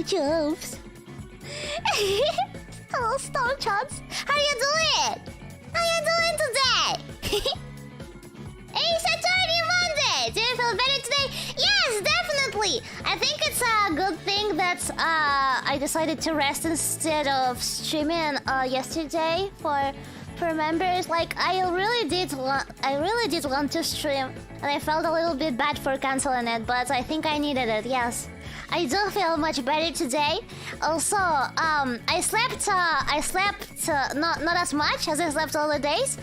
Jobs. Hello, Star Chance. How you doing? How you doing today? Hey, Saturday Monday. Do you feel better today? Yes, definitely. I think it's a good thing that I decided to rest instead of streaming yesterday for members. Like I really did want to stream, and I felt a little bit bad for canceling it, but I think I needed it. Yes. I do feel much better today. Also, I slept not as much as I slept all the days.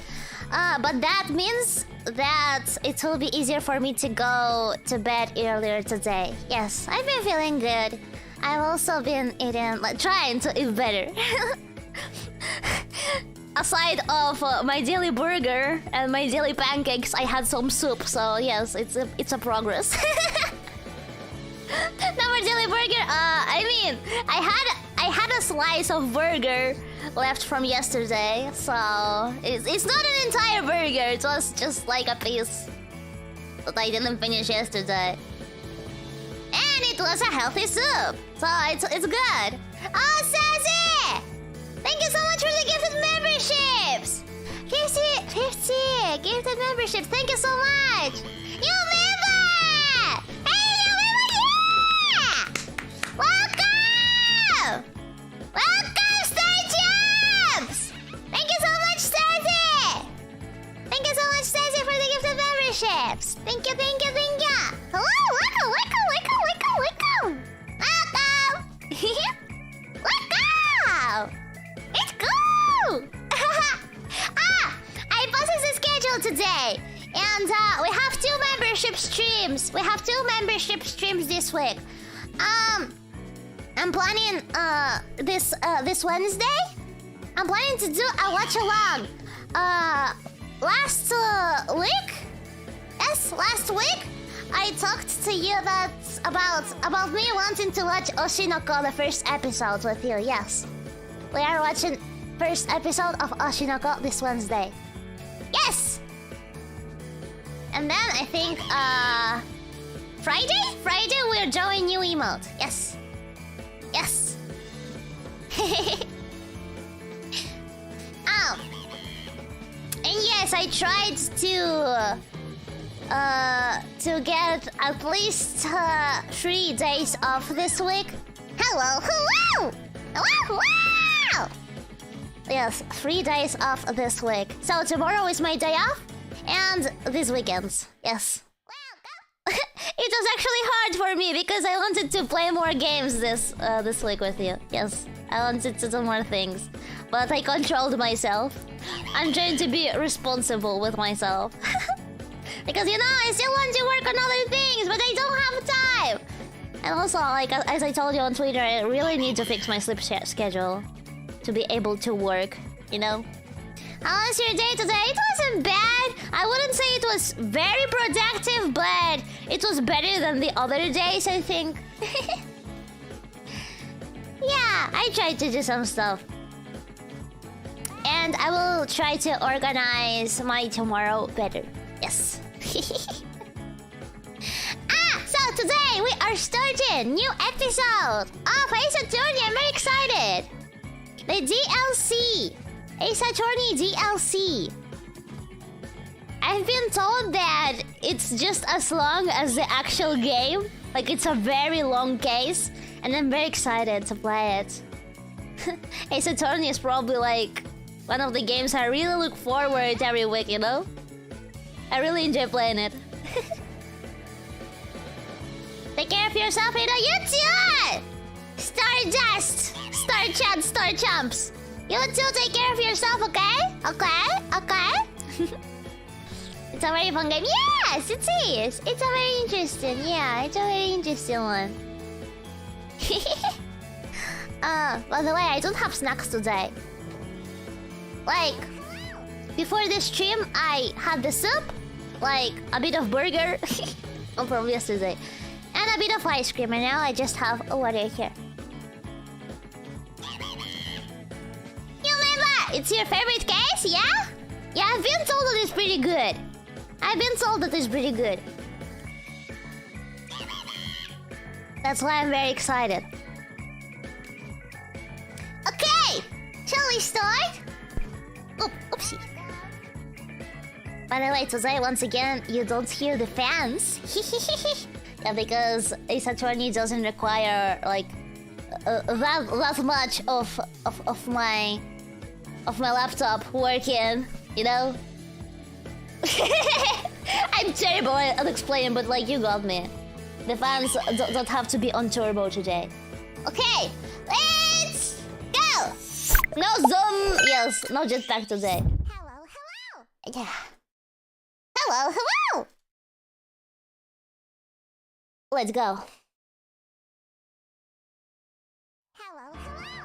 But that means that it will be easier for me to go to bed earlier today. Yes, I've been feeling good. I've also been eating, trying to eat better. Aside of my daily burger and my daily pancakes, I had some soup. So yes, it's a progress. Number daily burger. I mean, I had a slice of burger left from yesterday, so it's not an entire burger. It was just like a piece that I didn't finish yesterday, and it was a healthy soup, so it's good. Oh, Sassy! Thank you so much for the gifted memberships. 50 gifted membership. Thank you so much. New member! Hey, new member! Yeah! Welcome! Welcome, Star Jumps! Thank you so much, Stacy! Thank you so much, Stacy, for the gifted memberships. Thank you, thank you, thank you. Hello, welcome, welcome, welcome, welcome, welcome. Welcome! Welcome! It's cool! I posted the schedule today. And we have 2 membership streams. We have 2 membership streams this week. I'm planning this Wednesday. I'm planning to do a watch along. Last week? Yes, last week I talked to you about me wanting to watch Oshinoko, the first episode with you. Yes, we are watching first episode of Oshinoko this Wednesday. Yes. And then I think Friday we're drawing new emote. Yes. Yes. And yes, I tried to get at least 3 days off this week. Hello, hello, hello, wow. Yes, 3 days off this week. So tomorrow is my day off, and these weekends. Yes. It was actually hard for me because I wanted to play more games this week with you. Yes, I wanted to do more things, but I controlled myself. I'm trying to be responsible with myself. Because, you know, I still want to work on other things, but I don't have time. And also, like, as I told you on Twitter, I really need to fix my sleep schedule to be able to work, you know? How was your day today? It wasn't bad. I wouldn't say it was very productive, but it was better than the other days, I think. Yeah, I tried to do some stuff. And I will try to organize my tomorrow better. Yes. So today we are starting new episode of Ace Attorney. I'm very excited. The DLC. Ace Attorney DLC. I've been told that it's just as long as the actual game. Like, it's a very long case. And I'm very excited to play it. Ace Attorney is probably like one of the games I really look forward to every week, you know? I really enjoy playing it. Take care of yourself, you know? You too! Stardust! Star Chad, Star Chumps! You too, take care of yourself, okay? Okay? Okay? It's a very fun game. Yes, it is! It's a very interesting, yeah, it's a very interesting one. By the way, I don't have snacks today. Like, before this stream, I had the soup, like a bit of burger from yesterday, and a bit of ice cream, and now I just have a water here. You remember? It's your favorite case, yeah? Yeah, I've been told that it's pretty good. I've been told that it's pretty good. That's why I'm very excited. Okay! Shall we start? Oh, oopsie. By the way, today, once again, you don't hear the fans. Yeah, because Ace Attorney doesn't require, like, that much of my laptop working, you know? I'm terrible at explaining, but, like, you got me. The fans don't have to be on turbo today. Okay, let's go! No zoom! Yes, no jetpack today. Hello, hello! Yeah. Hello, hello! Let's go. Hello, hello!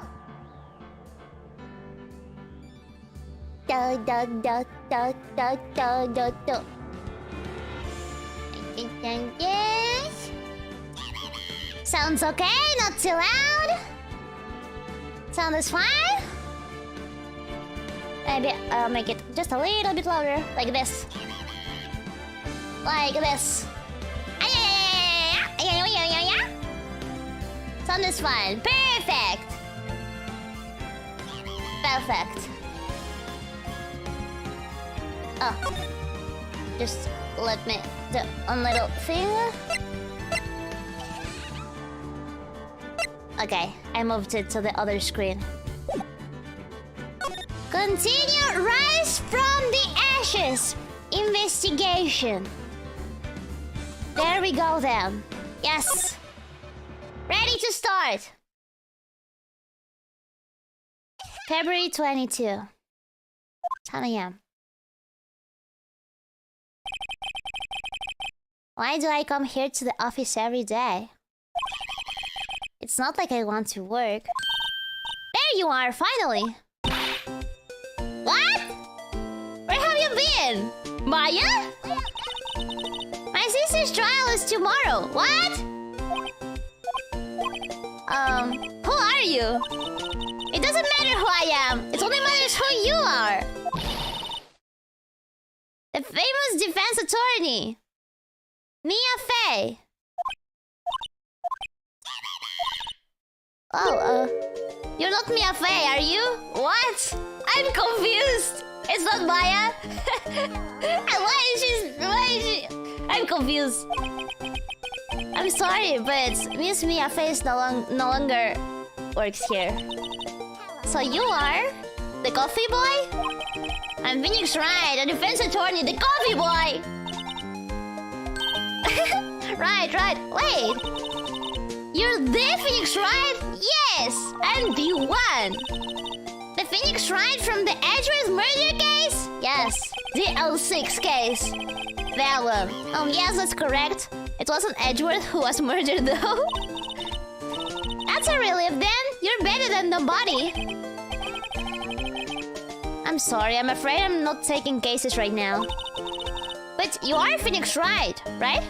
Do, do, do, do, do, do, do, do. Yes. Sounds okay, not too loud. Sound is fine. Maybe I'll make it just a little bit louder, like this. Like this. Sound is fine. Perfect. Perfect. Oh. Just let me do a little thing. Okay, I moved it to the other screen. Continue rise from the ashes. Investigation. There we go then. Yes. Ready to start. February 22. 10 a.m. Why do I come here to the office every day? It's not like I want to work. There you are, finally! What? Where have you been? Maya? My sister's trial is tomorrow. What? Who are you? It doesn't matter who I am. It only matters who you are. The famous defense attorney. Mia Fey. Oh, you're not Mia Fey, are you? What? I'm confused. It's not Maya. Why is she? I'm confused. I'm sorry, but Miss Mia Fey no longer works here. So you are the coffee boy? I'm Phoenix Wright, a defense attorney, the coffee boy. Right. Wait. You're the Phoenix Wright? Yes, I'm the one. The Phoenix Wright from the Edgeworth murder case? Yes, the L6 case. That one. Yes, that's correct. It wasn't Edgeworth who was murdered though. That's a relief then. You're better than the body. I'm sorry, I'm afraid I'm not taking cases right now. But you are Phoenix Wright, right?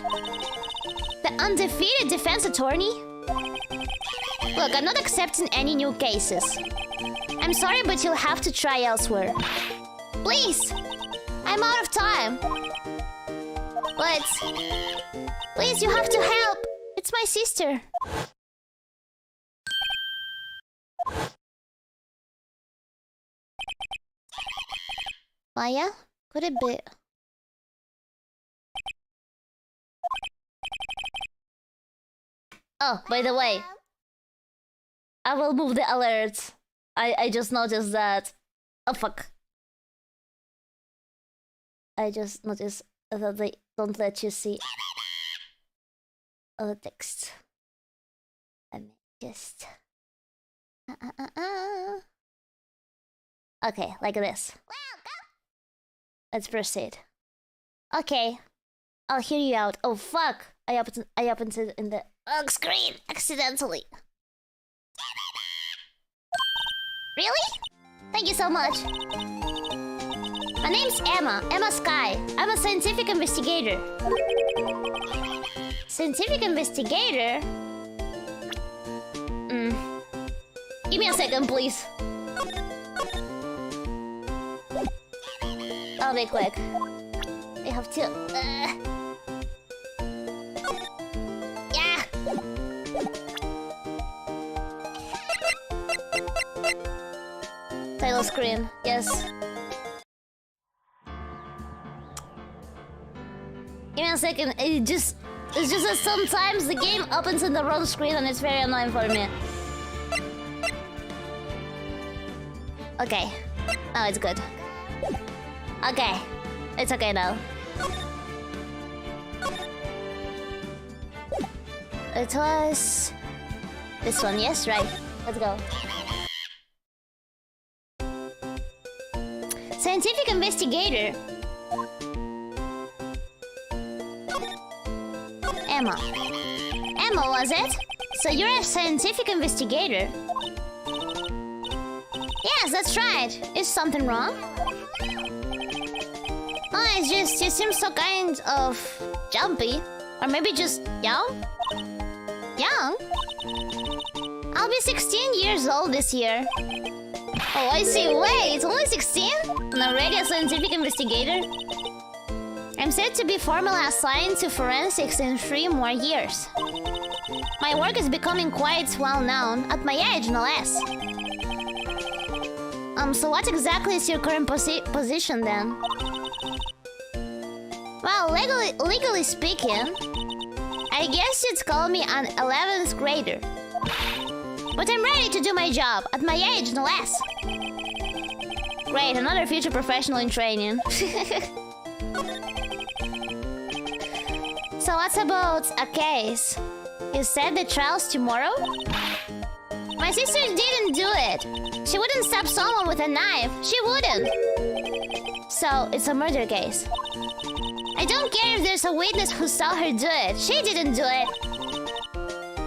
The undefeated defense attorney? Look, I'm not accepting any new cases. I'm sorry, but you'll have to try elsewhere. Please! I'm out of time. But... please, you have to help! It's my sister. Maya? Could it be... oh, by the way, I will move the alerts. I just noticed that... oh, fuck. I just noticed that they don't let you see the text. Let me just... okay, like this. Let's proceed. Okay, I'll hear you out. Oh fuck! I opened it in the screen accidentally. Really? Thank you so much. My name's Emma Sky. I'm a scientific investigator. Scientific investigator? Give me a second, please. I'll be quick. I have to... yeah! Title screen, yes. Give me a second, it's just that sometimes the game opens in the wrong screen and it's very annoying for me. Okay. Now it's good. Okay. It's okay now. It was... this one, yes? Right. Let's go. Scientific investigator. Emma, was it? So you're a scientific investigator? Yes, that's right. Is something wrong? Oh, it's just you seem so kind of jumpy. Or maybe just young? Young? I'll be 16 years old this year. Oh, I see. Wait, only 16? And already a scientific investigator? I'm set to be formally assigned to forensics in 3 more years. My work is becoming quite well known, at my age no less. So what exactly is your current position then? Well, legally speaking, I guess you'd call me an 11th grader. But I'm ready to do my job, at my age, no less. Great, another future professional in training. So what's about a case? You said the trial's tomorrow? My sister didn't do it. She wouldn't stab someone with a knife. She wouldn't. So, it's a murder case. I don't care if there's a witness who saw her do it. She didn't do it.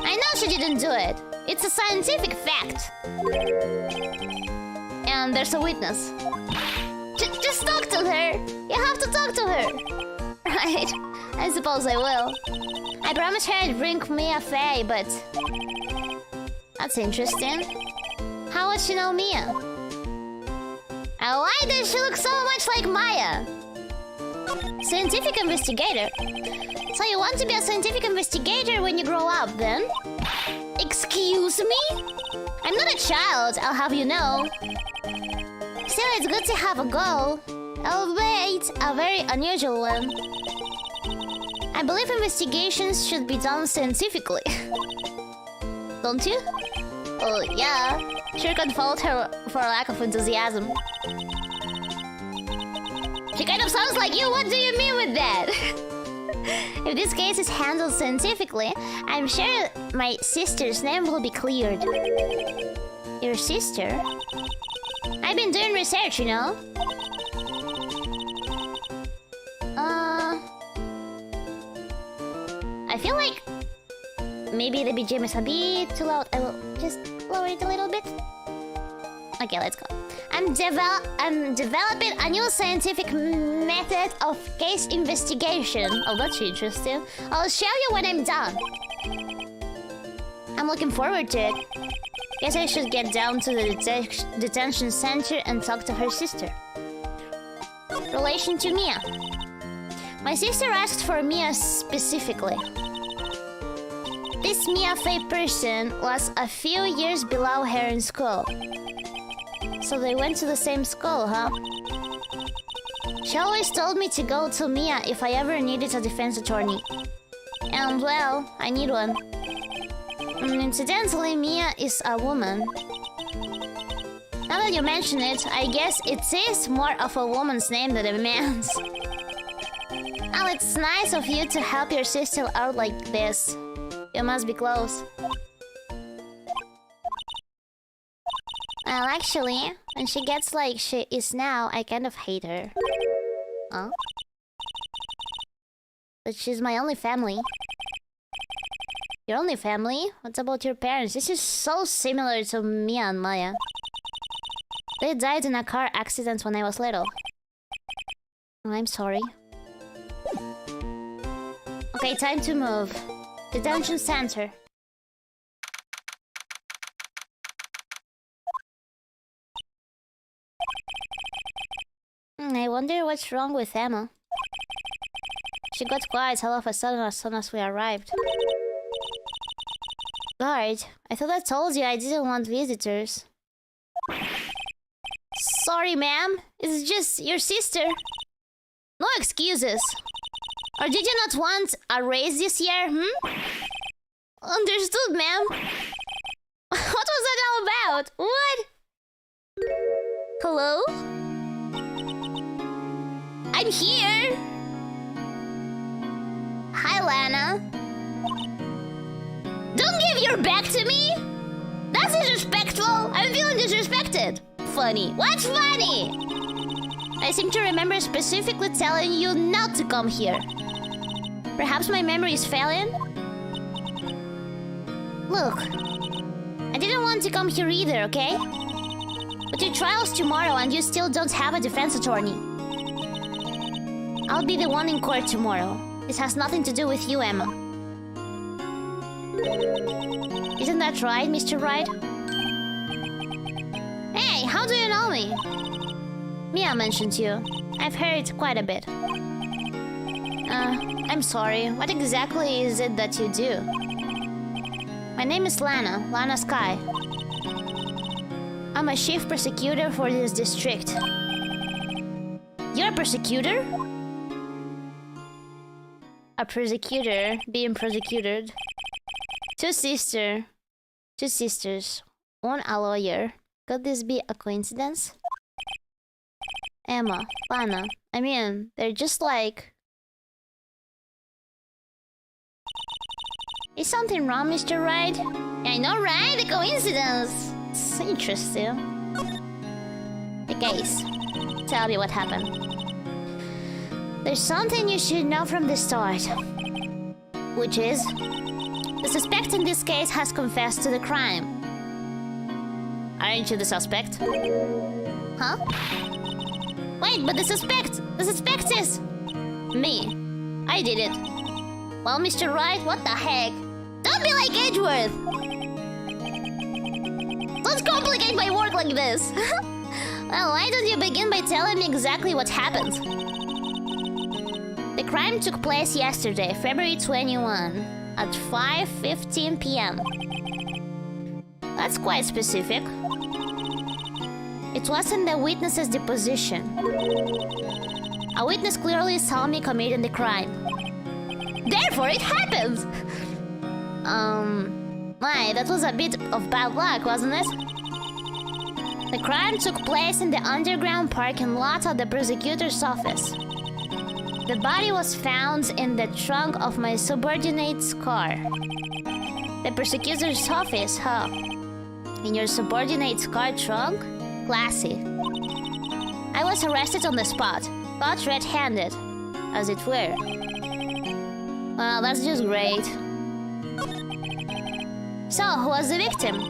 I know she didn't do it. It's a scientific fact. And there's a witness. Just talk to her. You have to talk to her. Right. I suppose I will. I promised her I'd bring Mia Faye, but... That's interesting. How would she know Mia? And why does she look so much like Maya? Scientific investigator? So you want to be a scientific investigator when you grow up, then? Excuse me? I'm not a child, I'll have you know. Still, it's good to have a goal, albeit a very unusual one. I believe investigations should be done scientifically. Don't you? Oh, yeah. Sure can't fault her for a lack of enthusiasm. She kind of sounds like you. What do you mean with that? If this case is handled scientifically, I'm sure my sister's name will be cleared. Your sister? I've been doing research, you know. I feel like maybe the BGM is a bit too loud. I will just lower it a little bit. Okay, let's go. I'm developing a new scientific method of case investigation. Oh, that's interesting. I'll show you when I'm done. I'm looking forward to it. Guess I should get down to the detention center and talk to her sister. Relation to Mia. My sister asked for Mia specifically. This Mia Faye person was a few years below her in school. So they went to the same school, huh? She always told me to go to Mia if I ever needed a defense attorney. And well, I need one. Incidentally, Mia is a woman. Now that you mention it, I guess it is more of a woman's name than a man's. Oh, it's nice of you to help your sister out like this. You must be close. Well, actually, when she gets like she is now, I kind of hate her. Huh? But she's my only family. Your only family? What about your parents? This is so similar to Mia and Maya. They died in a car accident when I was little. Oh, I'm sorry. Okay, time to move. Detention center. I wonder what's wrong with Emma. She got quiet all of a sudden as soon as we arrived. Guard, I thought I told you I didn't want visitors. Sorry, ma'am. It's just your sister. No excuses. Or did you not want a raise this year, Understood, ma'am. What was that all about? What? Hello? I'm here! Hi, Lana. Don't give your back to me! That's disrespectful! I'm feeling disrespected! Funny. What's funny? I seem to remember specifically telling you not to come here. Perhaps my memory is failing? Look, I didn't want to come here either, okay? But your trial's tomorrow and you still don't have a defense attorney. I'll be the one in court tomorrow. This has nothing to do with you, Emma. Isn't that right, Mr. Wright? Hey, how do you know me? Mia mentioned you. I've heard quite a bit. I'm sorry. What exactly is it that you do? My name is Lana. Lana Sky. I'm a chief prosecutor for this district. You're a prosecutor? a prosecutor being prosecuted. Two sisters. One a lawyer. Could this be a coincidence? Emma, Lana. I mean, they're just like... Is something wrong, Mr. Wright? I know, right? The coincidence. It's interesting. The case. Tell me what happened. There's something you should know from the start. Which is... The suspect in this case has confessed to the crime. Aren't you the suspect? Huh? Wait, but the suspect is... Me. I did it. Well, Mr. Wright, what the heck? Don't be like Edgeworth! Don't complicate my work like this! Well, why don't you begin by telling me exactly what happened? The crime took place yesterday, February 21, at 5:15 p.m. That's quite specific. It was in the witness's deposition. A witness clearly saw me committing the crime. Therefore, it happened! My, that was a bit of bad luck, wasn't it? The crime took place in the underground parking lot of the prosecutor's office. The body was found in the trunk of my subordinate's car. The prosecutor's office, huh? In your subordinate's car trunk? Classy. I was arrested on the spot, caught red-handed, as it were. Well, that's just great. So, who was the victim?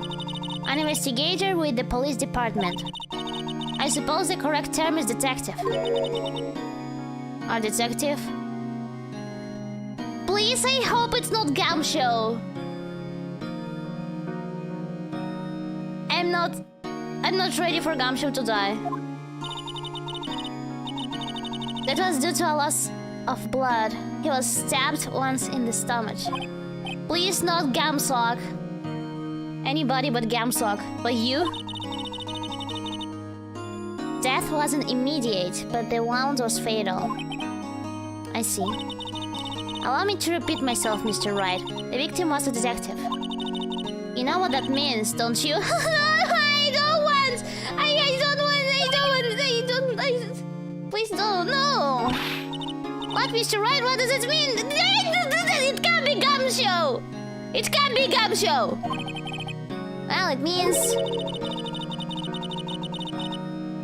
An investigator with the police department. I suppose the correct term is detective. A detective? Please, I hope it's not Gamshow. I'm not ready for Gamshow to die. That was due to a loss of blood. He was stabbed once in the stomach. Please, not Gamsock. Anybody but Gamsock. But you? Death wasn't immediate, but the wound was fatal. I see. Allow me to repeat myself, Mr. Wright. The victim was a detective. You know what that means, don't you? Please don't, no! What, Mr. Wright, what does it mean? It can't be Gamshow! It can't be Gamshow! Well, it means...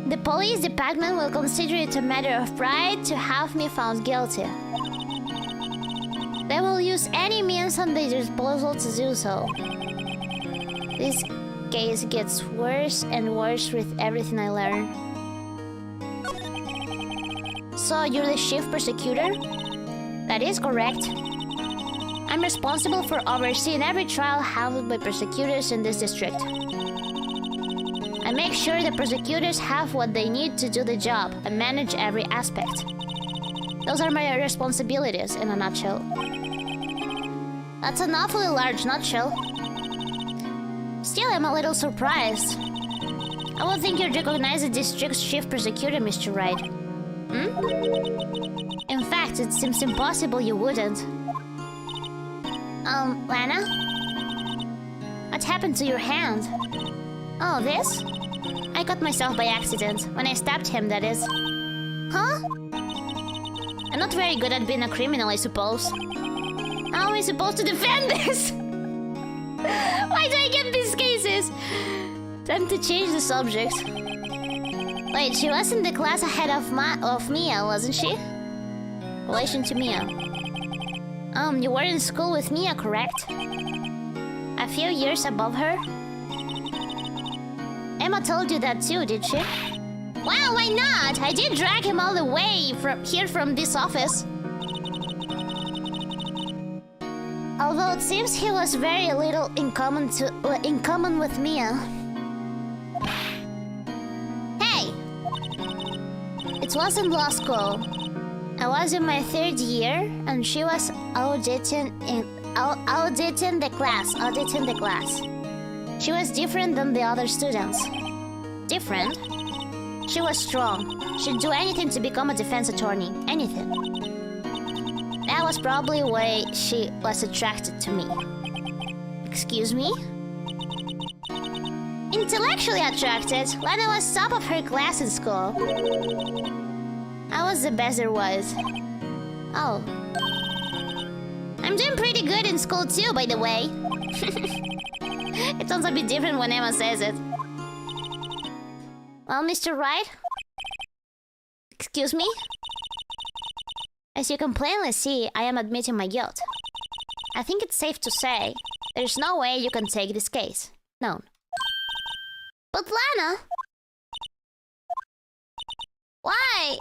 The police department will consider it a matter of pride to have me found guilty. They will use any means at their disposal to do so. This case gets worse and worse with everything I learn. So, you're the chief prosecutor? That is correct. I'm responsible for overseeing every trial held by prosecutors in this district. I make sure the prosecutors have what they need to do the job and manage every aspect. Those are my responsibilities in a nutshell. That's an awfully large nutshell. Still, I'm a little surprised. I would think you'd recognize the district's chief prosecutor, Mr. Wright. In fact, it seems impossible you wouldn't. Lana? What happened to your hand? Oh, this? I cut myself by accident. When I stabbed him, that is. Huh? I'm not very good at being a criminal, I suppose. How am I supposed to defend this? Why do I get these cases? Time to change the subject. Wait, she was in the class ahead of Mia, wasn't she? Relation to Mia. You were in school with Mia, correct? A few years above her? Emma told you that too, did she? Well, why not? I did drag him all the way from this office. Although it seems he was very little in common with Mia. Hey! It wasn't law school. I was in my 3rd year, and she was auditing the class. She was different than the other students. Different? She was strong. She'd do anything to become a defense attorney. Anything. That was probably why she was attracted to me. Excuse me? Intellectually attracted, Lana was top of her class in school. I was the best there was. Oh. I'm doing pretty good in school too, by the way. It sounds a bit different when Emma says it. Well, Mr. Wright? Excuse me? As you can plainly see, I am admitting my guilt. I think it's safe to say, there's no way you can take this case. No. But Lana! Why?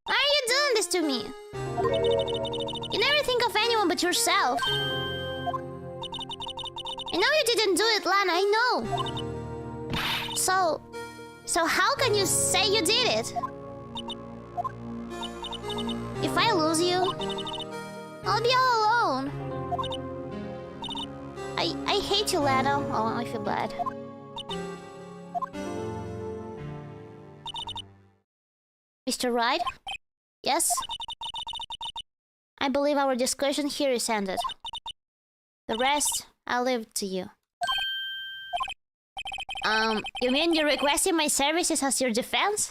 Why are you doing this to me? You never think of anyone but yourself. I know you didn't do it, Lana, I know. So how can you say you did it? If I lose you, I'll be all alone. I hate you, Lana. Oh, I feel bad. Mr. Wright? Yes? I believe our discussion here is ended. The rest, I'll leave to you. You mean you're requesting my services as your defense?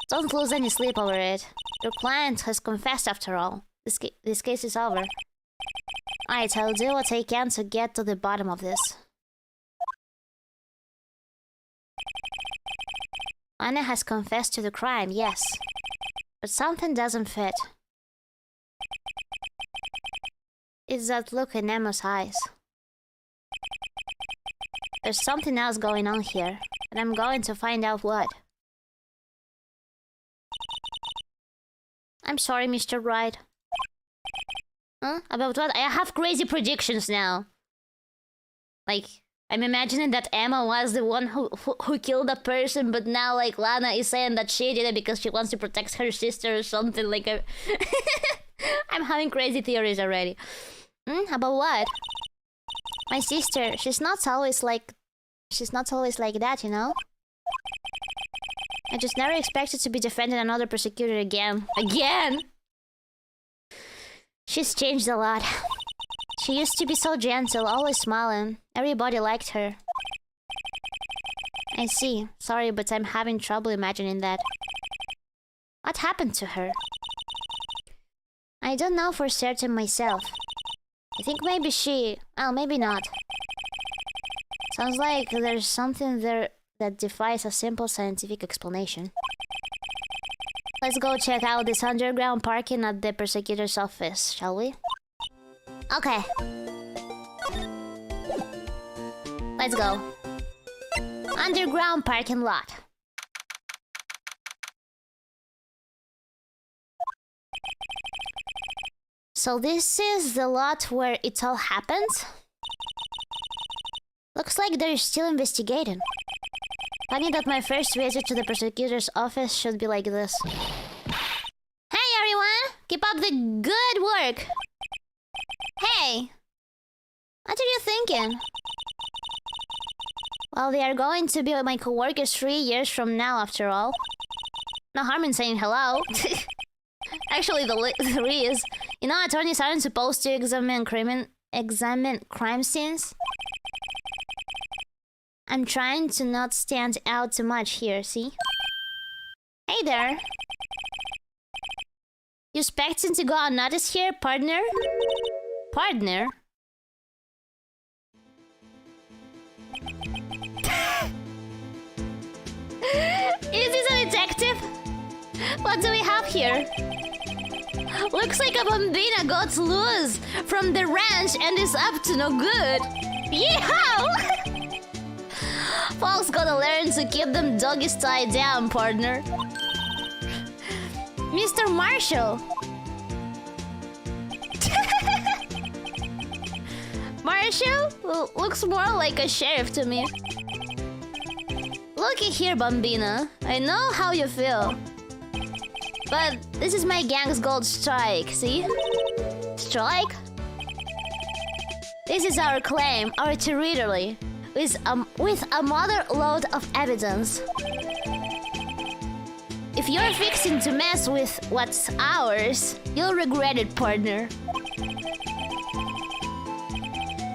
Don't lose any sleep over it. Your client has confessed after all. This case is over. Alright, I'll do what I can to get to the bottom of this. Anna has confessed to the crime, yes. But something doesn't fit. It's that look in Emma's eyes. There's something else going on here, and I'm going to find out what. I'm sorry, Mr. Wright. Huh? About what? I have crazy predictions now. Like, I'm imagining that Emma was the one who killed a person, but now, like, Lana is saying that she did it because she wants to protect her sister or something. Like, I'm having crazy theories already. About what? My sister, she's not always like that, you know? I just never expected to be defending another persecutor again. Again! She's changed a lot. She used to be so gentle, always smiling. Everybody liked her. I see. Sorry, but I'm having trouble imagining that. What happened to her? I don't know for certain myself. I think maybe she... well, maybe not. Sounds like there's something there that defies a simple scientific explanation. Let's go check out this underground parking at the prosecutor's office, shall we? Okay. Let's go. Underground parking lot. So this is the lot where it all happened? Looks like they're still investigating. Funny that my first visit to the prosecutor's office should be like this. Hey everyone! Keep up the good work! Hey! What are you thinking? Well, they are going to be my co-workers 3 years from now, after all. No harm in saying hello. Actually, there is. You know, attorneys aren't supposed to examine crime scenes. I'm trying to not stand out too much here, see? Hey there! You expecting to go unnoticed here, partner? Partner? Is this a detective? What do we have here? Looks like a bambina got loose from the ranch and is up to no good. Yeehaw! Folks gotta learn to keep them doggies tied down, partner. Mr. Marshall! Marshall? Looks more like a sheriff to me. Looky here, Bambina. I know how you feel. But this is my gang's gold strike, see? Strike? This is our claim, our territory, with a mother load of evidence. If you're fixing to mess with what's ours, you'll regret it, partner.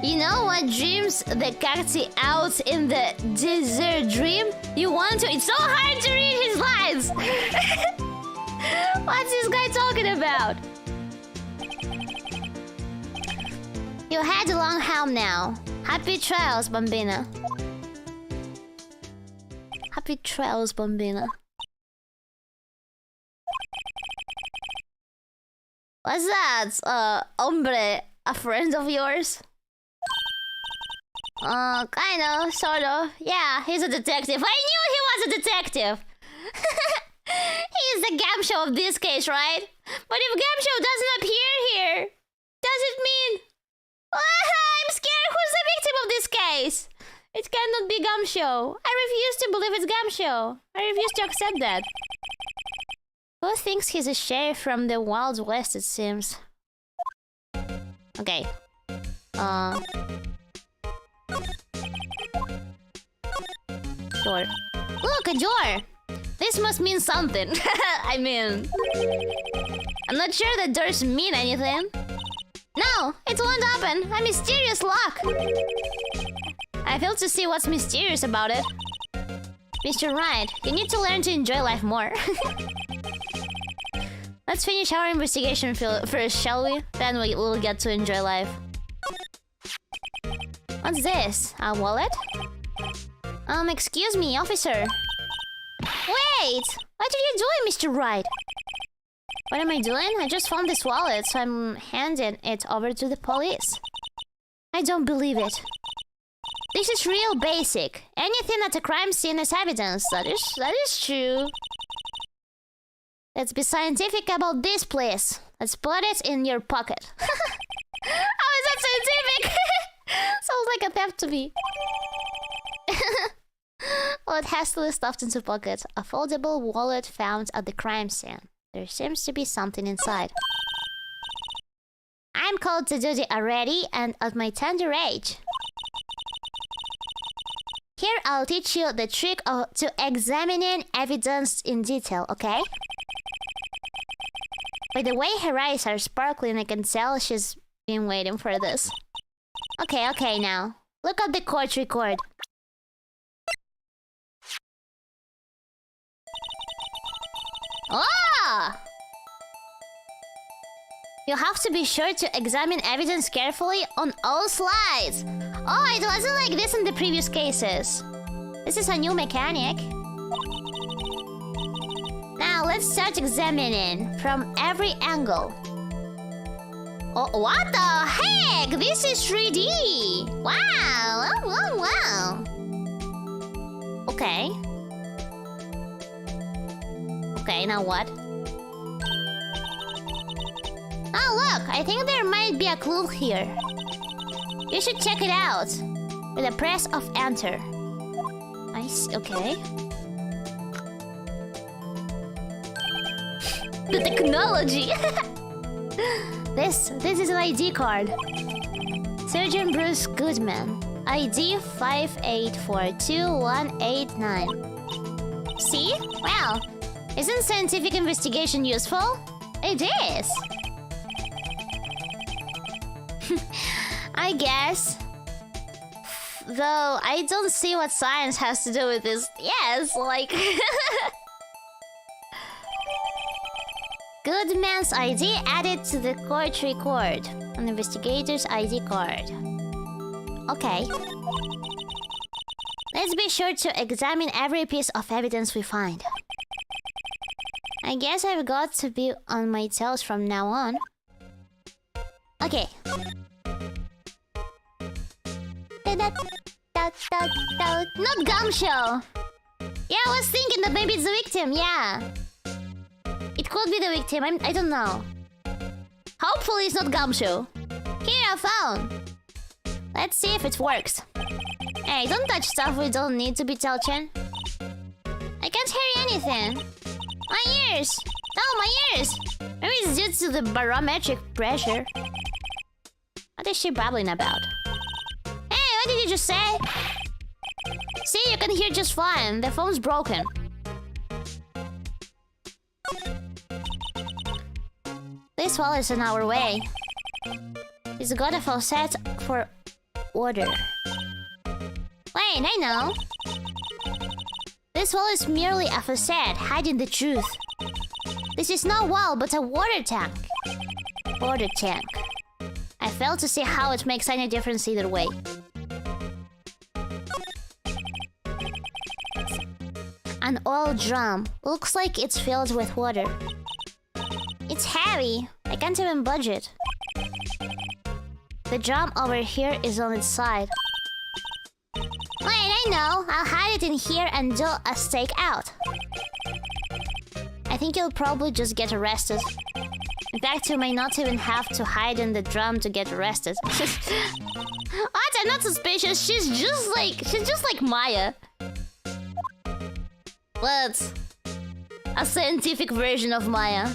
You know what dreams the cacti out in the desert dream? You want to... It's so hard to read his lines! What's this guy talking about? You had a long helm now. Happy trails, Bambina. Happy trails, Bambina. What's that? Hombre, a friend of yours? Kind of, sort of. Yeah, he's a detective. I knew he was a detective! He's the Gamshow of this case, right? But if Gamshow doesn't appear here, does it mean... I'm scared! Who's the victim of this case? It cannot be Gamshow. I refuse to believe it's Gamshow. I refuse to accept that. Who thinks he's a sheriff from the Wild West, it seems. Okay. Door. Look, a door! This must mean something. I mean... I'm not sure that doors mean anything. No, it won't open. A mysterious lock. I fail to see what's mysterious about it. Mr. Wright, you need to learn to enjoy life more. Let's finish our investigation first, shall we? Then we'll get to enjoy life. What's this? A wallet? Excuse me, officer. Wait! What are you doing, Mr. Wright? What am I doing? I just found this wallet, so I'm handing it over to the police. I don't believe it. This is real basic. Anything at a crime scene is evidence. That is true. Let's be scientific about this, please. Let's put it in your pocket. How is that scientific? Sounds like a theft to me. Well, it hastily stuffed into pocket. A foldable wallet found at the crime scene. There seems to be something inside. I'm called to duty already and at my tender age. Here, I'll teach you the trick to examining evidence in detail, okay? By the way her eyes are sparkling, I can tell she's been waiting for this. Okay, now. Look at the court record. Oh! You have to be sure to examine evidence carefully on all slides. Oh, it wasn't like this in the previous cases. This is a new mechanic. Now, let's start examining from every angle. Oh, what the heck? This is 3D! Wow! Wow! Okay. Okay, now what? Oh, look! I think there might be a clue here. You should check it out. With a press of enter. I see, okay. The technology! This is an ID card. Surgeon Bruce Goodman. ID 5842189. See? Well, isn't scientific investigation useful? It is. I guess. Though, I don't see what science has to do with this. Yes, like... Goodman's ID added to the court record. An investigator's ID card. Okay. Let's be sure to examine every piece of evidence we find. I guess I've got to be on my toes from now on. Okay. Not Gumshoe! Yeah, I was thinking that maybe it's the victim, yeah. It could be the victim, I don't know. Hopefully it's not Gumshoe. Here, I found. Let's see if it works. Hey, don't touch stuff we don't need to be touching. I can't hear anything. My ears! Oh, my ears! Maybe it's due to the barometric pressure. What is she babbling about? Hey, what did you just say? See, you can hear just fine. The phone's broken. this wall is in our way. It's got a faucet for water. Wait, I know. This wall is merely a facade, hiding the truth. This is no wall, but a water tank. Water tank. I fail to see how it makes any difference either way. An oil drum. Looks like it's filled with water. It's heavy. I can't even budge it. The drum over here is on its side. Wait, I know. I'll hide it in here and do a stakeout. I think you'll probably just get arrested. In fact, you may not even have to hide in the drum to get arrested. What? I'm not suspicious. She's just like Maya. But a scientific version of Maya.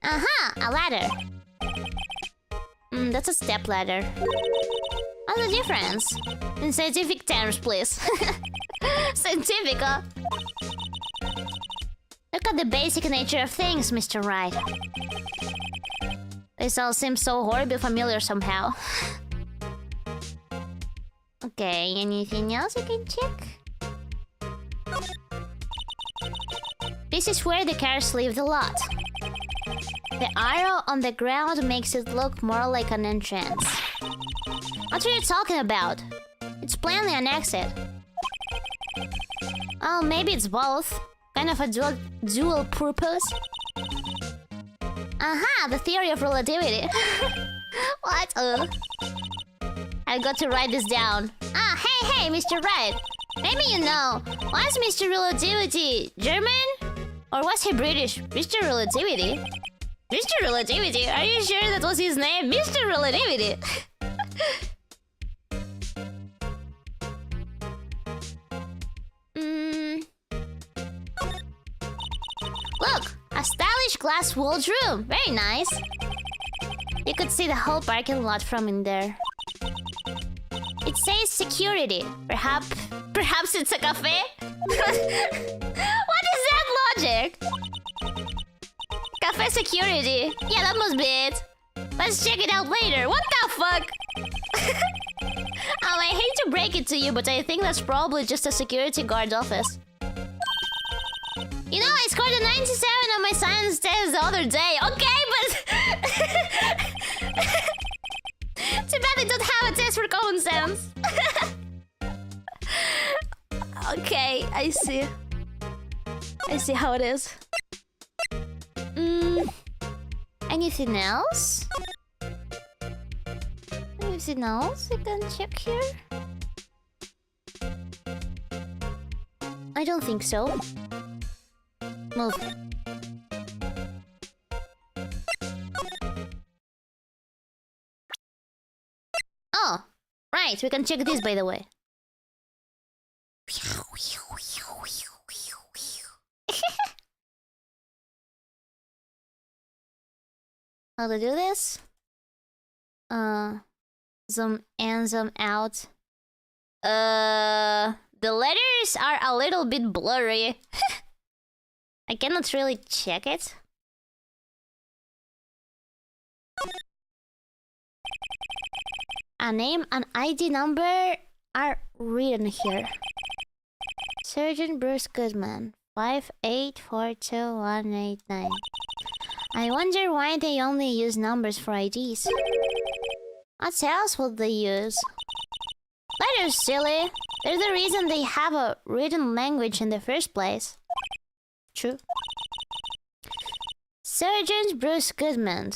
Aha! A ladder. That's a step ladder. What's the difference? In scientific terms, please. Scientific, huh? Look at the basic nature of things, Mr. Wright. This all seems so horribly familiar somehow. Okay, anything else you can check? This is where the cars leave the lot. The arrow on the ground makes it look more like an entrance. What are you talking about? It's plainly an exit. Oh, maybe it's both. Kind of a dual purpose. Aha, the theory of relativity. What? I got to write this down. Ah, hey, Mr. Wright. Maybe you know. Was Mr. Relativity German? Or was he British? Mr. Relativity? Mr. Relativity? Are you sure that was his name? Mr. Relativity? Look! A stylish glass-walled room. Very nice. You could see the whole parking lot from in there. It says security. Perhaps it's a cafe? What is that logic? Cafe security. Yeah, that must be it. Let's check it out later. What the fuck? I hate to break it to you, but I think that's probably just a security guard office. You know, I scored a 97 on my science test the other day. Okay, but... Too bad they don't have a test for common sense. Okay, I see. I see how it is. Anything else? Anything else we can check here? I don't think so. Move. Oh, right. We can check this, by the way. How to do this? Zoom in, zoom out. The letters are a little bit blurry. I cannot really check it. A name and ID number are written here. Sergeant Bruce Goodman, 5842189. I wonder why they only use numbers for IDs. What else would they use? Letters, silly. They're the reason they have a written language in the first place. True. Sergeant Bruce Goodman.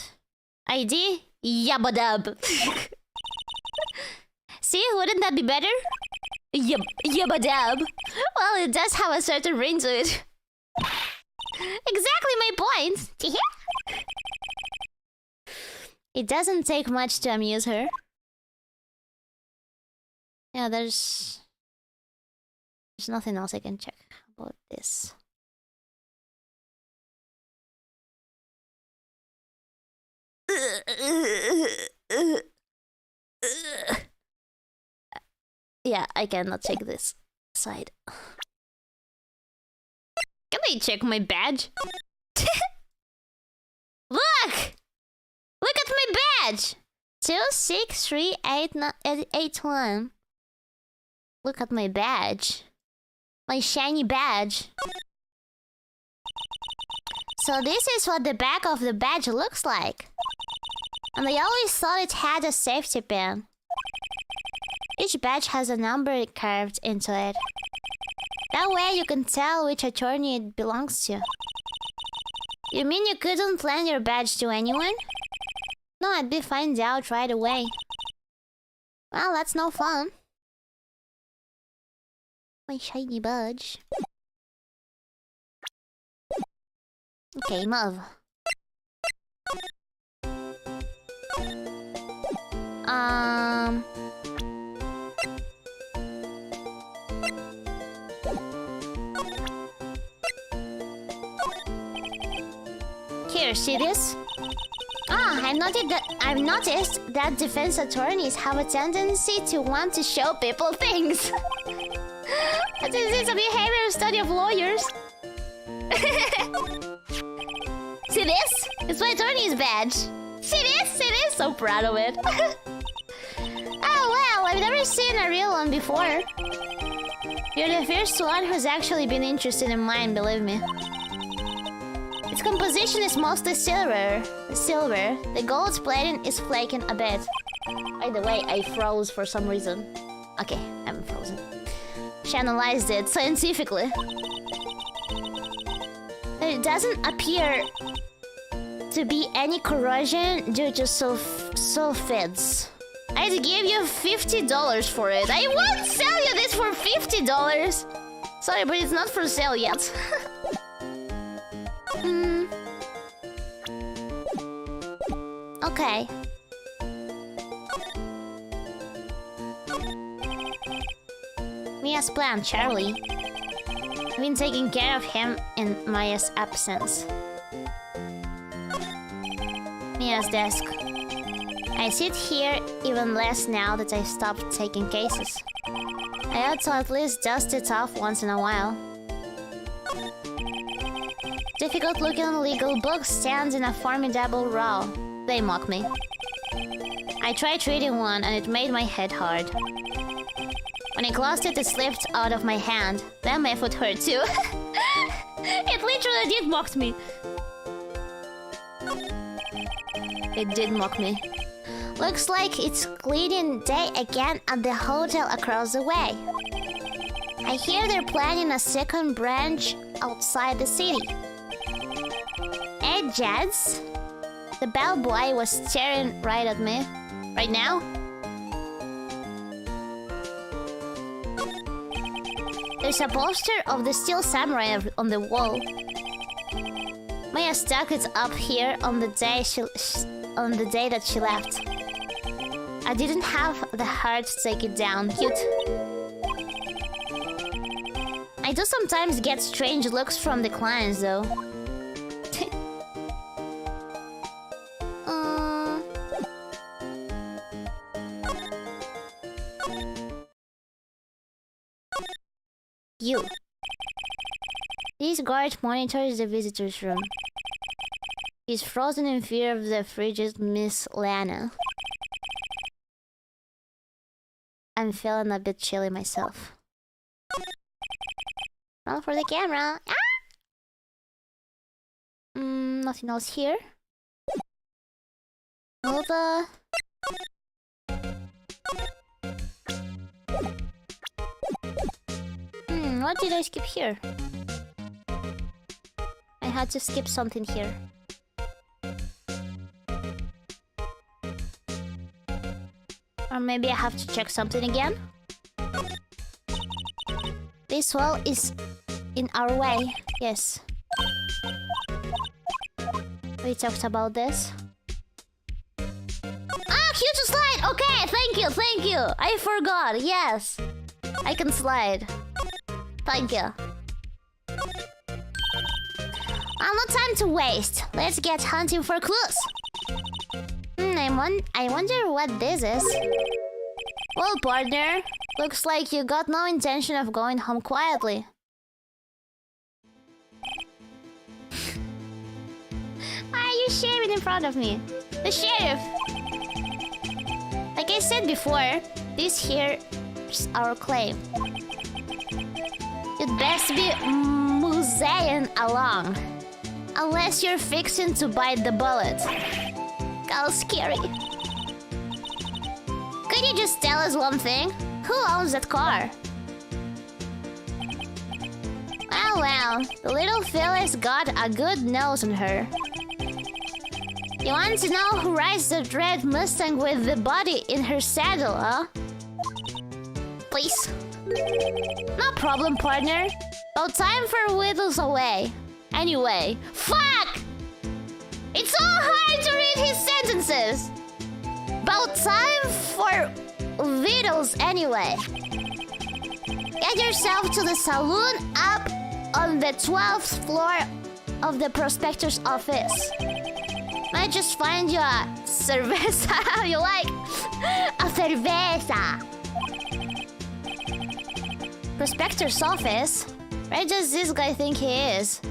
ID? Yabadab. See, wouldn't that be better? Yabadab. Well, it does have a certain ring to it. Exactly my point. It doesn't take much to amuse her. Yeah, there's nothing else I can check about this. Yeah, I cannot check this side. Can I check my badge? Look! Look at my badge! 2638981. Look at my badge. My shiny badge. So this is what the back of the badge looks like. And I always thought it had a safety pin. Each badge has a number carved into it. That way you can tell which attorney it belongs to. You mean you couldn't lend your badge to anyone? No, I'd be found out right away. Well, that's no fun. My shiny badge. Okay, move. Here, see this? I've noticed that defense attorneys have a tendency to want to show people things. This is a behavioral study of lawyers. See this? It's my attorney's badge. See this? See this? So proud of it. Oh well, I've never seen a real one before. You're the first one who's actually been interested in mine, believe me. Its composition is mostly silver. The gold plating is flaking a bit. By the way, I froze for some reason. Okay, I'm frozen. She analyzed it scientifically. There doesn't appear to be any corrosion due to sulfides. I'd give you $50 for it. I won't sell you this for $50. Sorry, but it's not for sale yet. Okay. Mia's plan, Charlie. I've been taking care of him in Maya's absence. Mia's desk. I sit here even less now that I've stopped taking cases. I ought to at least dust it off once in a while. Difficult-looking legal book stands in a formidable row. They mock me. I tried reading one and it made my head hard. When I closed it, it slipped out of my hand. Then my foot hurt too. It literally did mock me. It did mock me. Looks like it's cleaning day again at the hotel across the way. I hear they're planning a second branch outside the city. Hey, Jads. The bellboy was staring right at me. Right now? There's a poster of the Steel Samurai on the wall. Maya stuck it up here on the day that she left. I didn't have the heart to take it down. Cute. I do sometimes get strange looks from the clients, though. You. This guard monitors the visitor's room. He's frozen in fear of the frigid Miss Lana. I'm feeling a bit chilly myself. Roll for the camera. Ah! Nothing else here. Nova. What did I skip here? I had to skip something here. Or maybe I have to check something again? This wall is in our way. Yes. We talked about this. Ah, Q to slide! Okay, thank you! I forgot, yes. I can slide. Thank you. No time to waste. Let's get hunting for clues. I wonder what this is. Well, partner, looks like you got no intention of going home quietly. in front of me. The sheriff. Like I said before, this here is our claim. You'd best be museying along. Unless you're fixing to bite the bullet. How scary. Could you just tell us one thing? Who owns that car? Well, the little fella's got a good nose on her. You want to know who rides the red Mustang with the body in her saddle, huh? Please. No problem, partner. No time for whittles away. Anyway, fuck! It's so hard to read his sentences. About time for whittles anyway. Get yourself to the saloon up on the 12th floor of the prospector's office. Might just find you a cerveza. How you like? A cerveza. Prospector's office? Where does this guy think he is?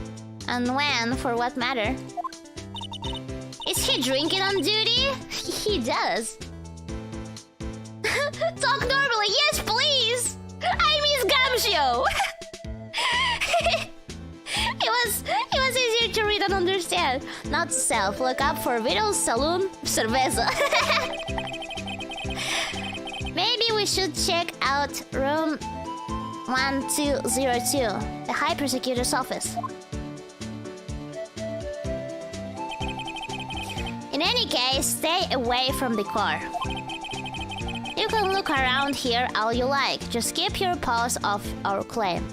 And when, for what matter? Is he drinking on duty? He does. Talk normally, yes please! I miss Gamshow! It was easier to read and understand. Not self. Look up for Vidal's Saloon Cerveza. Maybe we should check out room 1202, the High Prosecutor's office. In any case, stay away from the car. You can look around here all you like. Just keep your paws off our claim.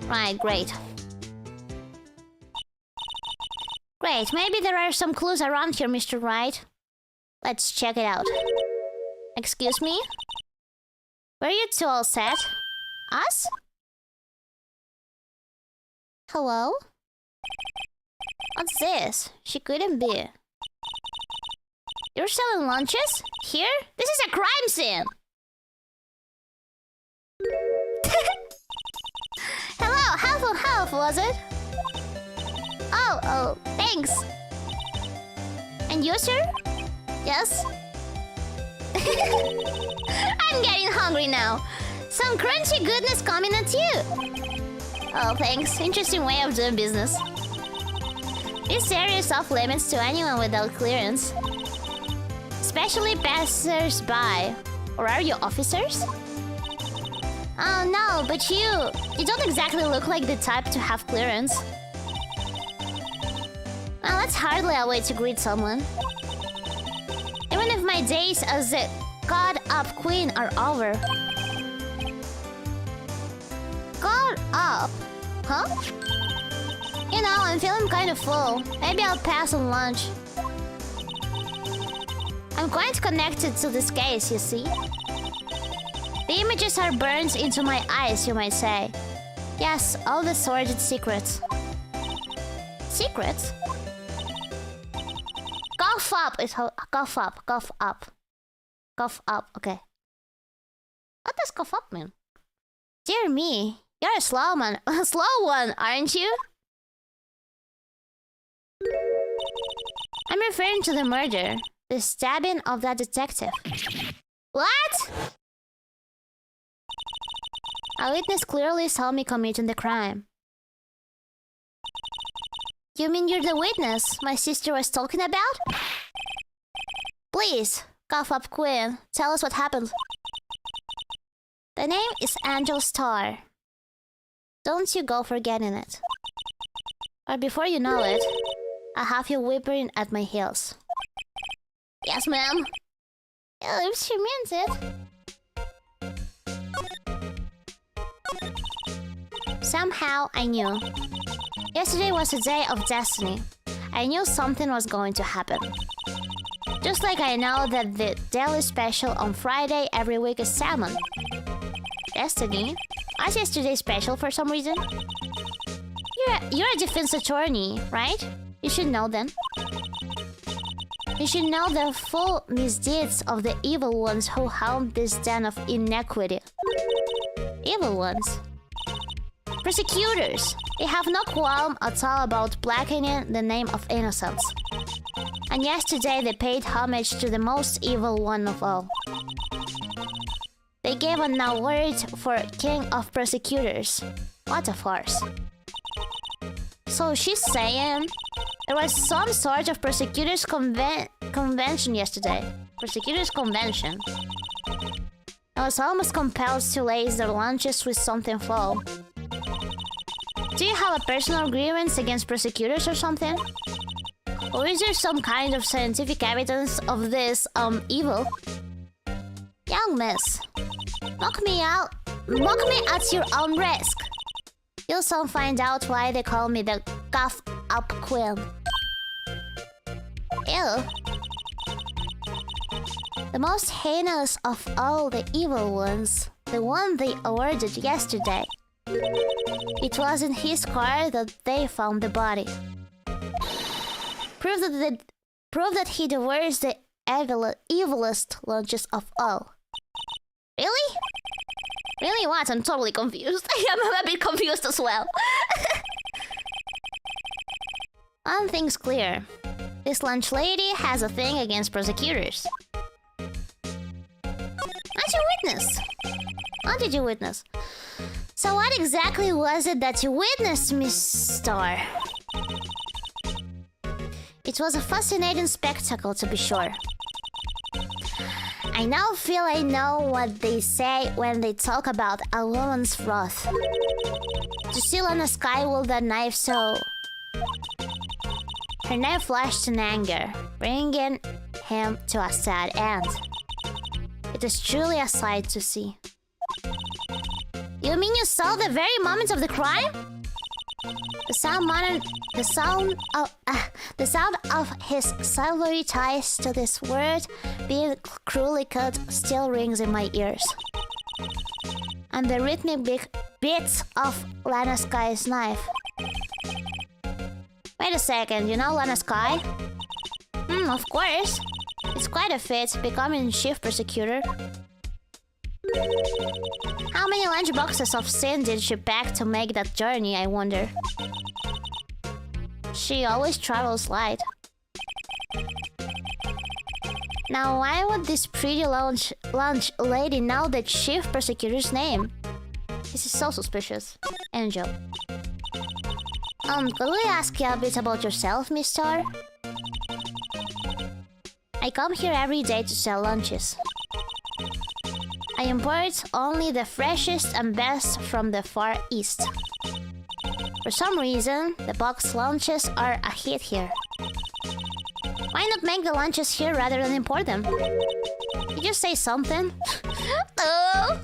Right, great. Great, maybe there are some clues around here, Mr. Wright. Let's check it out. Excuse me? Were you two all set? Us? Hello? What's this? She couldn't be. You're selling lunches? Here? This is a crime scene! Hello, half, was it? Oh, thanks. And you, sir? Yes? I'm getting hungry now. Some crunchy goodness coming at you. Oh, thanks. Interesting way of doing business. This area is off limits to anyone without clearance. Especially passers-by. Or are you officers? Oh no, but you don't exactly look like the type to have clearance. Well, that's hardly a way to greet someone. Even if my days as a caught-up queen are over. Caught up? Huh? You know, I'm feeling kind of full. Maybe I'll pass on lunch. I'm quite connected to this case, you see. The images are burned into my eyes, you might say. Yes, all the sordid secrets. Secrets? Cough up is how... Cough up, cough up. Cough up, okay. What does cough up mean? Dear me, you're a slow one, aren't you? I'm referring to the murder. The stabbing of that detective. What? A witness clearly saw me committing the crime. You mean you're the witness my sister was talking about? Please, cough up Queen. Tell us what happened. The name is Angel Star. Don't you go forgetting it. Or before you know it, I'll have you whimpering at my heels. Yes, ma'am. If she means it. Somehow I knew. Yesterday was a day of destiny. I knew something was going to happen. Just like I know that the daily special on Friday every week is salmon. Destiny? Was yesterday special for some reason? You're a defense attorney, right? You should know then. You should know the full misdeeds of the evil ones who haunt this den of inequity. Evil ones? Prosecutors. They have no qualm at all about blackening the name of innocence. And yesterday they paid homage to the most evil one of all. They gave an award for King of Prosecutors. What a farce. So she's saying there was some sort of prosecutors convention yesterday. Prosecutors convention. I was almost compelled to lace their lunches with something foul. Do you have a personal grievance against prosecutors or something? Or is there some kind of scientific evidence of this, evil? Young miss, mock me at your own risk. You'll soon find out why they call me the Cough-Up Queen. Ew. The most heinous of all the evil ones. The one they awarded yesterday. It was in his car that they found the body. Prove that he devours the evilest lunches of all. Really? Really what? I'm totally confused. I'm a bit confused as well. One thing's clear. This lunch lady has a thing against prosecutors. What'd you witness? What did you witness? So what exactly was it that you witnessed, Miss Star? It was a fascinating spectacle, to be sure. I now feel I know what they say when they talk about a woman's wrath. To seal on a sky with that knife so... Her knife flashed in anger, bringing him to a sad end. It is truly a sight to see. You mean you saw the very moment of the crime? The sound of his silvery ties to this word being cruelly cut still rings in my ears. And the rhythmic beats of Lana Sky's knife. Wait a second, you know Lana Sky? Of course. It's quite a feat becoming chief prosecutor. How many lunchboxes of sin did she pack to make that journey, I wonder? She always travels light. Now why would this pretty lunch lady know the chief prosecutor's name? This is so suspicious. Angel. Could we ask you a bit about yourself, Miss Star? I come here every day to sell lunches. I import only the freshest and best from the Far East. For some reason, the boxed lunches are a hit here. Why not make the lunches here rather than import them? You just say something? Oh.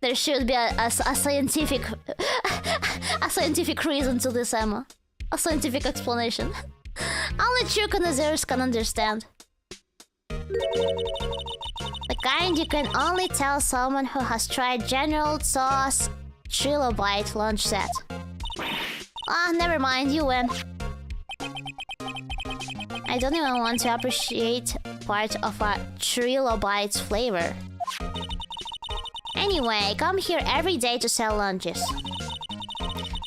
There should be a scientific... a scientific reason to this, Emma. A scientific explanation. Only true connoisseurs can understand. The kind you can only tell someone who has tried General Tso's Trilobite lunch set. Ah, never mind, you win. I don't even want to appreciate part of a Trilobite's flavor. Anyway, I come here every day to sell lunches.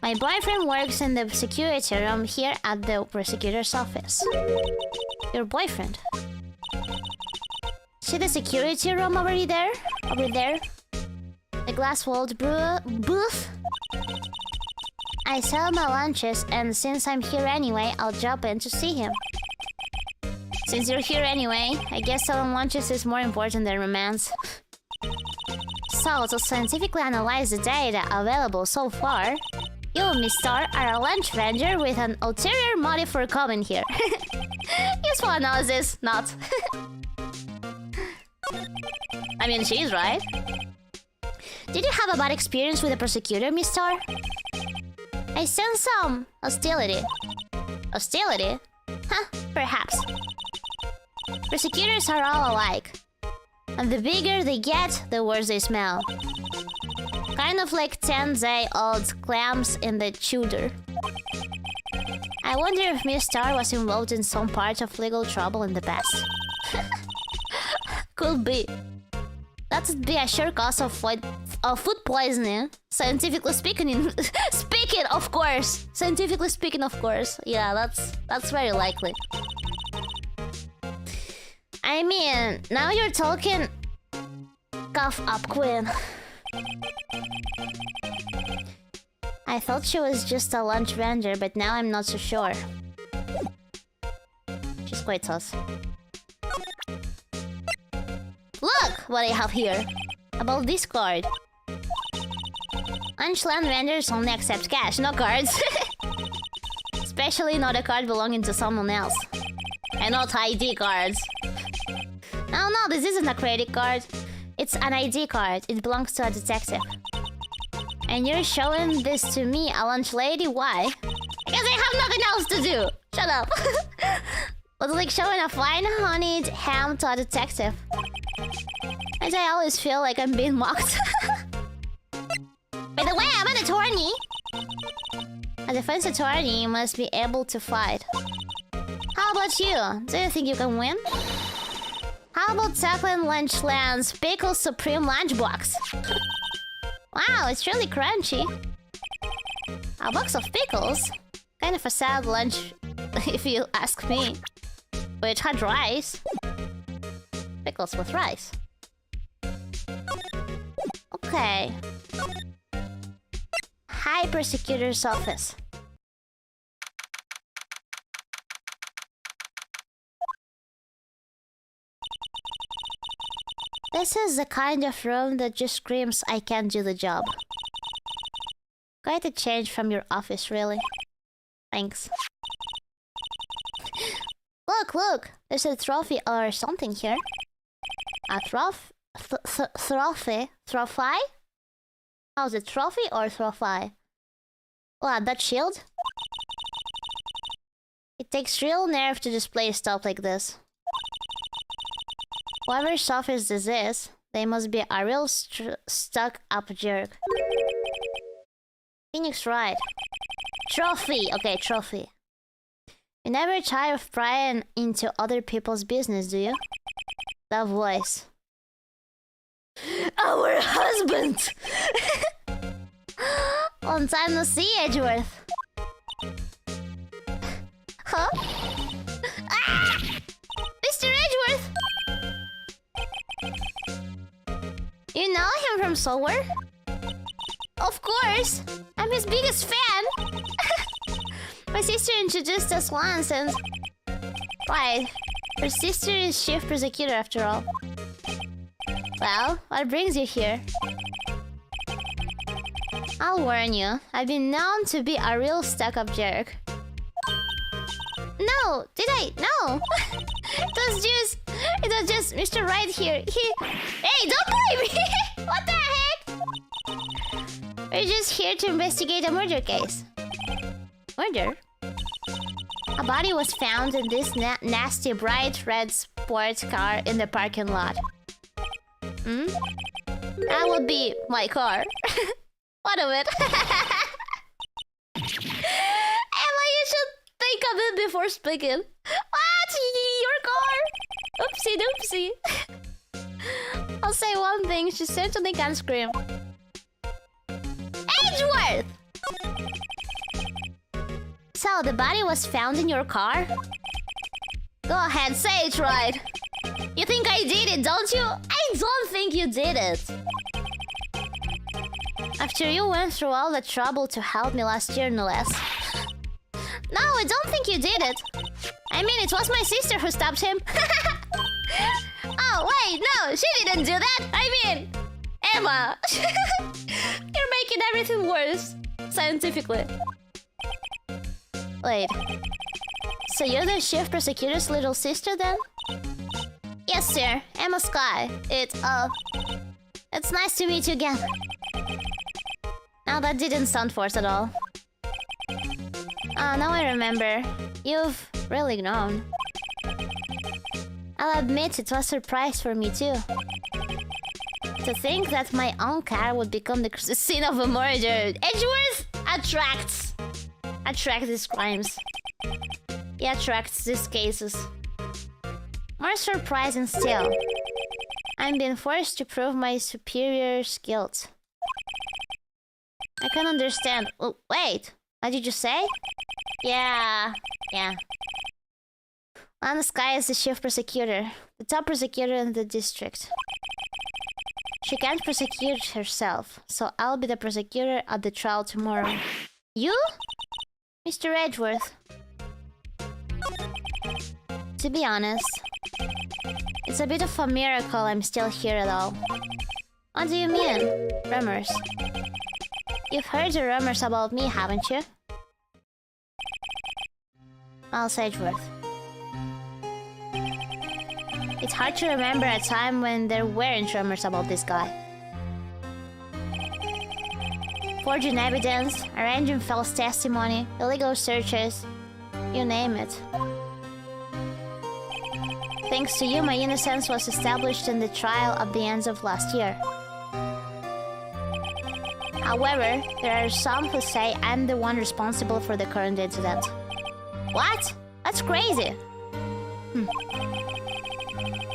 My boyfriend works in the security room here at the prosecutor's office. Your boyfriend? See the security room over there? Over there? The glass-walled booth? I sell my lunches, and since I'm here anyway, I'll drop in to see him. Since you're here anyway, I guess selling lunches is more important than romance. So, to scientifically analyze the data available so far, you, Miss Star, are a lunch vendor with an ulterior motive for coming here. Useful analysis, not. I mean, she's right. Did you have a bad experience with the prosecutor, Miss Star? I sense some hostility. Hostility? Huh, perhaps. Prosecutors are all alike. And the bigger they get, the worse they smell. Kind of like 10-day-old clams in the chowder. I wonder if Miss Star was involved in some part of legal trouble in the past. Could be. That would be a sure cause of food poisoning. Scientifically speaking, of course. Scientifically speaking, of course. Yeah, that's very likely. I mean, now you're talking. Cough up, Queen. I thought she was just a lunch vendor, but now I'm not so sure. She's quite sus. Look what I have here. About this card. Lunchland vendors only accept cash, no cards. Especially not a card belonging to someone else. And not ID cards. No, this isn't a credit card. It's an ID card. It belongs to a detective. And you're showing this to me, a lunch lady? Why? Because I have nothing else to do. Shut up. It's like showing a fine honeyed ham to a detective. And I always feel like I'm being mocked. By the way, I'm an attorney. A defense attorney must be able to fight. How about you? Do you think you can win? How about tackling Lunchland's Pickle Supreme Lunchbox? Wow, it's really crunchy. A box of pickles? Kind of a sad lunch, if you ask me. But it had rice. Pickles with rice. Okay. High Prosecutor's Office. This is the kind of room that just screams, I can't do the job. Quite a change from your office, really. Thanks. Look! There's a trophy or something here. A trophy? Trophy? How's it, trophy or trophy? What, that shield? It takes real nerve to display stuff like this. Whoever's office this is, they must be a real stuck-up jerk. Phoenix right. Trophy! Okay, trophy. You never tire of prying into other people's business, do you? That voice. Our husband! Long time no see, Edgeworth. Huh? Ah! Mr. Edgeworth! You know him from somewhere? Of course! I'm his biggest fan! My sister introduced us once and... Right. Her sister is chief prosecutor after all. Well, what brings you here? I'll warn you. I've been known to be a real stuck-up jerk. No! Did I? No! It was just Mr. Right here. Hey, don't blame me! What the heck? We're just here to investigate a murder case. Murder? A body was found in this nasty bright red sports car in the parking lot. Hmm? That would be my car. What of it? Emma, you should think of it before speaking. What? Your car? Oopsie doopsie. I'll say one thing, she certainly can scream. Edgeworth! So, the body was found in your car? Go ahead, say it right. You think I did it, don't you? I don't think you did it. After you went through all the trouble to help me last year, no less. No, I don't think you did it. I mean, it was my sister who stopped him. Oh, wait, no, she didn't do that. I mean, Emma. You're making everything worse, scientifically. Wait. So you're the chief prosecutor's little sister then? Yes, sir. Emma Sky. It's nice to meet you again. Now that didn't sound forced at all. Now I remember. You've really grown. I'll admit it was a surprise for me too. To think that my own car would become the scene of a murder. Edgeworth attracts these crimes. He attracts these cases. More surprising still, I'm being forced to prove my superior's guilt. can understand. Oh, wait. What did you say? Yeah. On the Sky is the chief prosecutor. The top prosecutor in the district. She can't prosecute herself, so I'll be the prosecutor at the trial tomorrow. You? Mr. Edgeworth. To be honest, it's a bit of a miracle I'm still here at all. What do you mean? Rumors. You've heard the rumors about me, haven't you? Miles Edgeworth. It's hard to remember a time when there weren't rumors about this guy. Forging evidence, arranging false testimony, illegal searches, you name it. Thanks to you, my innocence was established in the trial at the end of last year. However, there are some who say I'm the one responsible for the current incident. What? That's crazy!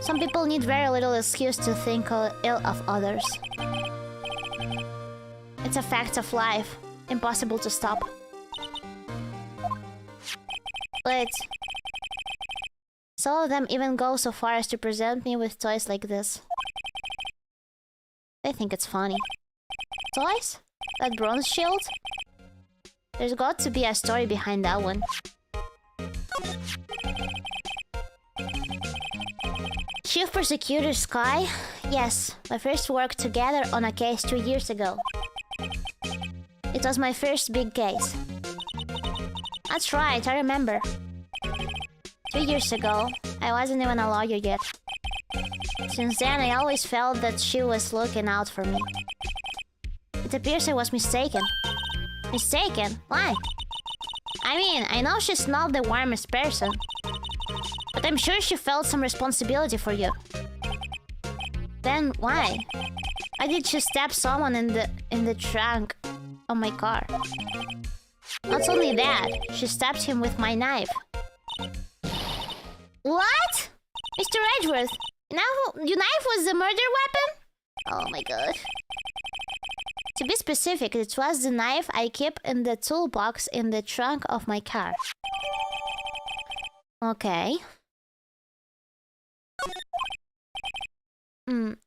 Some people need very little excuse to think ill of others. It's a fact of life. Impossible to stop. But some of them even go so far as to present me with toys like this. They think it's funny. Toys? That bronze shield? There's got to be a story behind that one. Chief Prosecutor Sky? Yes, we first worked together on a case 2 years ago. It was my first big case. That's right, I remember. 2 years ago, I wasn't even a lawyer yet. Since then, I always felt that she was looking out for me. It appears I was mistaken. Mistaken? Why? I mean, I know she's not the warmest person, but I'm sure she felt some responsibility for you. Then why? Why did she stab someone in the trunk of my car? Not only that, she stabbed him with my knife. What? Mr. Edgeworth, your knife was the murder weapon? Oh my god. To be specific, it was the knife I keep in the toolbox in the trunk of my car. Okay.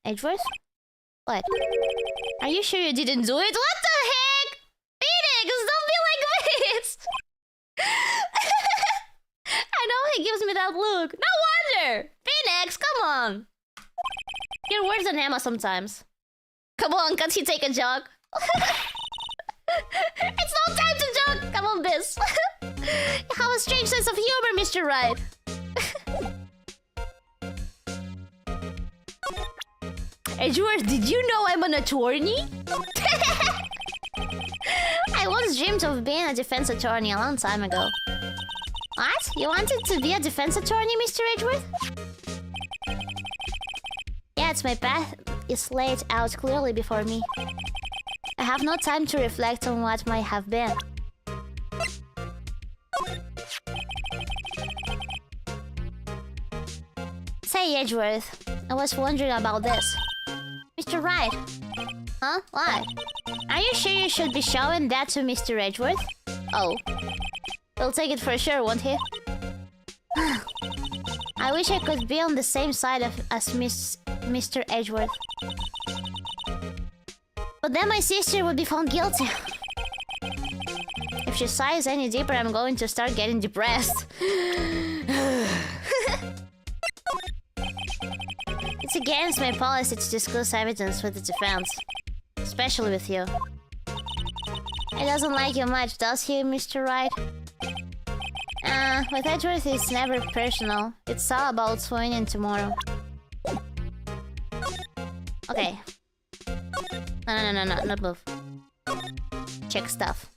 Edgeworth? What? Are you sure you didn't do it? What the heck? Phoenix, don't be like this! I know he gives me that look. No wonder! Phoenix, come on! You're worse than Emma sometimes. Come on, can't he take a jog? It's no time to joke! Come on, Biz. You have a strange sense of humor, Mr. Wright. Edgeworth, did you know I'm an attorney? I once dreamed of being a defense attorney a long time ago. What? You wanted to be a defense attorney, Mr. Edgeworth? Yes, my path is laid out clearly before me. I have no time to reflect on what might have been. Say, Edgeworth, I was wondering about this. Mr. Wright. Huh? What? Are you sure you should be showing that to Mr. Edgeworth? Oh. He'll take it for sure, won't he? I wish I could be on the same side as Mr. Edgeworth. But then my sister would be found guilty. If she sighs any deeper, I'm going to start getting depressed. It's against my policy to discuss evidence with the defense. Especially with you. He doesn't like you much, does he, Mr. Wright? With Edgeworth it's never personal. It's all about winning tomorrow. Okay. No, not move. Check stuff.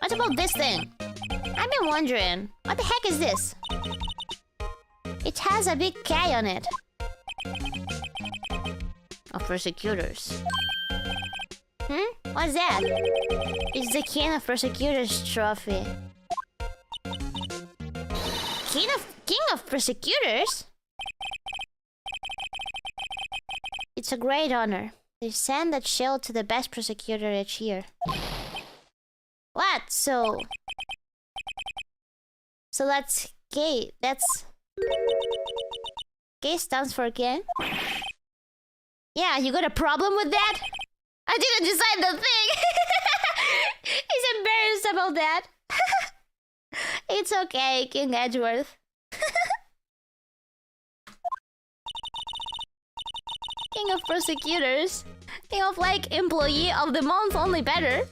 What about this thing? I've been wondering, what the heck is this? It has a big K on it. Of prosecutors. What's that? It's the King of Prosecutors trophy. King of Prosecutors? It's a great honor. They send that shield to the best prosecutor each year. So that's gay. That's gay stands for gay. Yeah, you got a problem with that? I didn't decide the thing. He's embarrassed about that. It's okay, King Edgeworth. King of prosecutors. King of like employee of the month, only better.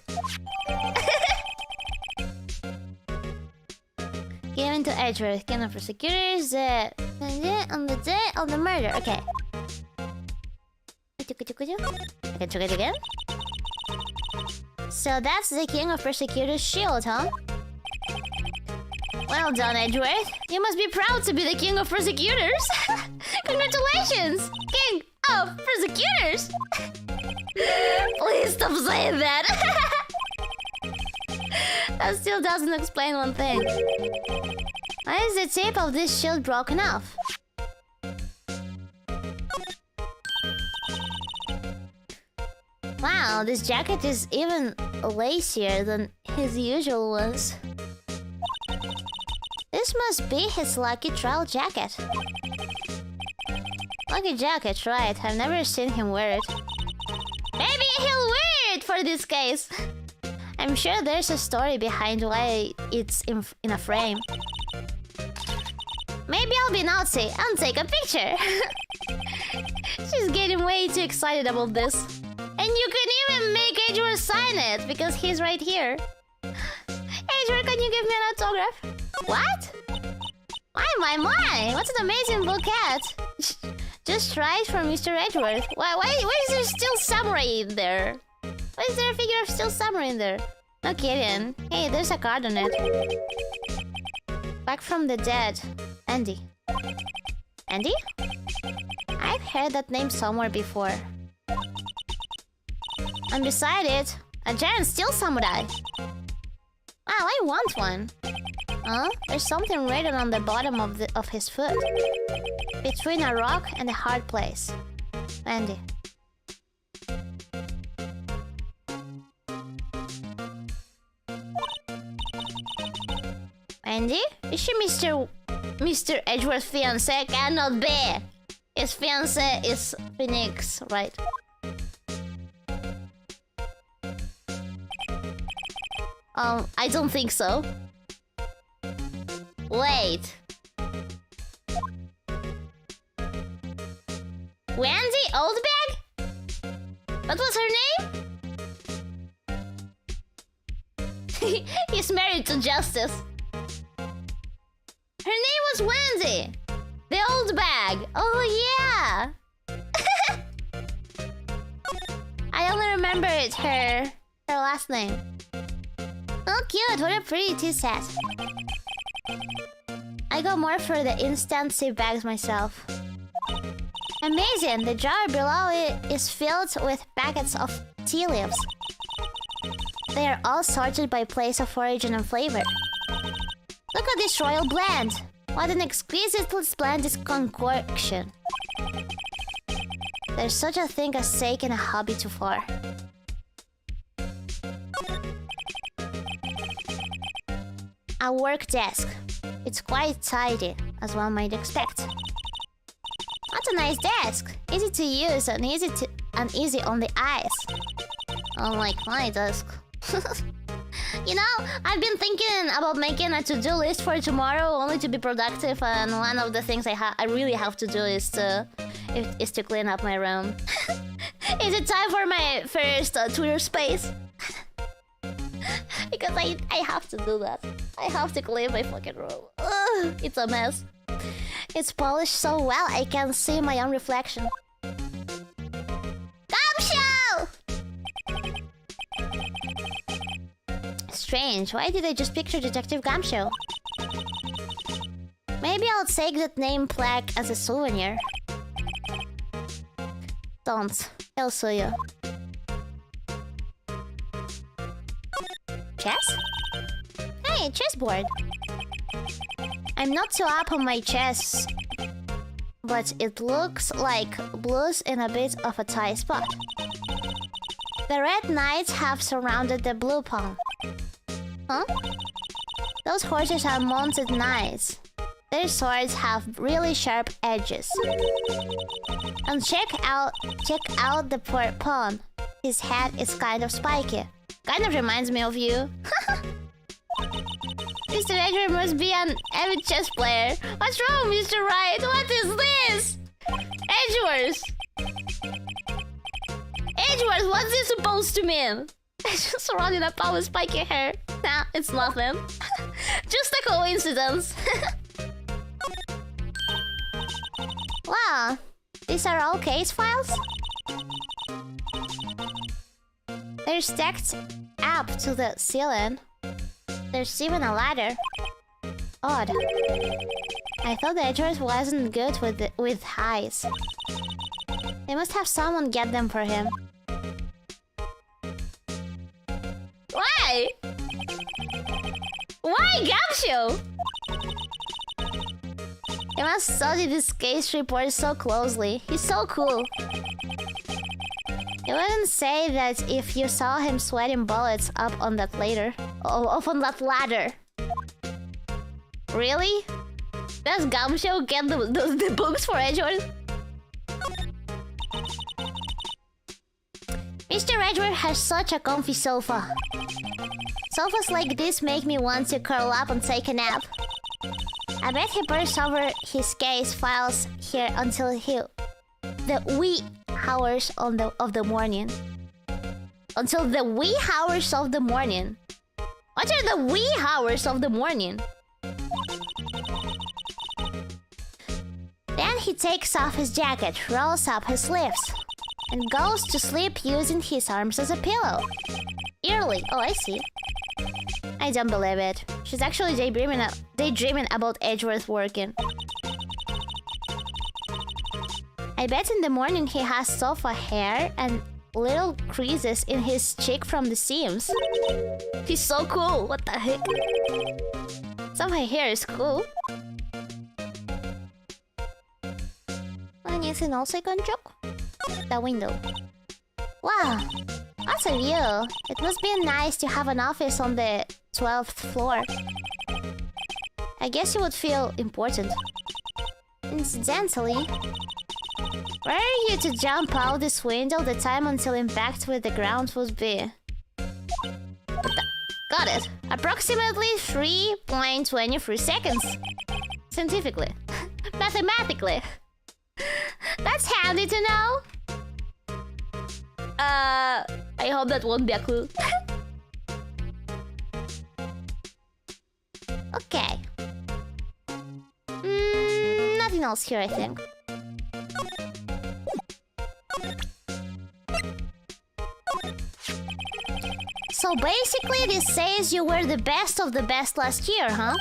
Given to Edgeworth, King of prosecutors, on the day of the murder. Okay. I can check it again. So that's the King of Persecutors shield, huh? Well done, Edgeworth. You must be proud to be the King of Persecutors. Congratulations, King of Persecutors. Please stop saying that. That still doesn't explain one thing. Why is the tip of this shield broken off? Wow, this jacket is even lacier than his usual ones. This must be his lucky trial jacket. Lucky jacket, right. I've never seen him wear it. Maybe he'll wear it for this case. I'm sure there's a story behind why it's in a frame. Maybe I'll be naughty and take a picture. She's getting way too excited about this. And you can even make Edgeworth sign it, because he's right here. Edgeworth, can you give me an autograph? What? Why? What an amazing bouquet. Just right for Mr. Edgeworth. Why is there still samurai in there? Why is there a figure of still samurai in there? No kidding. Hey, there's a card on it. Back from the dead. Andy. Andy? I've heard that name somewhere before. And beside it, a giant steel samurai. Wow, I want one. Huh? There's something written on the bottom of his foot. Between a rock and a hard place. Andy. Andy? Is she Mr. Edgeworth's fiance? Cannot be! His fiance is Phoenix, right? I don't think so. Wait. Wendy Oldbag? What was her name? He's married to Justice. Her name was Wendy. The old bag. Oh yeah. I only remembered her last name. Oh cute, what a pretty tea set. I go more for the instant tea bags myself. Amazing, the jar below it is filled with packets of tea leaves. They are all sorted by place of origin and flavor. Look at this royal blend. What an exquisitely splendid concoction. There's such a thing as taking a hobby too far. A work desk. It's quite tidy, as one might expect. What a nice desk! Easy to use and easy on the eyes. Unlike my desk. You know, I've been thinking about making a to-do list for tomorrow, only to be productive, and one of the things I really have to do is to clean up my room. Is it time for my first Twitter space? Because I have to do that. I have to clean my fucking room. Ugh, it's a mess. It's polished so well I can see my own reflection. Gumshoe! Strange, why did I just picture Detective Gumshoe? Maybe I'll take that name plaque as a souvenir. Don't. I'll sue you. Chess? Hey, chessboard. I'm not too up on my chess, but it looks like blue's in a bit of a tight spot. The red knights have surrounded the blue pawn. Huh? Those horses are mounted knights. Their swords have really sharp edges. And check out the poor pawn. His head is kind of spiky. Kind of reminds me of you. Mr. Edgar must be an avid chess player. What's wrong, Mr. Wright? What is this? Edgeworth! Edgeworth, what's this supposed to mean? It's just surrounded up with spiky hair. Nah, it's nothing. Just a coincidence. Wow, these are all case files? They're stacked up to the ceiling. There's even a ladder. Odd. I thought the Edgeworth wasn't good with highs. They must have someone get them for him. Why? Why Gumshoe? You must study this case report so closely. He's so cool. You wouldn't say that if you saw him sweating bullets up on that ladder. Up on that ladder. Really? Does Gumshoe get the books for Edgeworth? Mr. Edgeworth has such a comfy sofa. Sofas like this make me want to curl up and take a nap. I bet he bursts over his case files here until the wee hours of the morning. Until the wee hours of the morning. What are the wee hours of the morning? Then he takes off his jacket, rolls up his sleeves, and goes to sleep using his arms as a pillow. Early. Oh, I see. I don't believe it. She's actually daydreaming about Edgeworth working. I bet in the morning he has sofa hair and little creases in his cheek from the seams. He's so cool. What the heck? Sofa hair is cool. Anything else I can joke? The window. Wow, that's a view. It must be nice to have an office on the 12th floor. I guess you would feel important. Incidentally, where are you to jump out this window? The time until impact with the ground would be... Got it. Approximately 3.23 seconds. Scientifically. Mathematically. That's handy to know. I hope that won't be a clue. Okay. Nothing else here, I think. So basically this says you were the best of the best last year, huh?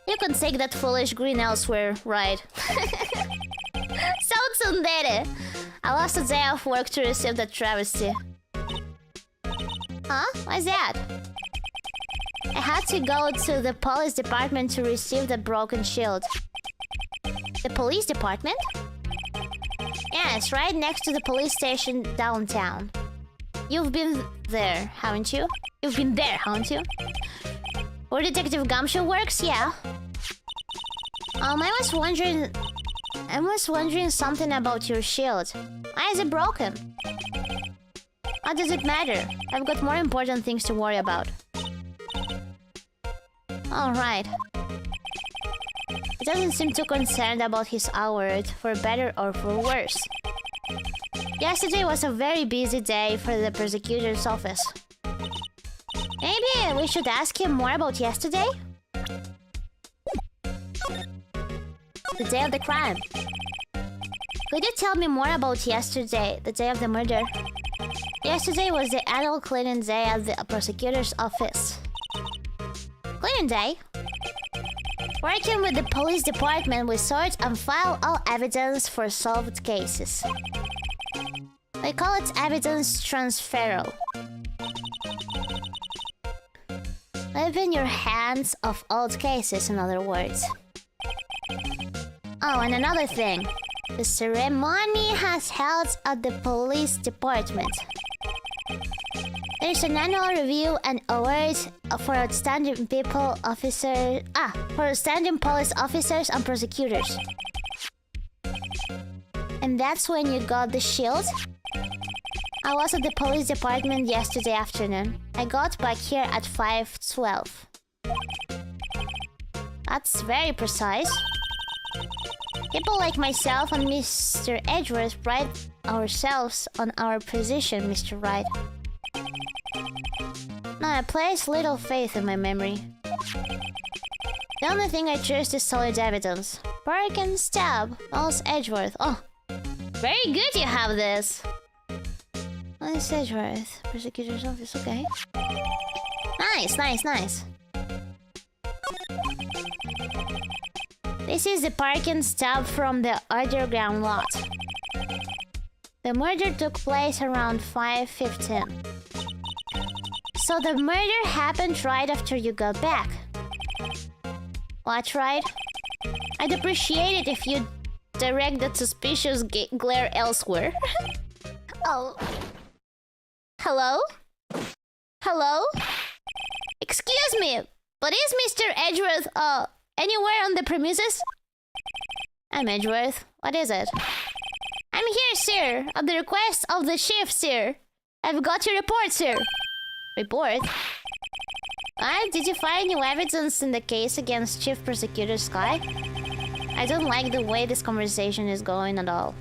You can take that foolish grin elsewhere, right? So tsundere! I lost a day of work to receive that travesty. Huh? Why's that? I had to go to the police department to receive the broken shield. The police department? Yeah, it's right next to the police station downtown. You've been there, haven't you? You've been there, haven't you? Where Detective Gumshoe works? Yeah. I was wondering something about your shield. Why is it broken? How does it matter? I've got more important things to worry about. Alright. He doesn't seem too concerned about his award, for better or for worse. Yesterday was a very busy day for the prosecutor's office. Maybe we should ask him more about yesterday? The day of the crime. Could you tell me more about yesterday, the day of the murder? Yesterday was the annual cleaning day at the prosecutor's office. Cleaning day? Working with the police department, we sort and file all evidence for solved cases. They call it evidence transferal. Leaving your hands off old cases, in other words. Oh, and another thing. The ceremony has held at the police department. There's an annual review and awards for outstanding for outstanding police officers and prosecutors. And that's when you got the shield? I was at the police department yesterday afternoon. I got back here at 5:12. That's very precise. People like myself and Mr. Edgeworth pride ourselves on our position, Mr. Wright. Now I place little faith in my memory. The only thing I trust is solid evidence. Park and stab, Miles Edgeworth. Oh, very good you have this. Miles Edgeworth, prosecutor's office, okay. Nice, nice, nice. This is the park and stab from the underground lot. The murder took place around 5:15. So the murder happened right after you got back. What, right? I'd appreciate it if you'd direct that suspicious glare elsewhere. Oh. Hello? Hello? Excuse me, but is Mr. Edgeworth, anywhere on the premises? I'm Edgeworth. What is it? I'm here, sir, at the request of the chief, sir. I've got your report, sir. Report? Did you find new evidence in the case against Chief Prosecutor Sky? I don't like the way this conversation is going at all.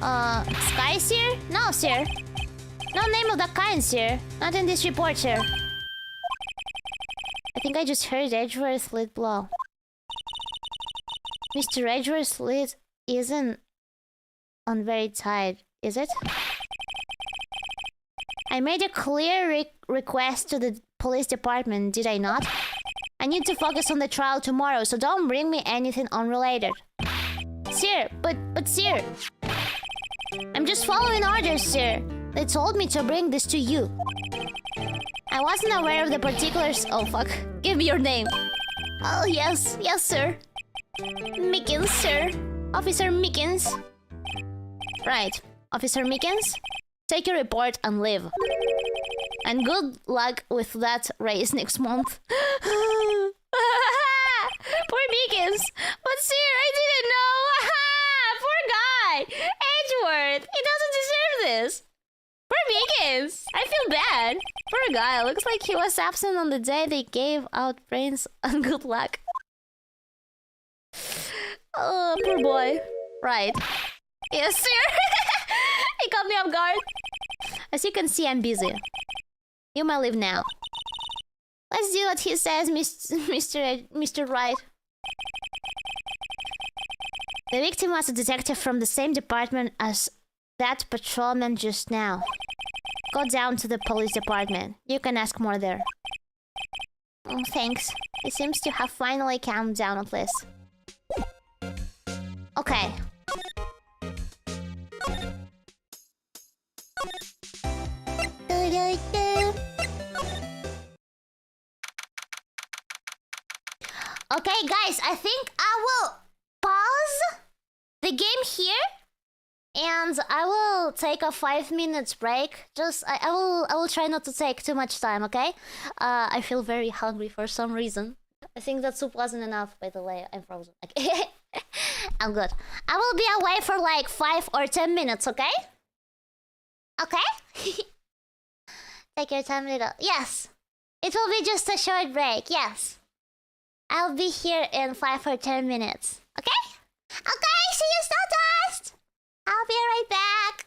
Sky, sir? No, sir. No name of that kind, sir. Not in this report, sir. I think I just heard Edgeworth's lid blow. Mr. Edgeworth's lid isn't on very tight, is it? I made a clear request to the police department, did I not? I need to focus on the trial tomorrow, so don't bring me anything unrelated. Sir, but sir... I'm just following orders, sir. They told me to bring this to you. I wasn't aware of the particulars... Oh, fuck. Give me your name. Oh, yes. Yes, sir. Mickens, sir. Officer Mickens. Right. Officer Mickens? Take your report and leave. And good luck with that race next month. Poor Mickens. But sir, I didn't know. Poor guy. Edgeworth. He doesn't deserve this. Poor Mickens. I feel bad. Poor guy. Looks like he was absent on the day they gave out brains and good luck. Oh, poor boy. Right. Yes, sir. He caught me off guard. As you can see, I'm busy. You may leave now. Let's do what he says, Mr. Wright. The victim was a detective from the same department as that patrolman just now. Go down to the police department. You can ask more there. Oh, thanks. He seems to have finally calmed down at least. Okay. Okay, guys, I think I will pause the game here, and I will take a 5 minutes break. I will try not to take too much time. Okay? I feel very hungry for some reason. I think that soup wasn't enough. By the way, I'm frozen. Okay. I'm good. I will be away for like 5 or 10 minutes. Okay? Okay. Take your time, little. Yes. It will be just a short break. Yes. I'll be here in 5 or 10 minutes. Okay? Okay, see you, Stardust! I'll be right back.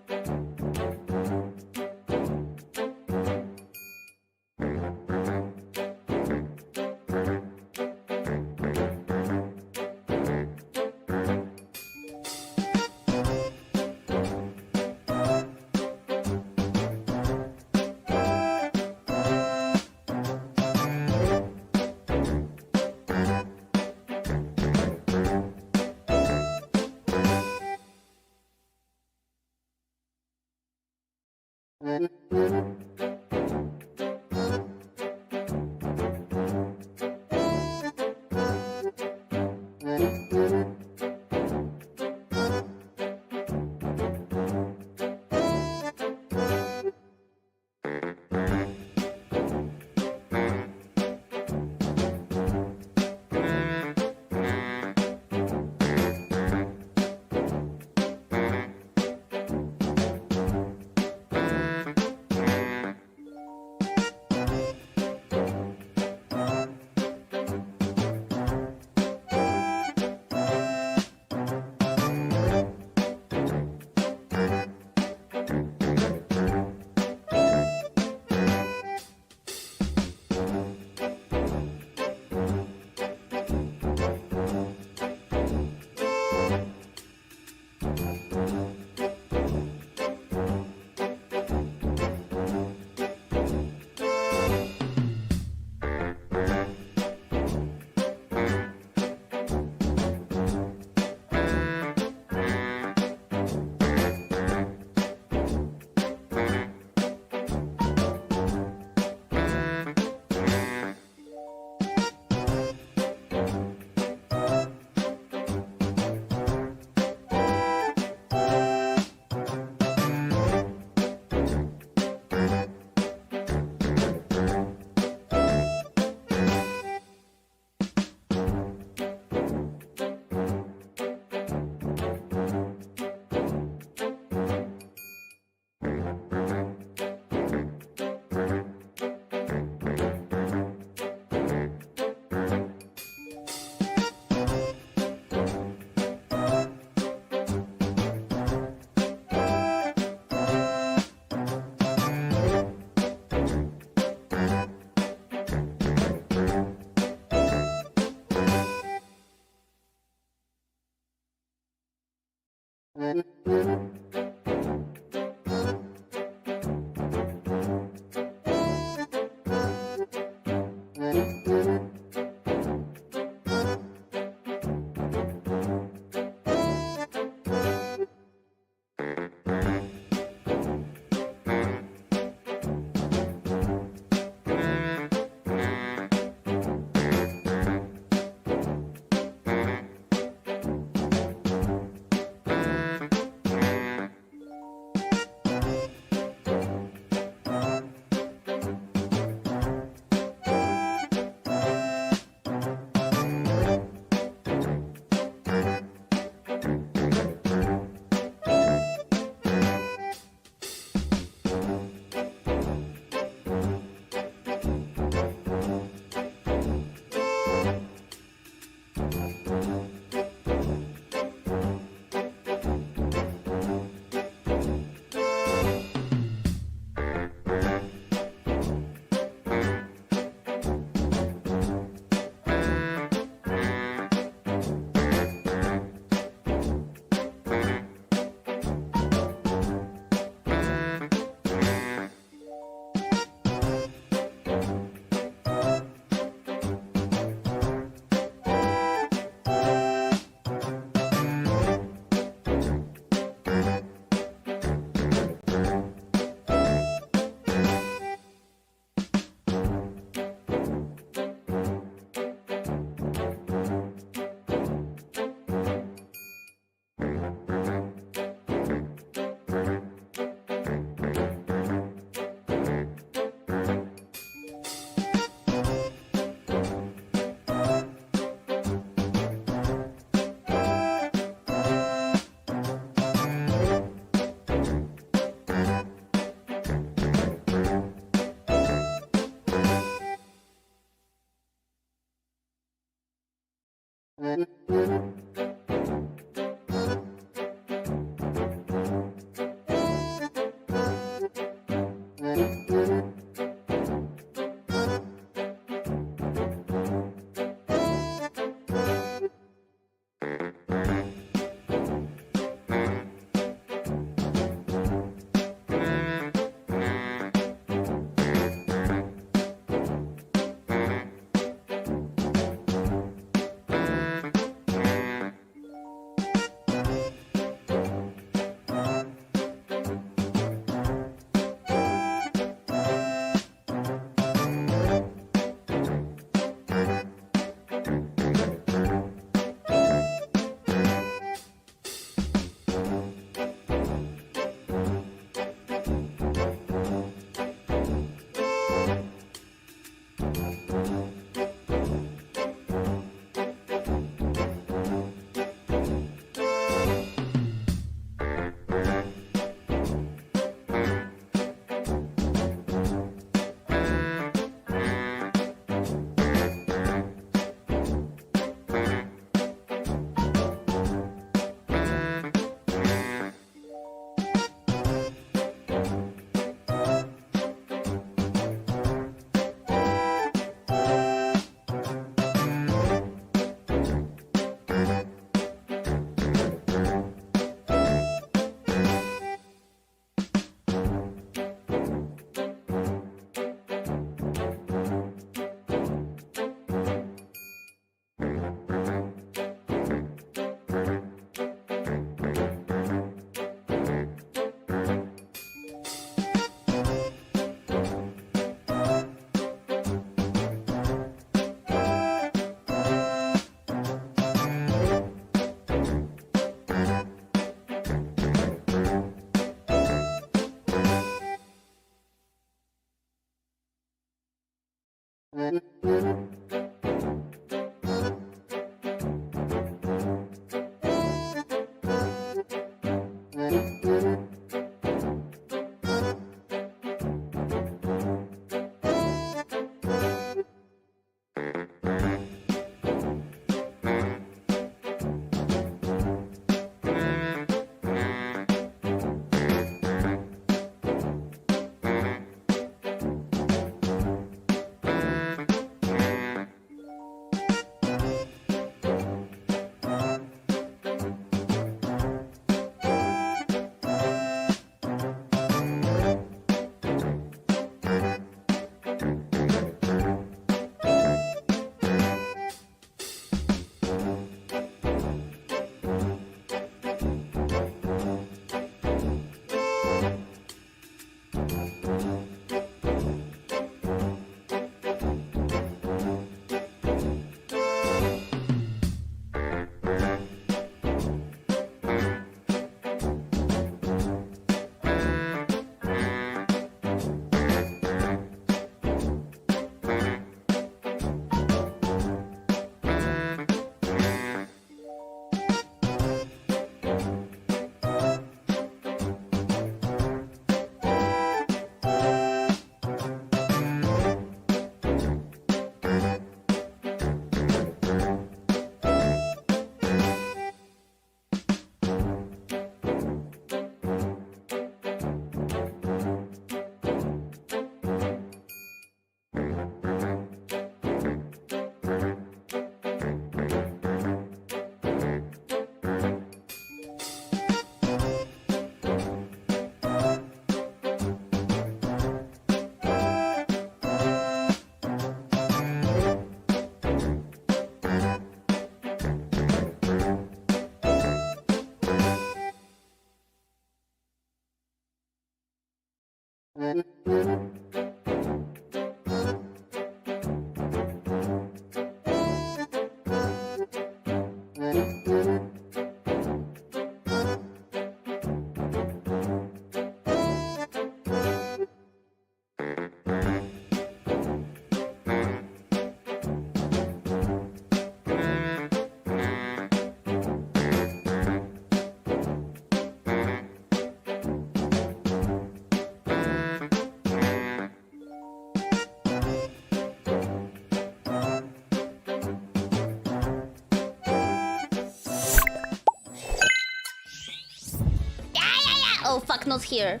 Oh fuck, not here.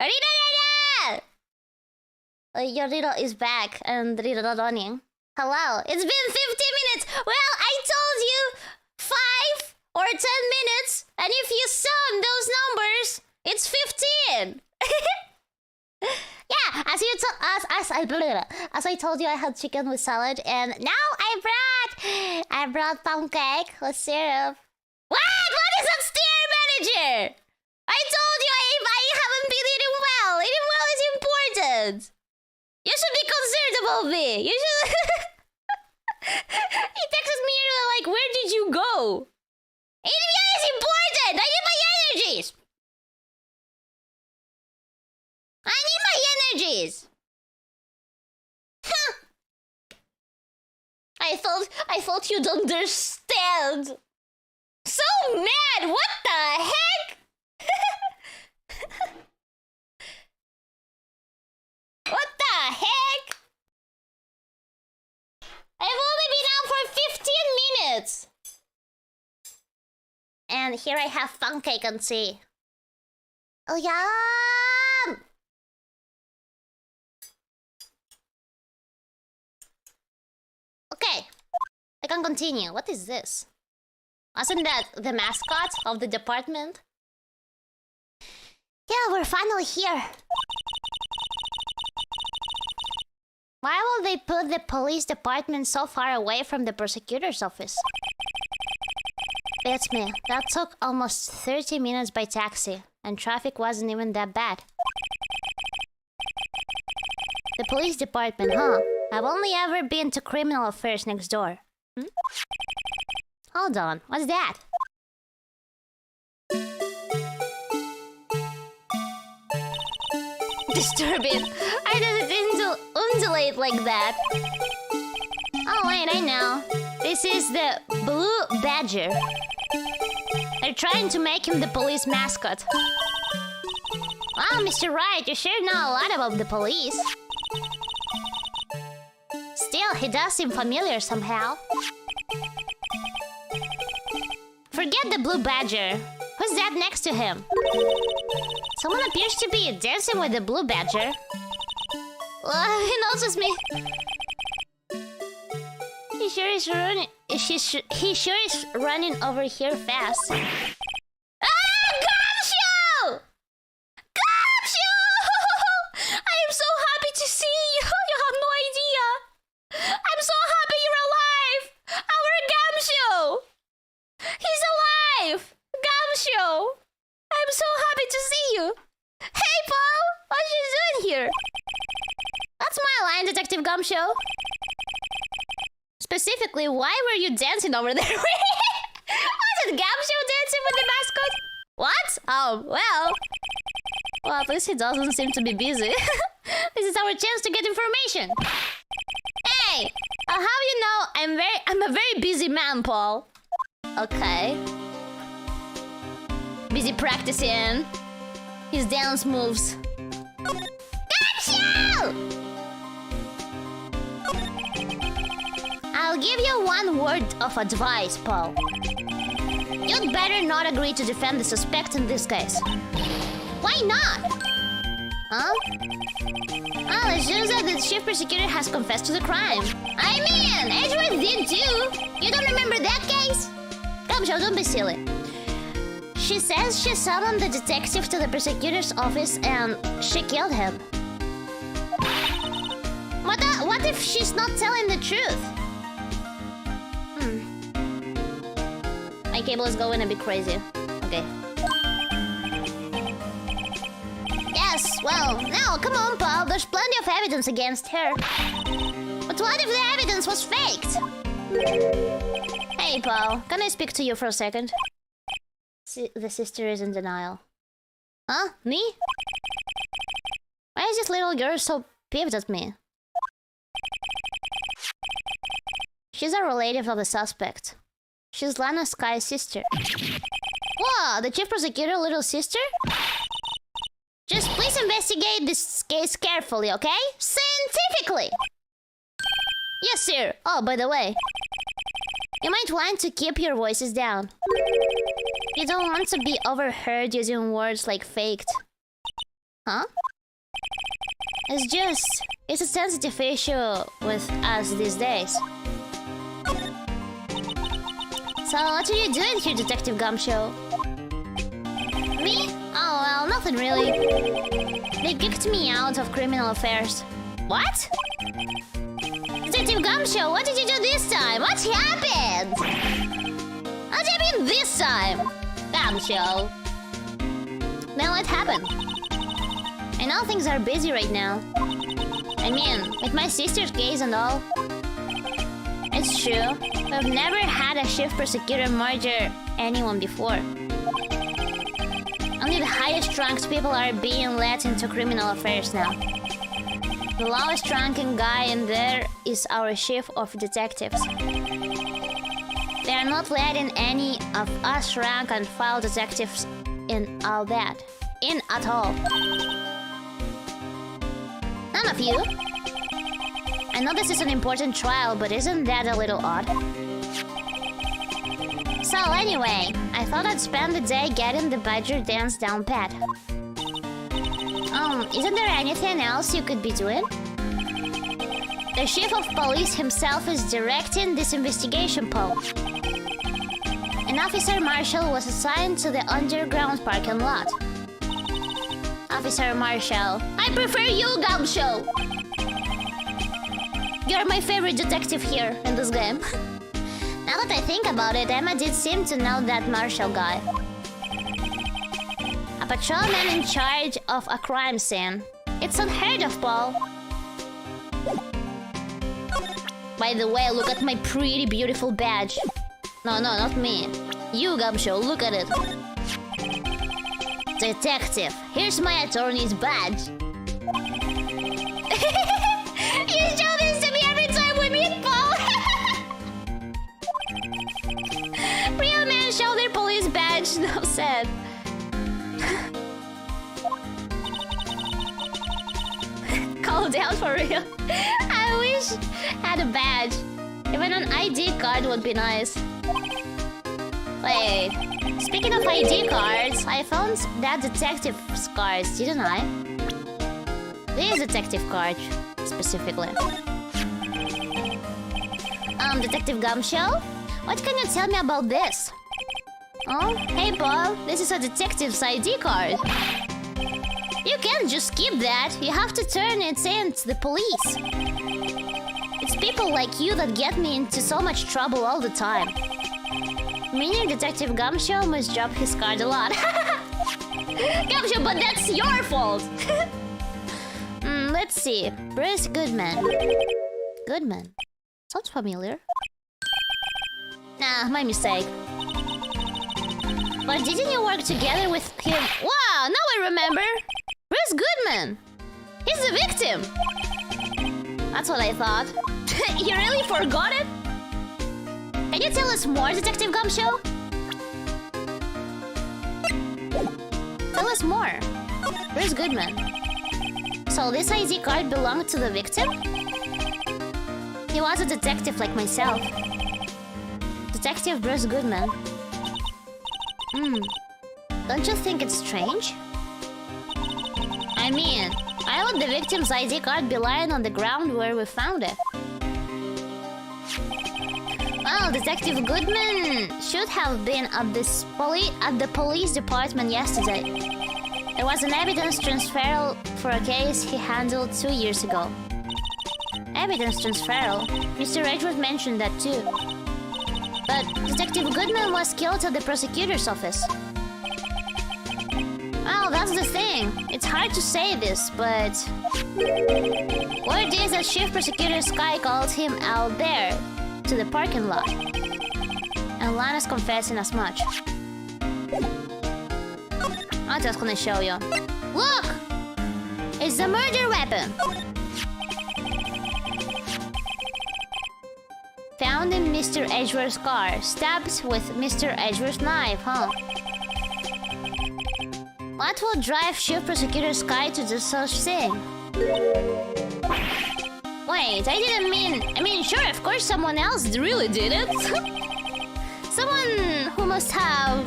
Riro! Your Riro is back and Riro running. Hello, it's been 50 minutes. Well, I told you 5 or 10 minutes, and if you sum those numbers, it's 15. Yeah, as I told you, I had chicken with salad, and now I brought pancake with syrup. What? What is that steer manager? I told you I haven't been eating well. Eating well is important. You should be concerned about me. You should. He texted me like, "Where did you go?" Eating well is important. I need my energies. I need my energies. Huh. I thought you'd understand. So mad! What the heck? What the heck? I've only been out for 15 minutes. And here I have pancake and tea. Oh, yum! Okay, I can continue. What is this? Wasn't that the mascot of the department? Yeah, we're finally here. Why will they put the police department so far away from the prosecutor's office? It's me. That took almost 30 minutes by taxi, and traffic wasn't even that bad. The police department, huh? I've only ever been to criminal affairs next door. Hmm? Hold on, what's that? Disturbing. Why does it undulate like that? Oh wait, I know. This is the blue badger. They're trying to make him the police mascot. Wow, Mr. Wright, you sure know a lot about the police. Still, he does seem familiar somehow. Forget the blue badger. Who's that next to him? Someone appears to be dancing with the blue badger. He notices me. He sure is running. He sure is running over here fast. Ah, Gumshoe! Gumshoe! I am so happy to see you. You have no idea. I'm so happy you're alive. Our Gumshoe. He's alive. Gumshoe. I'm so happy to see you. Hey, Paul. What are you doing here? That's my line, Detective Gumshoe. Specifically, why were you dancing over there? Was it Gumshoe dancing with the mascot? What? Oh, well. Well, at least he doesn't seem to be busy. This is our chance to get information. Hey, how you know I'm a very busy man, Paul? Okay. Busy practicing his dance moves. Gumshoe! I'll give you one word of advice, Paul. You'd better not agree to defend the suspect in this case. Why not? Huh? Well, it shows that the chief prosecutor has confessed to the crime. I mean, Edward did too. You don't remember that case? Come, Joe, don't be silly. She says she summoned the detective to the prosecutor's office and she killed him. What if she's not telling the truth? My cable is going a bit crazy. Okay. Yes, well, now, come on, Paul. There's plenty of evidence against her. But what if the evidence was faked? Hey, Paul. Can I speak to you for a second? The sister is in denial. Huh? Me? Why is this little girl so peeved at me? She's a relative of the suspect. She's Lana Sky's sister. What? The chief prosecutor little sister? Just please investigate this case carefully, okay? Scientifically! Yes, sir. Oh, by the way, you might want to keep your voices down. You don't want to be overheard using words like faked. Huh? It's a sensitive issue with us these days. So, what are you doing here, Detective Gumshoe? Me? Oh, well, nothing really. They kicked me out of criminal affairs. What? Detective Gumshoe, what did you do this time? What happened? What do you mean this time? Gumshoe. Then what happened? I know things are busy right now. I mean, with my sister's case and all. It's true. We've never had a chief prosecutor murder anyone before. Only the highest ranked people are being let into criminal affairs now. The lowest ranking guy in there is our chief of detectives. They are not letting any of us rank and file detectives in all that. In at all. None of you. I know this is an important trial, but isn't that a little odd? So anyway, I thought I'd spend the day getting the badger dance down pat. Isn't there anything else you could be doing? The chief of police himself is directing this investigation, Paul. An officer marshal was assigned to the underground parking lot. Officer Marshall, I prefer you, Gumshoe! You're my favorite detective here in this game. Now that I think about it, Emma did seem to know that Marshall guy. A patrolman in charge of a crime scene. It's unheard of, Paul. By the way, look at my pretty beautiful badge. No, not me. You, Gumshoe, look at it. Detective, here's my attorney's badge. You show this to me every time we meet, Paul. Real men show their police badge Enough said. Call down for real. I wish I had a badge. Even an ID card would be nice. Wait. Speaking of ID cards, I found that detective's cards, didn't I? This detective card, specifically. Detective Gumshoe? What can you tell me about this? Oh, hey Paul, this is a detective's ID card. You can't just keep that. You have to turn it in to the police. It's people like you that get me into so much trouble all the time. Meaning Detective Gumshoe must drop his card a lot. Gumshoe, but that's your fault! Let's see. Bruce Goodman. Goodman. Sounds familiar. Nah, my mistake. But didn't you work together with him? Wow, now I remember! Bruce Goodman! He's the victim! That's what I thought. You really forgot it? Can you tell us more, Detective Gumshoe? Tell us more. Bruce Goodman. So this ID card belonged to the victim? He was a detective like myself. Detective Bruce Goodman. Don't you think it's strange? I mean, why would the victim's ID card be lying on the ground where we found it? Well, Detective Goodman should have been at the police department yesterday. There was an evidence transferal for a case he handled 2 years ago. Evidence transferal? Mr. Edgeworth mentioned that too. But Detective Goodman was killed at the prosecutor's office. Well, that's the thing. It's hard to say this, but... word is that Chief Prosecutor Sky called him out there, to the parking lot. And Lana's confessing as much. I'm just gonna show you. Look! It's the murder weapon! Found in Mr. Edgeworth's car. Stabbed with Mr. Edgeworth's knife, huh? What will drive Chief Prosecutor Sky to do such thing? Wait, I mean, sure, of course someone else really did it. Someone who must have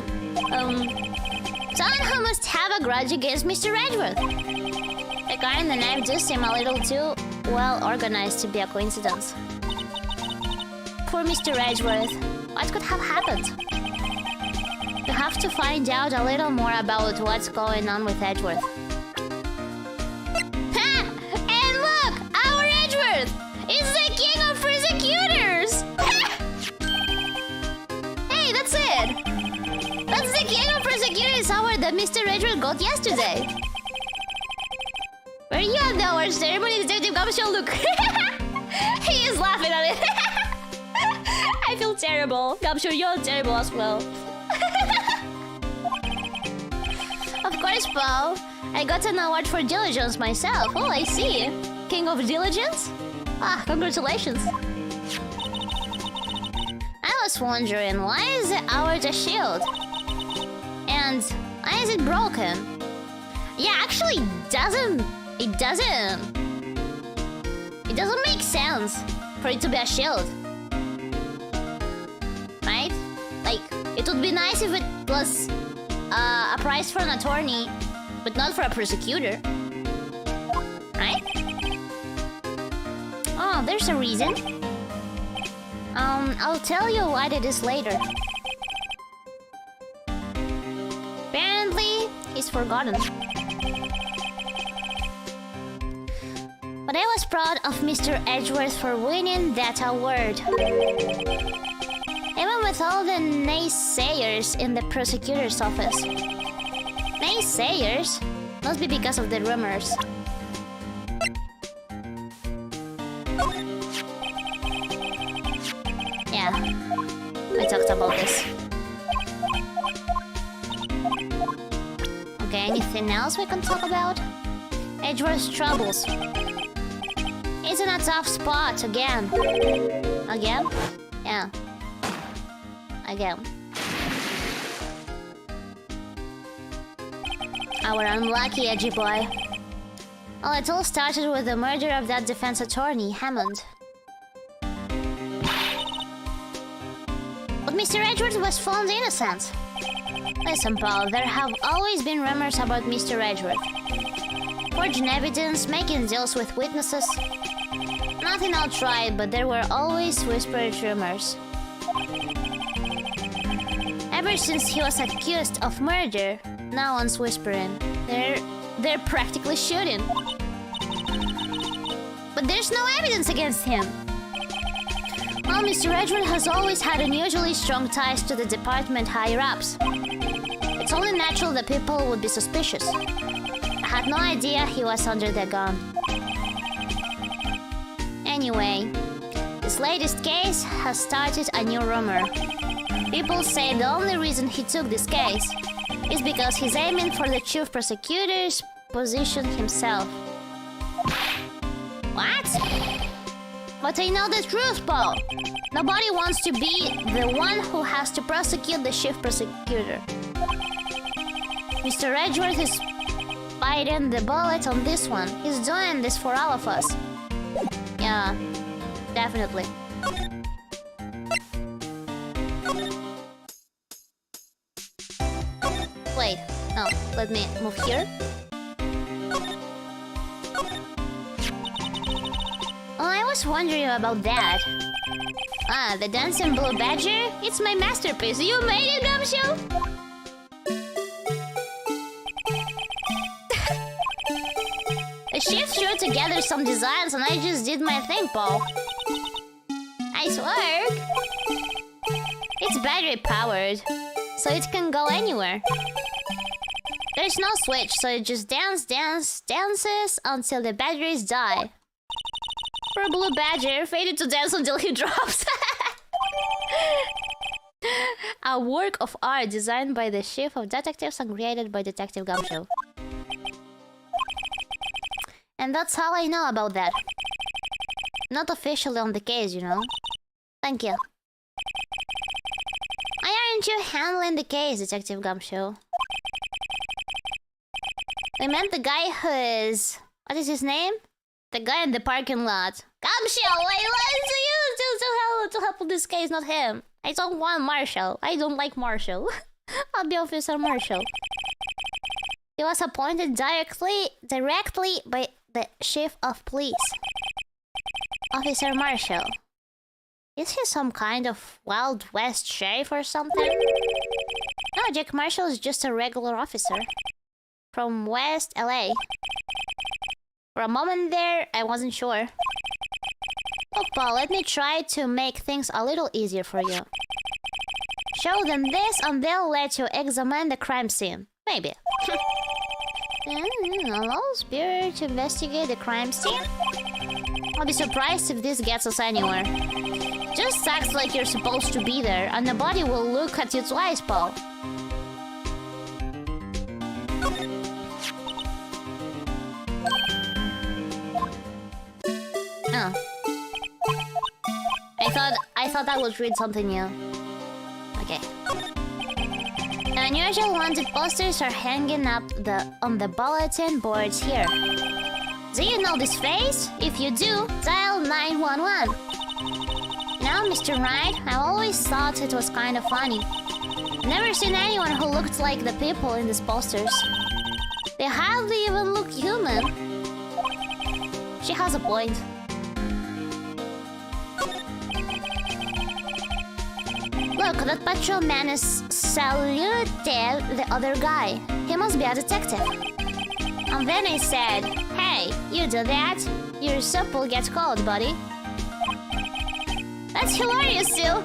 a grudge against Mr. Edgeworth. The car and the knife do seem a little too well organized to be a coincidence. Poor Mr. Edgeworth, what could have happened? You have to find out a little more about what's going on with Edgeworth. Ha! And look! Our Edgeworth! Is the king of prosecutors! Hey, that's it! That's the king of prosecutors award that Mr. Edgeworth got yesterday. Were you at the award ceremony, Detective Gumshoe? Look! He is laughing at it. I feel terrible. Gumshoe, you're terrible as well. Of course, Paul. I got an award for diligence myself. Oh, I see. King of diligence? Ah, congratulations. I was wondering, why is the award a shield? And why is it broken? Yeah, actually, it doesn't make sense for it to be a shield. Right? Like, it would be nice if it was a prize for an attorney, but not for a prosecutor. Right? Oh, there's a reason. I'll tell you what it is later. Apparently, he's forgotten. But I was proud of Mr. Edgeworth for winning that award. Even with all the naysayers in the prosecutor's office. Naysayers? Must be because of the rumors. Yeah, I talked about this. Okay, anything else we can talk about? Edgeworth's troubles. He's in a tough spot again. Again? Yeah. Again. our unlucky edgy boy. Well, it all started with the murder of that defense attorney, Hammond. But Mr. Edgeworth was found innocent. Listen, Paul, there have always been rumors about Mr. Edgeworth. Forging evidence, making deals with witnesses. Nothing outright, but there were always whispered rumors. Ever since he was accused of murder, no one's whispering. They're practically shooting. But there's no evidence against him. Well, Mr. Edgeworth has always had unusually strong ties to the department higher-ups. It's only natural that people would be suspicious. I had no idea he was under the gun. Anyway, this latest case has started a new rumor. People say the only reason he took this case is because he's aiming for the chief prosecutor's position himself. What? But I know the truth, Paul. Nobody wants to be the one who has to prosecute the chief prosecutor. Mr. Edgeworth is biting the bullet on this one. He's doing this for all of us. Yeah, definitely. Wait, no, let me move here. Oh, I was wondering about that. Ah, the dancing blue badger? It's my masterpiece. You made it, Gumshoe? The shift threw together some designs and I just did my thing, Paul. Nice work. It's battery powered, so it can go anywhere. There's no switch, so it just dances until the batteries die. Poor blue badger, fated to dance until he drops. A work of art designed by the chief of detectives and created by Detective Gumshoe. And that's all I know about that. Not officially on the case, you know. Thank you. Why aren't you handling the case, Detective Gumshoe? I meant the guy who is... What is his name? The guy in the parking lot. Gumshoe, wait, what to you to help with this case, not him. I don't want Marshall. I don't like Marshall. I'll be Officer Marshall. He was appointed directly by the chief of police. Officer Marshall. Is he some kind of Wild West sheriff or something? No, Jack Marshall is just a regular officer. From West LA. For a moment there, I wasn't sure. Look, Paul, let me try to make things a little easier for you. Show them this and they'll let you examine the crime scene. Maybe. Allow Spirit to investigate the crime scene? I'll be surprised if this gets us anywhere. Just acts like you're supposed to be there and nobody will look at you twice, Paul. Oh. I thought I would read something new. Okay. The unusual wanted posters are hanging up on the bulletin boards here. Do you know this face? If you do, dial 911. Now, Mr. Wright, I always thought it was kind of funny. Never seen anyone who looked like the people in these posters. They hardly even look human. She has a point. Look, that patrolman is saluted the other guy. He must be a detective. And then I said, hey, you do that? Your soup will get cold, buddy. That's hilarious, Sue.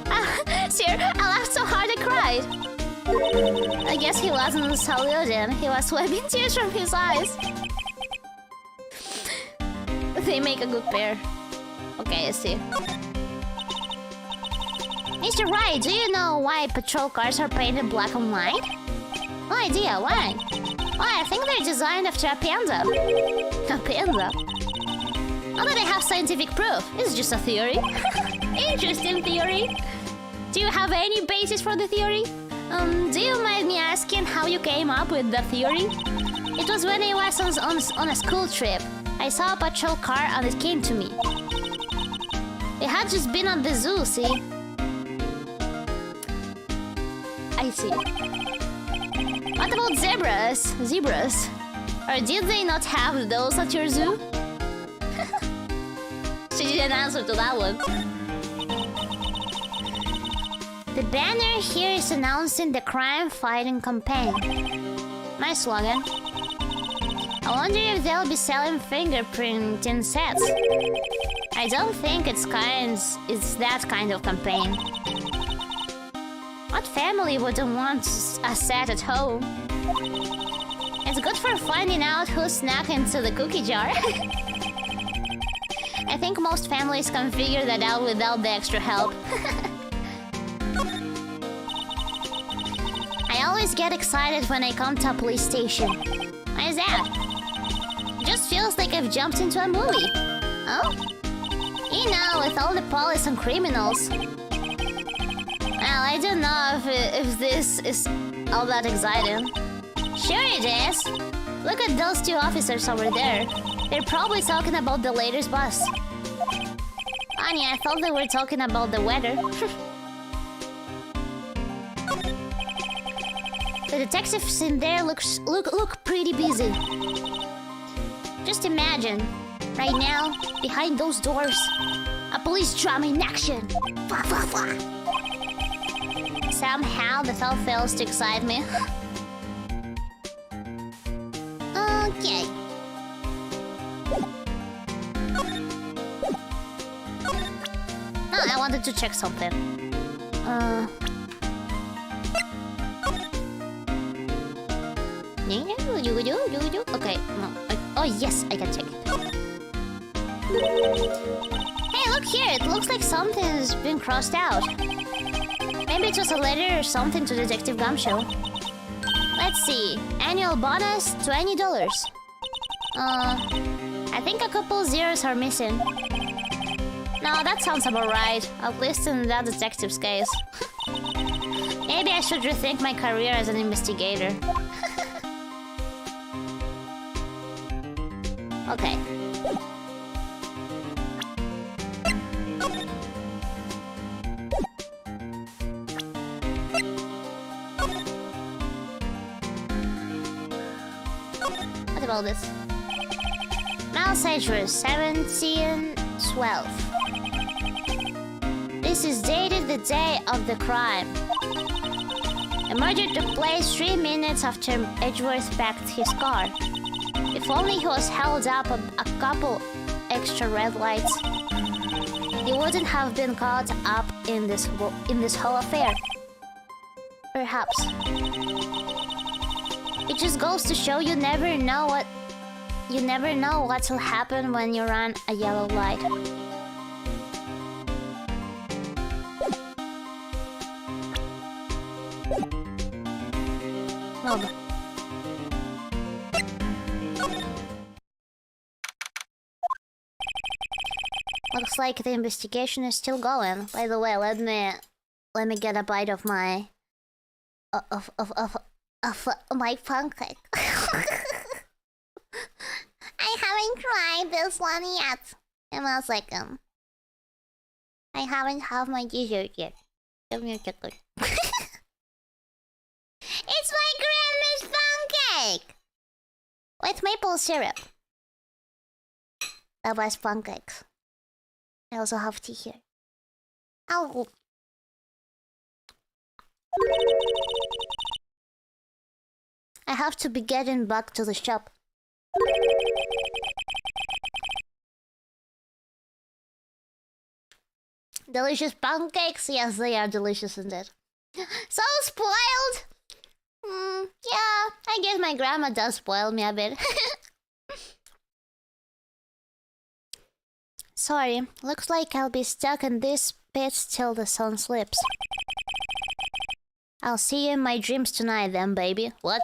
Sir, I laughed so hard I cried. I guess he wasn't saluting. He was wiping tears from his eyes. They make a good pair. Okay, I see. Mr. Wright, do you know why patrol cars are painted black and white? No idea, why? Well, I think they're designed after a panda. A panda? Not that I have scientific proof, it's just a theory. Interesting theory. Do you have any basis for the theory? Do you mind me asking how you came up with the theory? It was when I was on a school trip. I saw a patrol car and it came to me. It had just been at the zoo, see? I see. What about zebras? Zebras? Or did they not have those at your zoo? She didn't answer to that one. The banner here is announcing the crime-fighting campaign. Nice slogan. I wonder if they'll be selling fingerprinting sets. I don't think it's that kind of campaign. What family wouldn't want a set at home? It's good for finding out who snuck into the cookie jar. I think most families can figure that out without the extra help. I always get excited when I come to a police station. Why is that? It just feels like I've jumped into a movie. Oh? You know, with all the police and criminals. Well, I don't know if this is all that exciting. Sure it is. Look at those two officers over there. They're probably talking about the latest bus. Funny, I thought they were talking about the weather. The detectives in there look pretty busy. Just imagine, right now, behind those doors, a police drama in action. Somehow the thought fails to excite me. Okay. Oh, I wanted to check something. Okay, no. Oh, yes, I can check it. Hey, look here. It looks like something's been crossed out. Maybe it was a letter or something to Detective Gumshoe. Let's see. Annual bonus, $20. I think a couple zeros are missing. No, that sounds about right. At least in that detective's case. Maybe I should rethink my career as an investigator. Okay. What about this? Malsager 1712. This is dated the day of the crime. The murder took place 3 minutes after Edgeworth packed his car. If only he was held up a couple extra red lights, he wouldn't have been caught up in this whole affair. Perhaps. It just goes to show you never know what will happen when you run a yellow light. Oh. Looks like the investigation is still going. By the way, let me get a bite of my my pancake. I haven't tried this one yet. Give me a second. I haven't had my dessert yet. Give me a second. It's my grandma's pancake! With maple syrup. The best pancakes. I also have tea here. Oh. I have to be getting back to the shop. Delicious pancakes? Yes, they are delicious indeed. So spoiled! Yeah, I guess my grandma does spoil me a bit. Sorry, looks like I'll be stuck in this pit till the sun slips. I'll see you in my dreams tonight then, baby. What?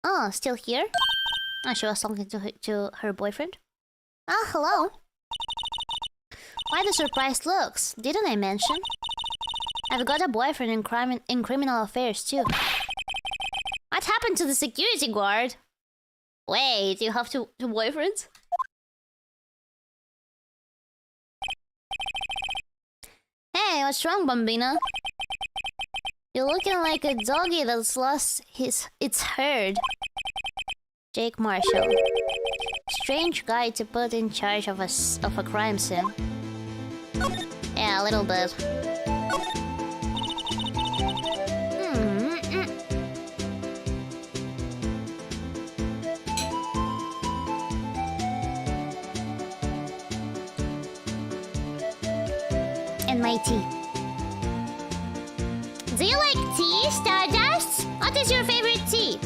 Oh, still here? Oh, she was talking to her boyfriend. Oh, hello. Why the surprised looks? Didn't I mention? I've got a boyfriend in criminal affairs too. What happened to the security guard? Wait, you have two boyfriends? Hey, what's wrong, Bambina? You're looking like a doggy that's lost its herd. Jake Marshall. Strange guy to put in charge of a crime scene. Yeah, a little bit. And my tea. Do you like tea, Stardust? What is your favorite tea?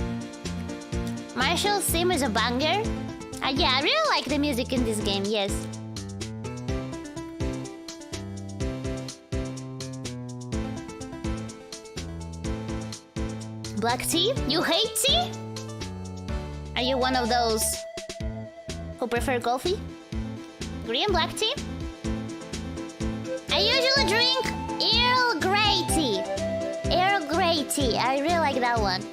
Marshall's theme is a banger. Yeah, I really like the music in this game, yes. Black tea? You hate tea? Are you one of those who prefer coffee? Green black tea? I usually drink Earl Grey tea. Earl Grey tea. I really like that one.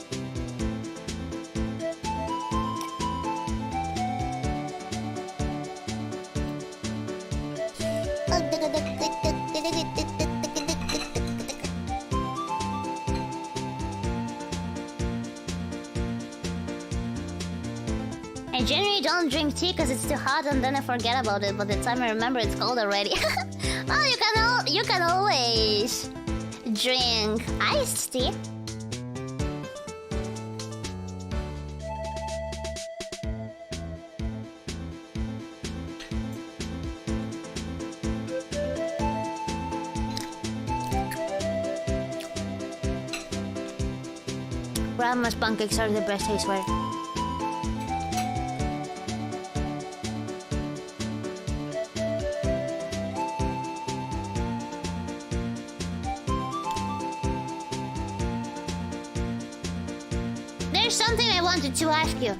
I generally don't drink tea because it's too hot and then I forget about it. By the time I remember, it's cold already. Well, you can always drink iced tea. Grandma's pancakes are the best, I swear. There's something I wanted to ask you.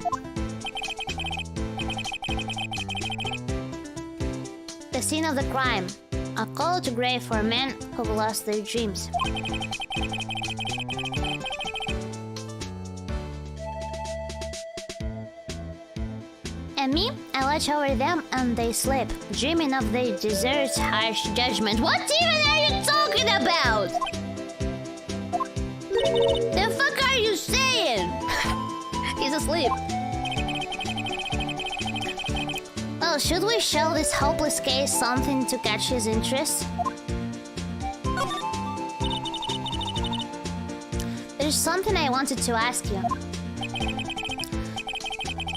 The scene of the crime. A call to grave for men who've lost their dreams. And me, I watch over them and they sleep, dreaming of their deserved's harsh judgment. What even are you talking about? The fuck are you saying? He's asleep. Well, should we show this hopeless case something to catch his interest? There's something I wanted to ask you.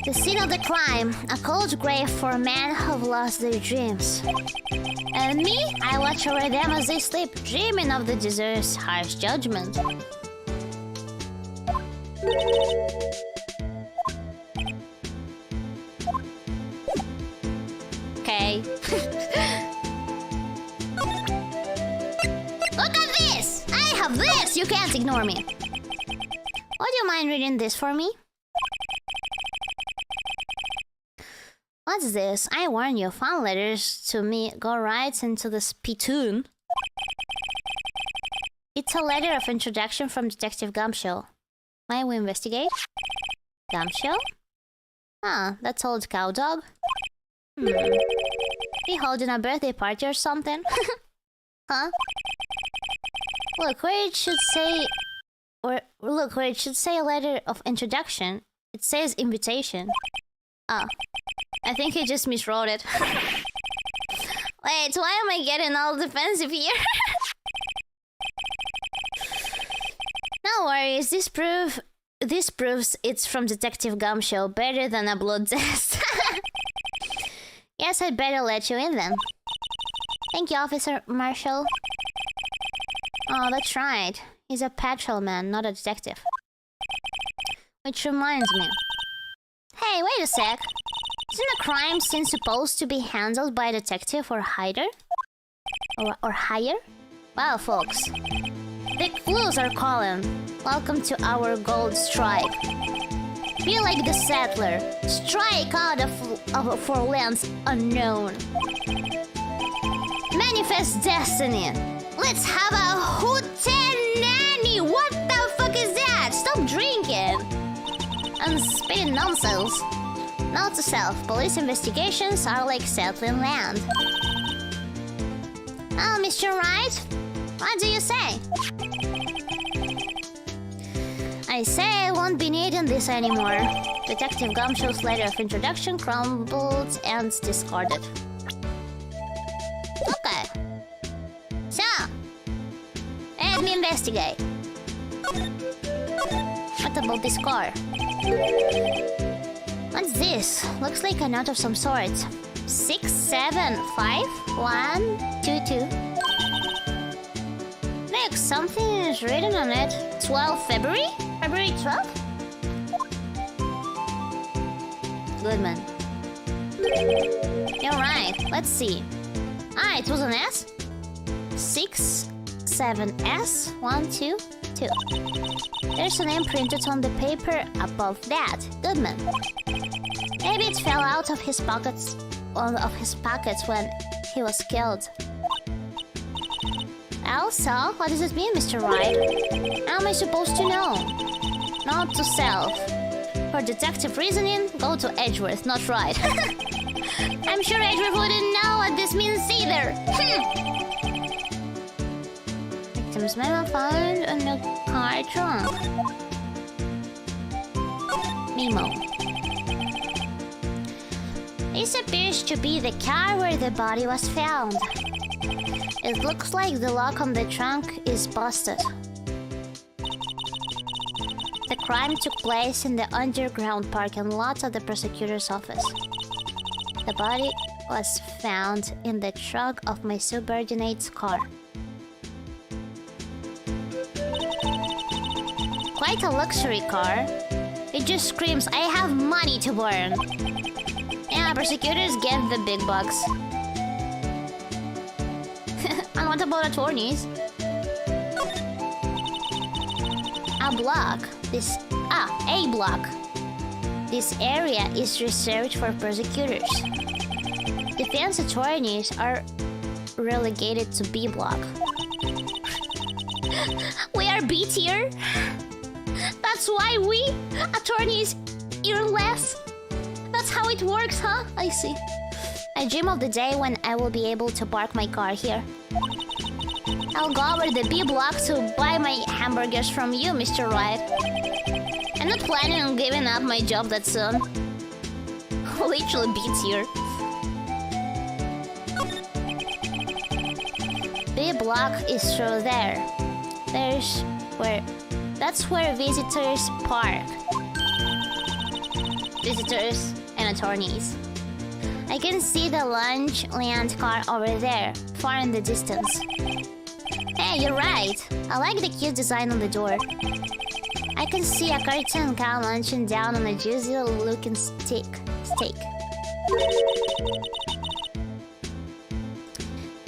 The scene of the crime, a cold grave for men who've lost their dreams. And me, I watch over them as they sleep, dreaming of the deserved's harsh judgment. Okay. Look at this! I have this! You can't ignore me. Would you mind reading this for me? What's this? I warn you, fan letters to me go right into the spittoon. It's a letter of introduction from Detective Gumshoe. Might we investigate? Gumshoe? Huh, that's old cow dog. He holding a birthday party or something? Huh? Look where it should say... look where it should say a letter of introduction. It says invitation. Oh. I think he just miswrote it. Wait, why am I getting all defensive here? No worries, this proves it's from Detective Gumshoe, better than a blood test. Yes, I'd better let you in then. Thank you, Officer Marshall. Oh, that's right. He's a patrolman, not a detective. Which reminds me. Hey, wait a sec. Isn't a crime scene supposed to be handled by a detective or hider? Or hire? Well, folks, the clues are calling. Welcome to our gold strike. Be like the settler. Strike out for lands unknown. Manifest destiny. Let's have a hootenanny. What the fuck is that? Stop drinking. pretty nonsense. Note to self, police investigations are like settling land. Oh, Mr. Wright, what do you say? I say I won't be needing this anymore. Detective Gumshow's letter of introduction crumbled and discarded. Okay. So, let me investigate. What about this car? What's this? Looks like a note of some sort. 675122. Look, something is written on it. 12 February? February 12th? Good man. You're right. Let's see. Ah, it was an S? 67S122. There's a name printed on the paper above that. Good man. Maybe it fell out of his pockets when he was killed. Also, what does it mean, Mr. Wright? How am I supposed to know? Note to self. For detective reasoning, go to Edgeworth, not Wright. I'm sure Edgeworth wouldn't know what this means either. Victim's memo found on the car trunk. Memo. This appears to be the car where the body was found. It looks like the lock on the trunk is busted. The crime took place in the underground parking lot of the prosecutor's office. The body was found in the trunk of my subordinate's car. Quite a luxury car. It just screams, I have money to burn. Yeah, prosecutors get the big bucks. And what about attorneys? A block. A block. This area is reserved for prosecutors. Defense attorneys are relegated to B block. We are B tier? That's why we, attorneys, earn less? That's how it works, huh? I see. I dream of the day when I will be able to park my car here. I'll go over the B block to buy my hamburgers from you, Mr. Wright. I'm not planning on giving up my job that soon. Literally B tier. B block is through there. That's where visitors park. Visitors and attorneys. I can see the lunch land car over there, far in the distance. Hey, you're right. I like the cute design on the door. I can see a cartoon cow munching down on a juicy looking steak.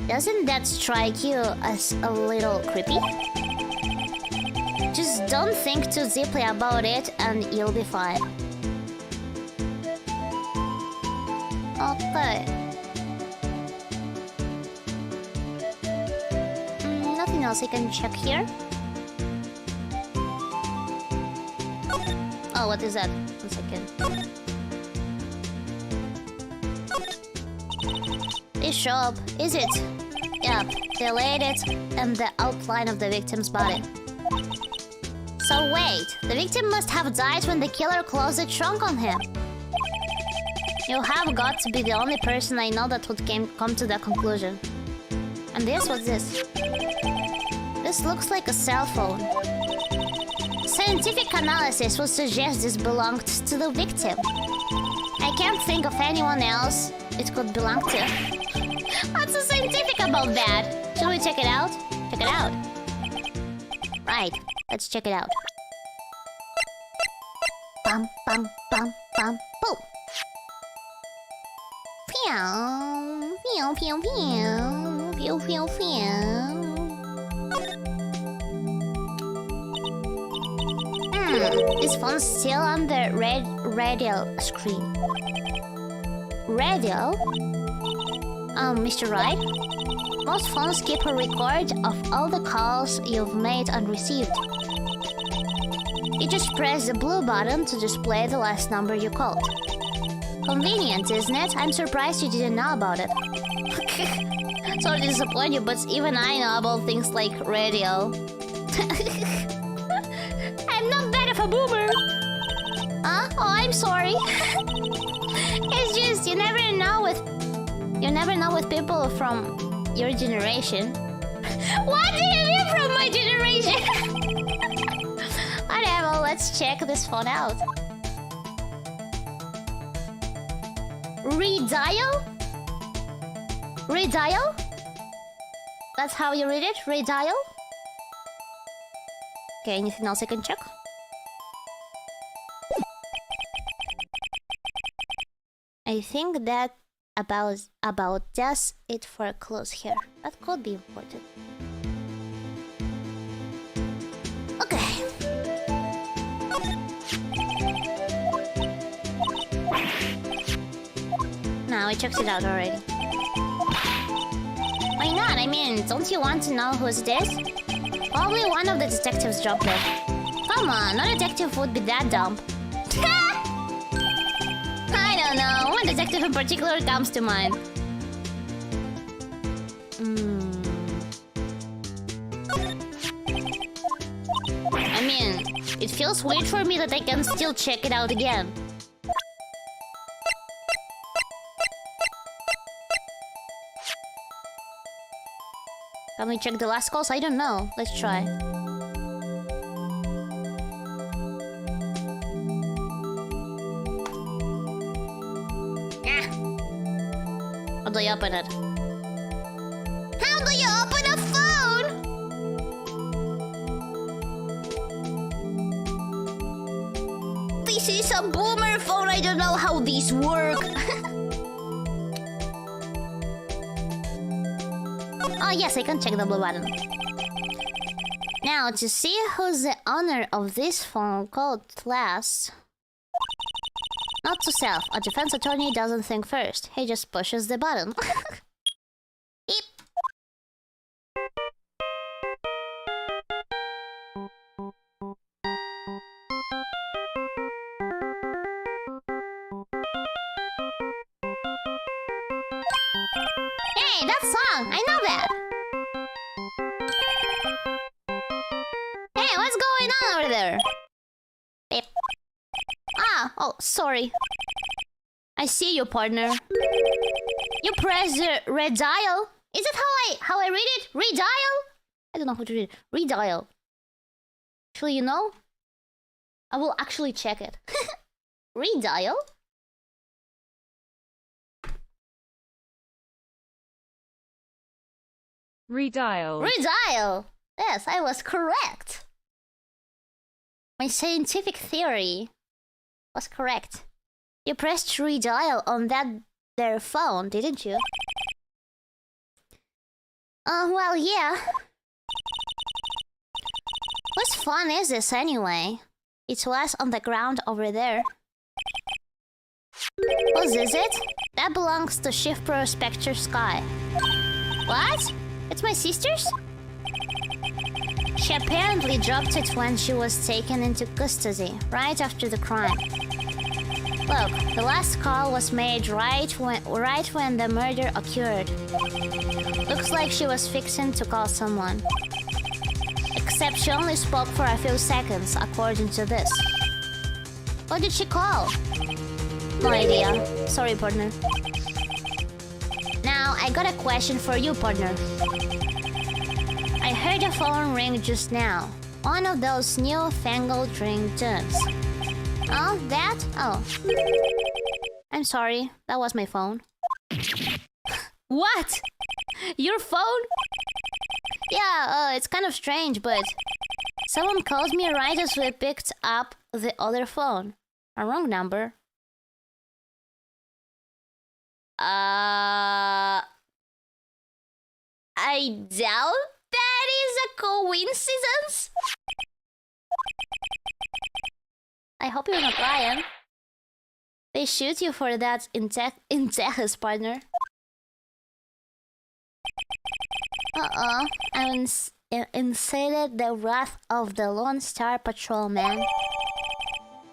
Doesn't that strike you as a little creepy? Just don't think too deeply about it and you'll be fine. Okay. Nothing else I can check here. Oh, what is that? 1 second. This shop, is it? Yep, they laid it and the outline of the victim's body. So wait, the victim must have died when the killer closed the trunk on him. You have got to be the only person I know that would come to that conclusion. And this? What's this? This looks like a cell phone. Scientific analysis would suggest this belonged to the victim. I can't think of anyone else it could belong to. What's so scientific about that? Should we check it out? Check it out. Right, let's check it out. Bum, bum, bum, bum, boom. Pew, pew, pew, pew, pew, pew, pew. This phone's still on the radio screen. Radio? Mr. Wright? Most phones keep a record of all the calls you've made and received. You just press the blue button to display the last number you called. Convenient, isn't it? I'm surprised you didn't know about it. Sorry to disappoint you, but even I know about things like radio. I'm not that of a boomer. Huh? Oh, I'm sorry. It's just you never know with people from your generation. What do you mean from my generation? Whatever, let's check this phone out. Redial? Redial? That's how you read it? Redial? Okay, anything else I can check? I think that about does it for clothes here. That could be important. Okay. No, I checked it out already. Why not? I mean, don't you want to know who's this? Probably one of the detectives dropped it. Come on, no detective would be that dumb. I don't know. One detective in particular comes to mind. I mean, it feels weird for me that I can still check it out again. Can we check the last calls? I don't know. Let's try. How do you open it? How do you open a phone? This is a boomer phone. I don't know how these work. Oh yes, I can check the blue button. Now, to see who's the owner of this phone called last. Not to self. A defense attorney doesn't think first. He just pushes the button. Beep. Hey, that song! I know that! Hey, what's going on over there? Beep. Ah, oh, sorry. I see you, partner. You press the red dial. Is it how I read it? Redial? I don't know how to read it. Redial. Actually, you know? I will actually check it. Redial? Redial. Redial! Yes, I was correct. My scientific theory was correct. You pressed redial on their phone, didn't you? Well, yeah. Whose phone is this anyway? It was on the ground over there. Whose is it? That belongs to Shift Pro Spectre Sky. What? It's my sister's? She apparently dropped it when she was taken into custody, right after the crime. Look, the last call was made right when the murder occurred. Looks like she was fixing to call someone. Except she only spoke for a few seconds, according to this. What did she call? No idea. Sorry, partner. Now, I got a question for you, partner. I heard a phone ring just now. One of those new-fangled ringtones. Oh, that? Oh. I'm sorry. That was my phone. What? Your phone? Yeah, it's kind of strange, but... someone called me right as we picked up the other phone. A wrong number. I doubt that is a coincidence. I hope you're not lying. They shoot you for that in Texas, partner. incited the wrath of the Lone Star Patrolman.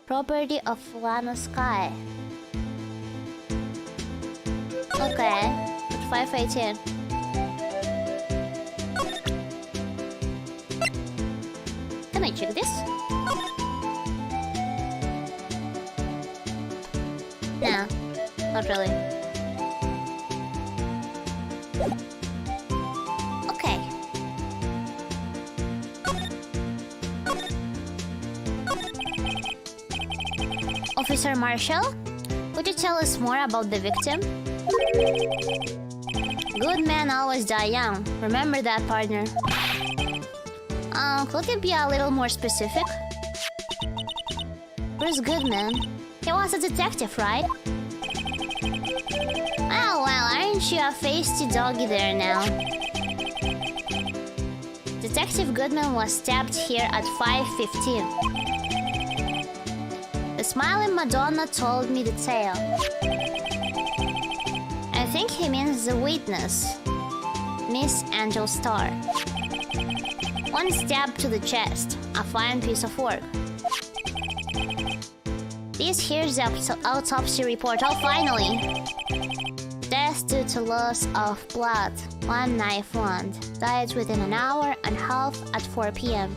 Property of Lana Sky. Okay, at 518. Can I check this? No, not really. Okay. Officer Marshall, would you tell us more about the victim? Good men always die young. Remember that, partner. Could you be a little more specific? Where's Goodman? He was a detective, right? Oh, well, aren't you a feisty doggy there now? Detective Goodman was stabbed here at 5:15. The smiling Madonna told me the tale. I think he means the witness, Miss Angel Starr. One stab to the chest, a fine piece of work. This here's the autopsy report. Oh, finally! Death due to loss of blood, one knife wound. Died within an hour and a half at 4 p.m.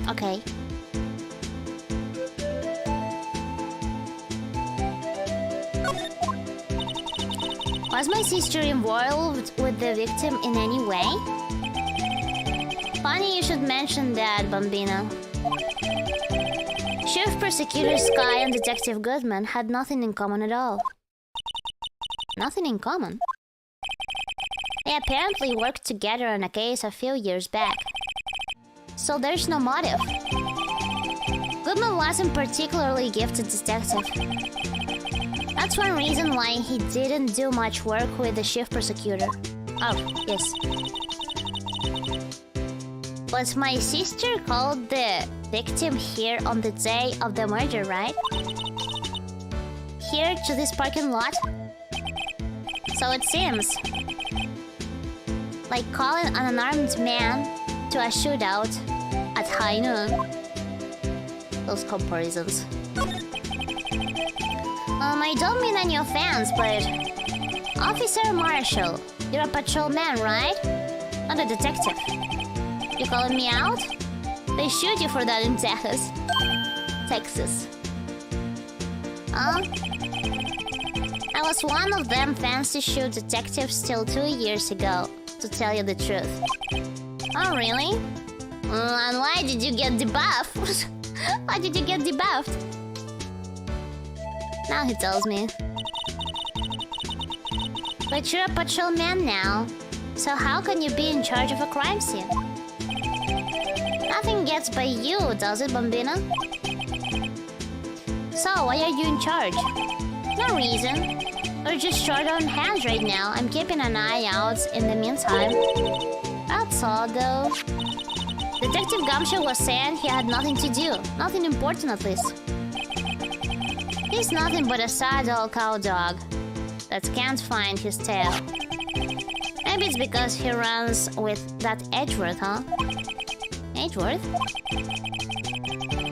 Okay. Was my sister involved with the victim in any way? Funny you should mention that, Bambina. Chief Prosecutor Sky and Detective Goodman had nothing in common at all. Nothing in common? They apparently worked together on a case a few years back. So there's no motive. Goodman wasn't particularly gifted detective. That's one reason why he didn't do much work with the chief prosecutor. Oh, yes. Was my sister called the victim here on the day of the murder, right? Here to this parking lot? So it seems. Like calling an unarmed man to a shootout at high noon. Those comparisons. I don't mean any offense, but... Officer Marshall, you're a patrolman, right? Not a detective. You calling me out? They shoot you for that in Texas. Texas. I was one of them fancy shoot detectives till 2 years ago, to tell you the truth. Oh, really? And why did you get debuffed? Why did you get debuffed? Now he tells me. But you're a patrolman now, so how can you be in charge of a crime scene? Nothing gets by you, does it, Bambina? So, why are you in charge? No reason. We're just short on hands right now. I'm keeping an eye out in the meantime. That's all, though. Detective Gumshoe was saying he had nothing to do. Nothing important, at least. He's nothing but a sad old cow dog that can't find his tail. Maybe it's because he runs with that Edgeworth, huh? Edgeworth?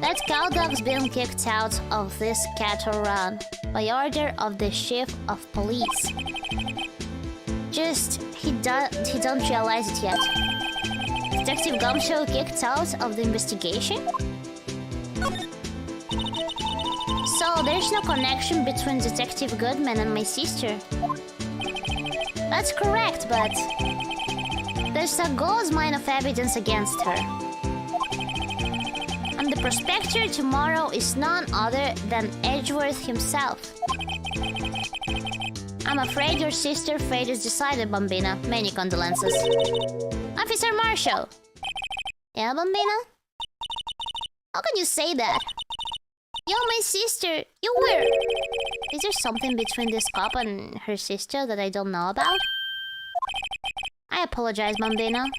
That cow dog's been kicked out of this cattle run by order of the chief of police. Just, he don't realize it yet. Detective Gumshoe kicked out of the investigation? So there's no connection between Detective Goodman and my sister. That's correct, but there's a goldmine of evidence against her. And the prospector tomorrow is none other than Edgeworth himself. I'm afraid your sister's fate is decided, Bambina. Many condolences. Officer Marshall! Yeah, Bambina? How can you say that? Yo, my sister! You were... Is there something between this cop and her sister that I don't know about? I apologize, Bambina.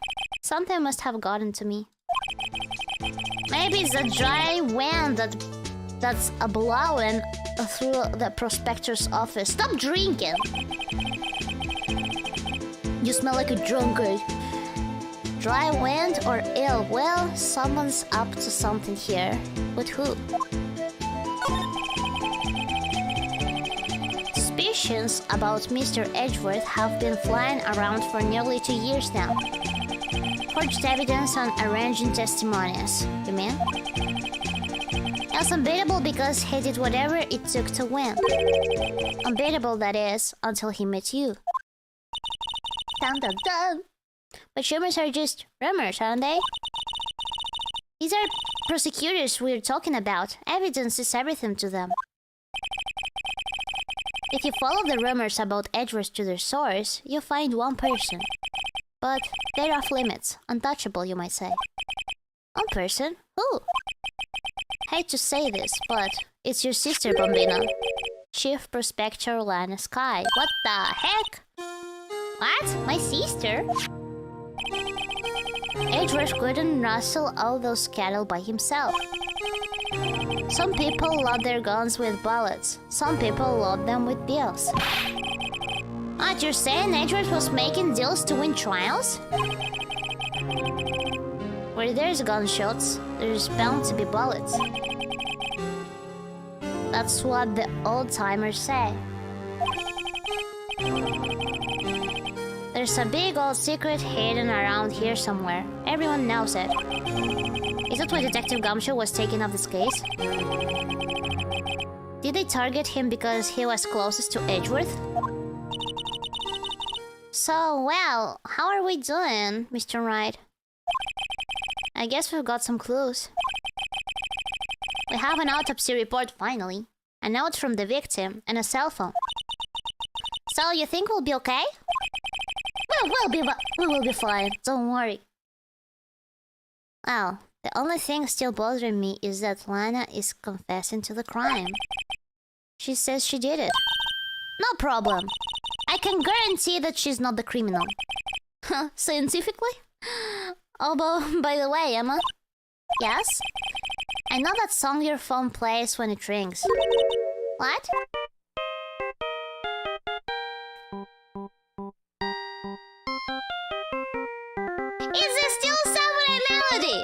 Something must have gotten to me. Maybe it's the dry wind that's blowing through the prospector's office. Stop drinking! You smell like a drunkard. Dry wind or ill? Well, someone's up to something here. But who? Suspicions about Mr. Edgeworth have been flying around for nearly 2 years now. Forged evidence on arranging testimonies, you mean? That's unbeatable because he did whatever it took to win. Unbeatable, that is, until he met you. Dun dun dun! But rumors are just rumors, aren't they? These are prosecutors we're talking about. Evidence is everything to them. If you follow the rumors about Edgeworth to their source, you'll find one person. But they're off limits. Untouchable, you might say. One person? Who? Hate to say this, but it's your sister, Bambina. Chief Prospector Lana Sky. What the heck? What? My sister? Edgeworth couldn't rustle all those cattle by himself. Some people load their guns with bullets. Some people load them with bills. What, you're saying Edgeworth was making deals to win trials? Where there's gunshots, there's bound to be bullets. That's what the old-timers say. There's a big old secret hidden around here somewhere. Everyone knows it. Is that why Detective Gumshoe was taken off this case? Did they target him because he was closest to Edgeworth? So, well, how are we doing, Mr. Wright? I guess we've got some clues. We have an autopsy report, finally. A note from the victim and a cell phone. So, you think we'll be okay? We will be fine, don't worry. Well, the only thing still bothering me is that Lana is confessing to the crime. She says she did it. No problem. I can guarantee that she's not the criminal. Scientifically? Oh, but by the way, Emma. Yes? I know that song your phone plays when it rings. What? Is it still Samurai Melody?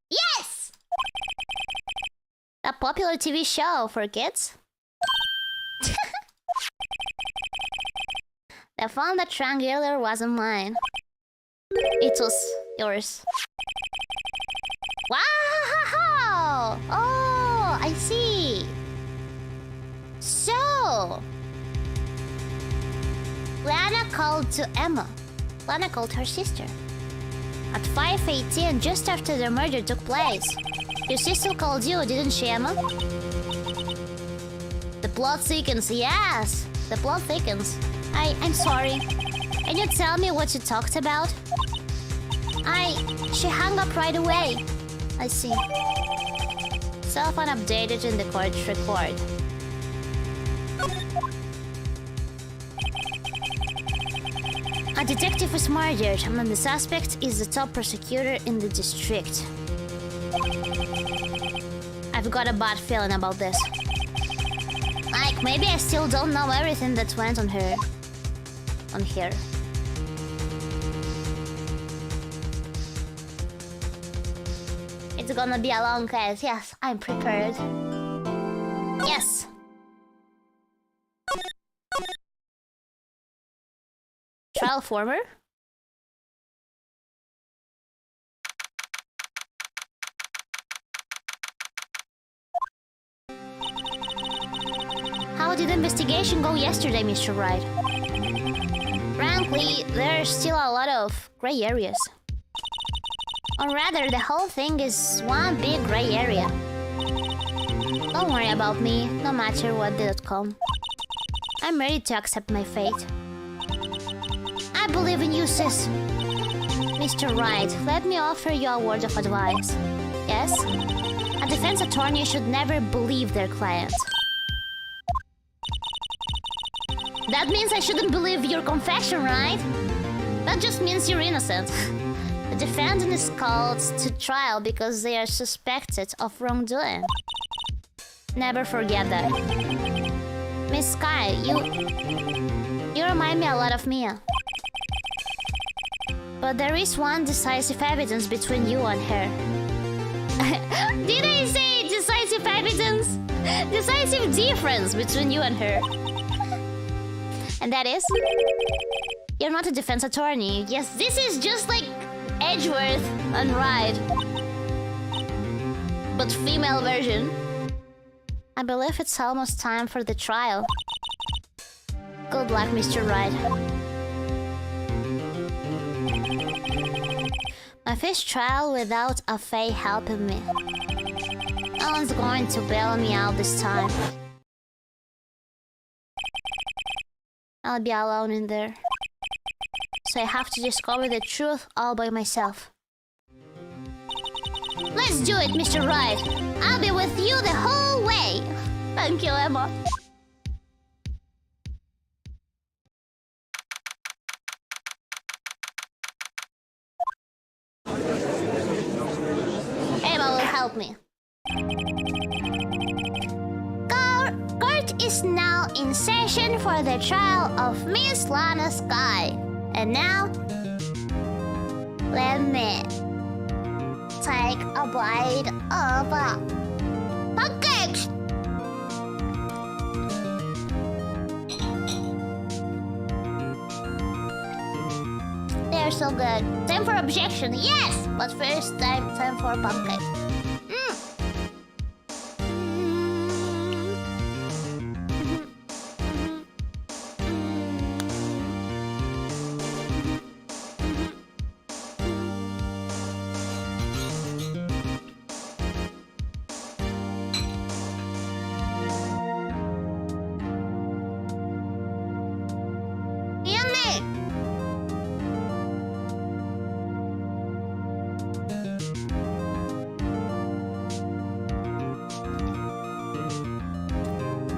Yes! A popular TV show for kids? The phone that rang earlier wasn't mine. It was yours. Wow! Oh, I see. So, Lana called to Emma. Lana called her sister. At 5:18, just after the murder took place. Your sister called you, didn't she, Emma? The plot thickens, yes! The plot thickens. I'm sorry. Can you tell me what you talked about? She hung up right away. I see. Cell phone updated in the court record. A detective was murdered, and the suspect is the top prosecutor in the district. I've got a bad feeling about this. Like, maybe I still don't know everything that went on here. On here. It's gonna be a long case. Yes, I'm prepared. Yes. Trial former? How did the investigation go yesterday, Mr. Wright? Frankly, there's still a lot of gray areas. Or rather, the whole thing is one big gray area. Don't worry about me, no matter what the outcome. I'm ready to accept my fate. I believe in you, sis. Mr. Wright, let me offer you a word of advice. Yes? A defense attorney should never believe their client. That means I shouldn't believe your confession, right? That just means you're innocent. The defendant is called to trial because they are suspected of wrongdoing. Never forget that. Miss Sky, You remind me a lot of Mia. But there is one decisive evidence between you and her. Did I say decisive evidence? Decisive difference between you and her. And that is... You're not a defense attorney. Yes, this is just like Edgeworth and Ride. But female version. I believe it's almost time for the trial. Good luck, Mr. Wright. My first trial without a Fae helping me. No one's going to bail me out this time. I'll be alone in there. So I have to discover the truth all by myself. Let's do it, Mr. Wright. I'll be with you the whole way. Thank you, Emma. Emma will help me. Court is now in session for the trial of Miss Lana Sky. And now, let me take a bite of pancakes. They're so good. Time for objection, yes! But first, time for pancakes.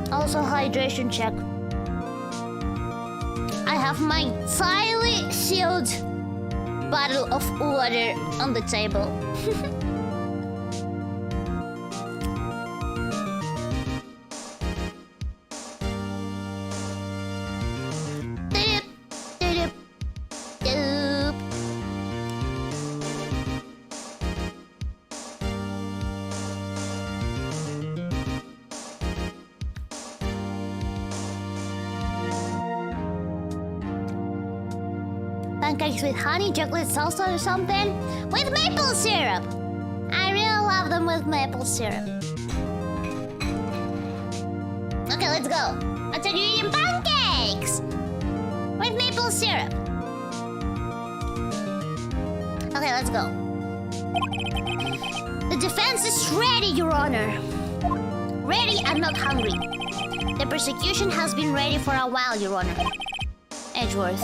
Also, hydration check. I have my tightly sealed bottle of water on the table. Pancakes with honey, chocolate salsa or something? With maple syrup! I really love them with maple syrup. Okay, let's go. I said you're eating pancakes! With maple syrup. Okay, let's go. The defense is ready, Your Honor. Ready and not hungry. The prosecution has been ready for a while, Your Honor. Edgeworth.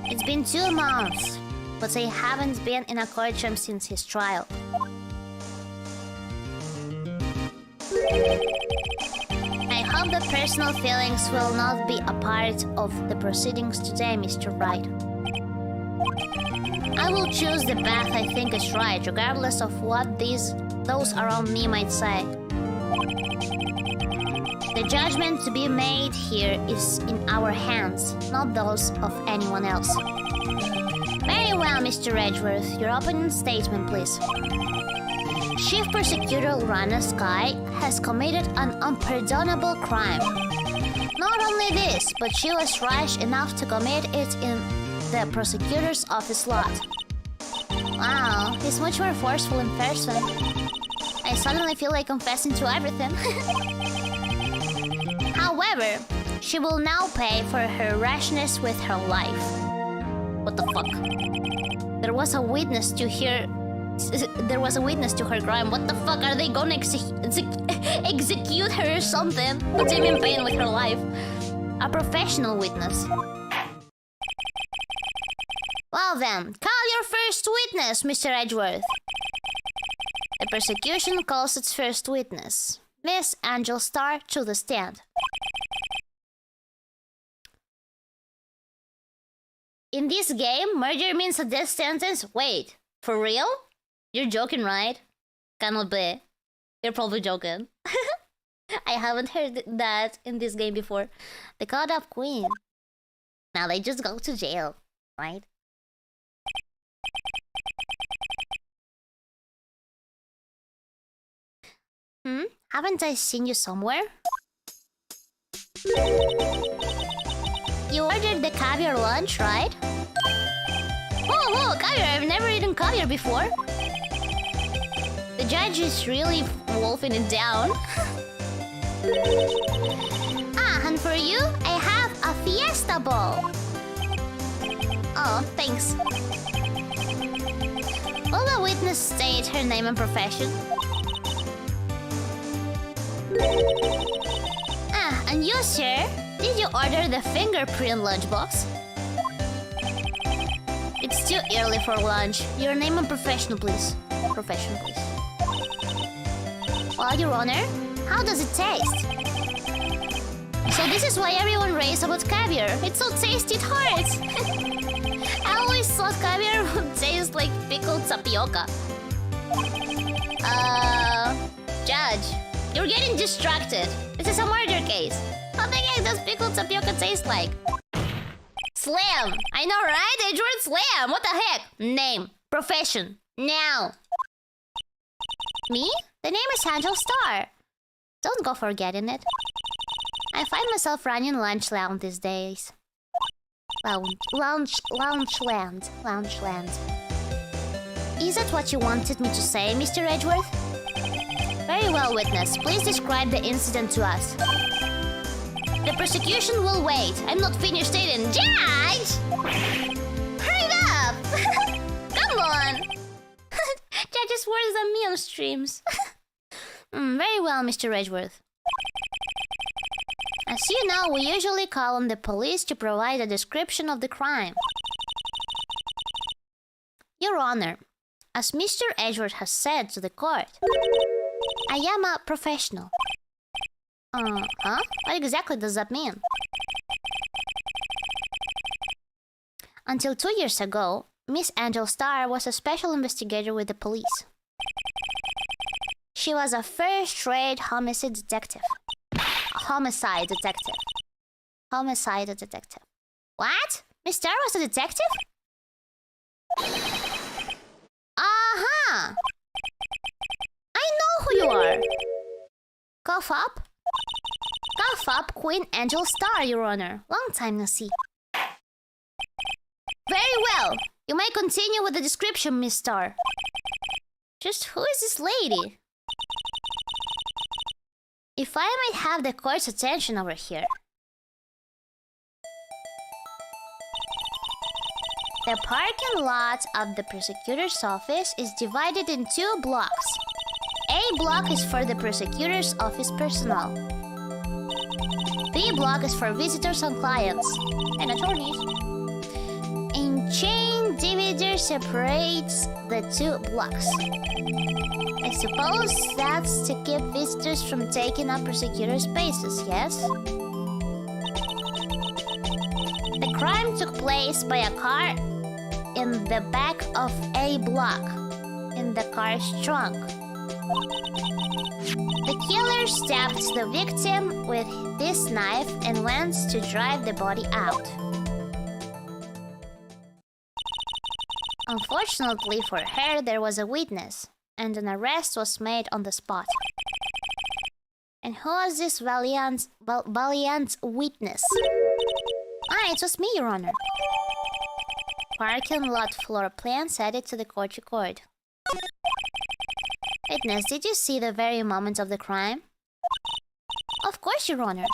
It's been 2 months, but I haven't been in a courtroom since his trial. I hope the personal feelings will not be a part of the proceedings today, Mr. Wright. I will choose the path I think is right, regardless of what those around me might say. The judgment to be made here is in our hands, not those of anyone else. Very well, Mr. Edgeworth. Your opening statement, please. Chief Prosecutor Rana Sky has committed an unpardonable crime. Not only this, but she was rash enough to commit it in the prosecutor's office lot. Wow, he's much more forceful in person. I suddenly feel like confessing to everything. However, she will now pay for her rashness with her life. What the fuck? There was a witness to her crime. What the fuck? Are they gonna execute her or something? But even paying with her life. A professional witness. Well then, call your first witness, Mr. Edgeworth. The prosecution calls its first witness, Miss Angel Starr, to the stand. In this game, murder means a death sentence? Wait, for real? You're joking, right? Cannot be. You're probably joking. I haven't heard that in this game before. The caught up queen. Now they just go to jail, right? Haven't I seen you somewhere? You ordered the caviar lunch, right? Oh, caviar! I've never eaten caviar before. The judge is really wolfing it down. And for you, I have a fiesta ball. Oh, thanks. Will the witness state her name and profession? And you, sir? Did you order the fingerprint lunchbox? It's too early for lunch. Your name and profession, please. Profession, please. Well, Your Honor, how does it taste? So this is why everyone raves about caviar. It's so tasty, it hurts. I always thought caviar would taste like pickled tapioca. Judge, you're getting distracted. This is a murder case. How the heck does pickled tapioca taste like? Slam! I know, right? I drew it slam! What the heck? Name. Profession. Now. Me? The name is Angel Star. Don't go forgetting it. I find myself running lunch lounge these days. Loungeland. Is that what you wanted me to say, Mr. Edgeworth? Very well, witness. Please describe the incident to us. The prosecution will wait. I'm not finished stating. Judge! Hurry up! Come on! Judge's worse than me on streams. Very well, Mr. Edgeworth. As you know, we usually call on the police to provide a description of the crime. Your Honor, as Mr. Edgeworth has said to the court, I am a professional. What exactly does that mean? Until 2 years ago, Miss Angel Starr was a special investigator with the police. She was a first-rate homicide detective. Homicide detective. What? Miss Starr was a detective? I know who you are. Cough up. Cough up, Queen Angel Star, Your Honor. Long time no see. Very well. You may continue with the description, Miss Star. Just who is this lady? If I might have the court's attention over here. The parking lot of the prosecutor's office is divided in 2 blocks. A block is for the prosecutor's office personnel. B block is for visitors and clients and attorneys. A chain divider separates the 2 blocks. I suppose that's to keep visitors from taking up prosecutor spaces, yes? The crime took place by a car in the back of A block, in the car's trunk. The killer stabbed the victim with this knife and went to drive the body out. Unfortunately for her, there was a witness, and an arrest was made on the spot. And who was this valiant witness? It was me, Your Honor. Parking lot floor plan added to the court record. Witness, did you see the very moment of the crime? Of course, Your Honor.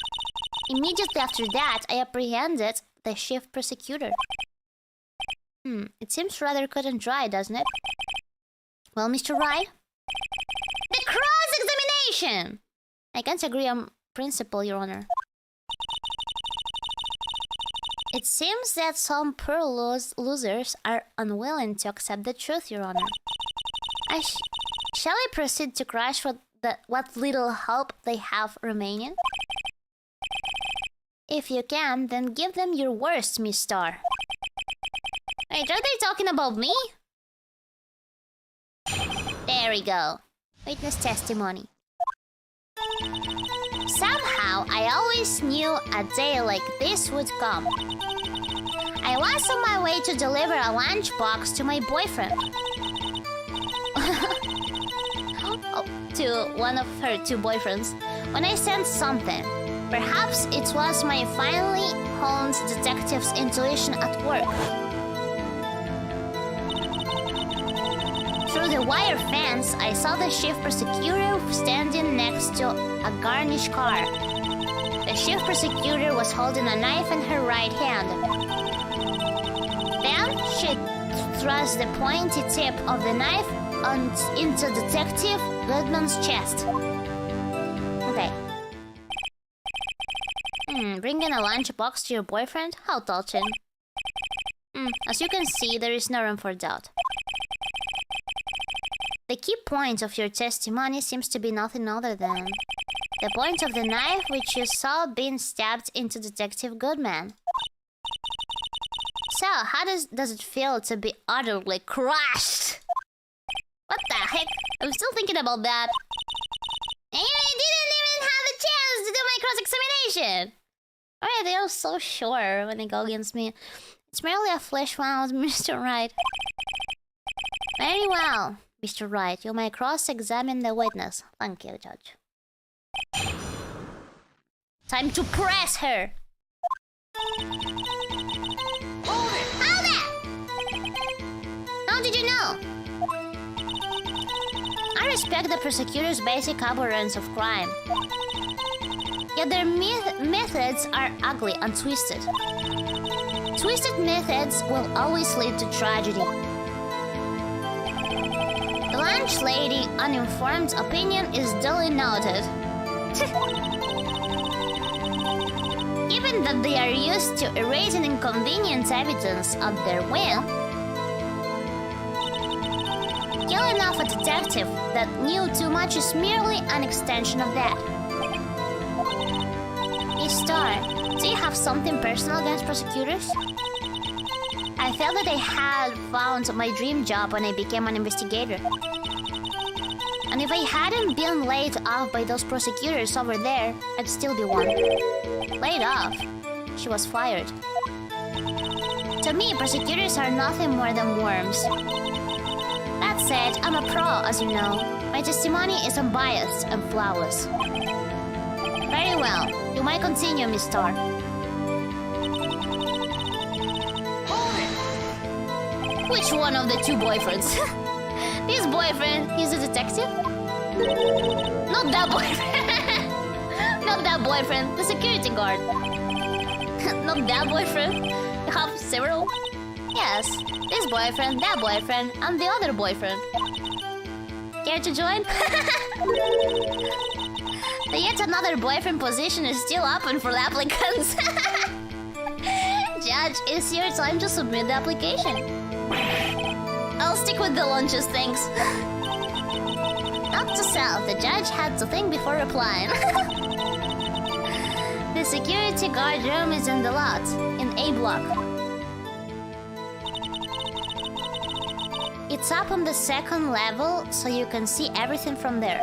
Immediately after that, I apprehended the chief prosecutor. It seems rather cut and dry, doesn't it? Well, Mr. Wright? The cross-examination! I can't agree on principle, Your Honor. It seems that some poor losers are unwilling to accept the truth, Your Honor. Shall I proceed to crush what little hope they have remaining? If you can, then give them your worst, Miss Star. Wait, are they talking about me? There we go. Witness testimony. Somehow, I always knew a day like this would come. I was on my way to deliver a lunchbox to my boyfriend. To one of her 2 boyfriends. When I sensed something. Perhaps it was my finely honed detective's intuition at work. Through the wire fence, I saw the chief prosecutor standing next to a garnished car. The chief prosecutor was holding a knife in her right hand. Then she thrust the pointy tip of the knife into Detective Goodman's chest. Okay. Bringing a lunchbox to your boyfriend? How touching. As you can see, there is no room for doubt. The key point of your testimony seems to be nothing other than the point of the knife which you saw being stabbed into Detective Goodman. So, how does it feel to be utterly crushed? What the heck? I'm still thinking about that. And I didn't even have a chance to do my cross-examination! Alright, they are so sure when they go against me. It's merely a flesh wound, Mr. Wright. Very well, Mr. Wright. You may cross-examine the witness. Thank you, Judge. Time to press her! Hold it! How did you know? I respect the prosecutor's basic abhorrence of crime. Yet their methods are ugly and twisted. Twisted methods will always lead to tragedy. The lunch lady uninformed opinion is duly noted. Given that they are used to erasing inconvenient evidence at their whim, killing off a detective that knew too much is merely an extension of that. Miss Star, do you have something personal against prosecutors? I felt that I had found my dream job when I became an investigator. And if I hadn't been laid off by those prosecutors over there, I'd still be one. Laid off? She was fired. To me, prosecutors are nothing more than worms. That said, I'm a pro, as you know. My testimony is unbiased and flawless. Very well. You may continue, Miss Star. Which one of the 2 boyfriends? This boyfriend, he's a detective? Not that boyfriend. Not that boyfriend, the security guard. Not that boyfriend. You have several? Yes, this boyfriend, that boyfriend, and the other boyfriend. Care to join? The yet another boyfriend position is still open for the applicants. Judge, it's your time to submit the application. I'll stick with the lunches, thanks. Not to self, the judge had to think before replying. The security guard room is in the lot, in A block. It's up on the 2nd level, so you can see everything from there.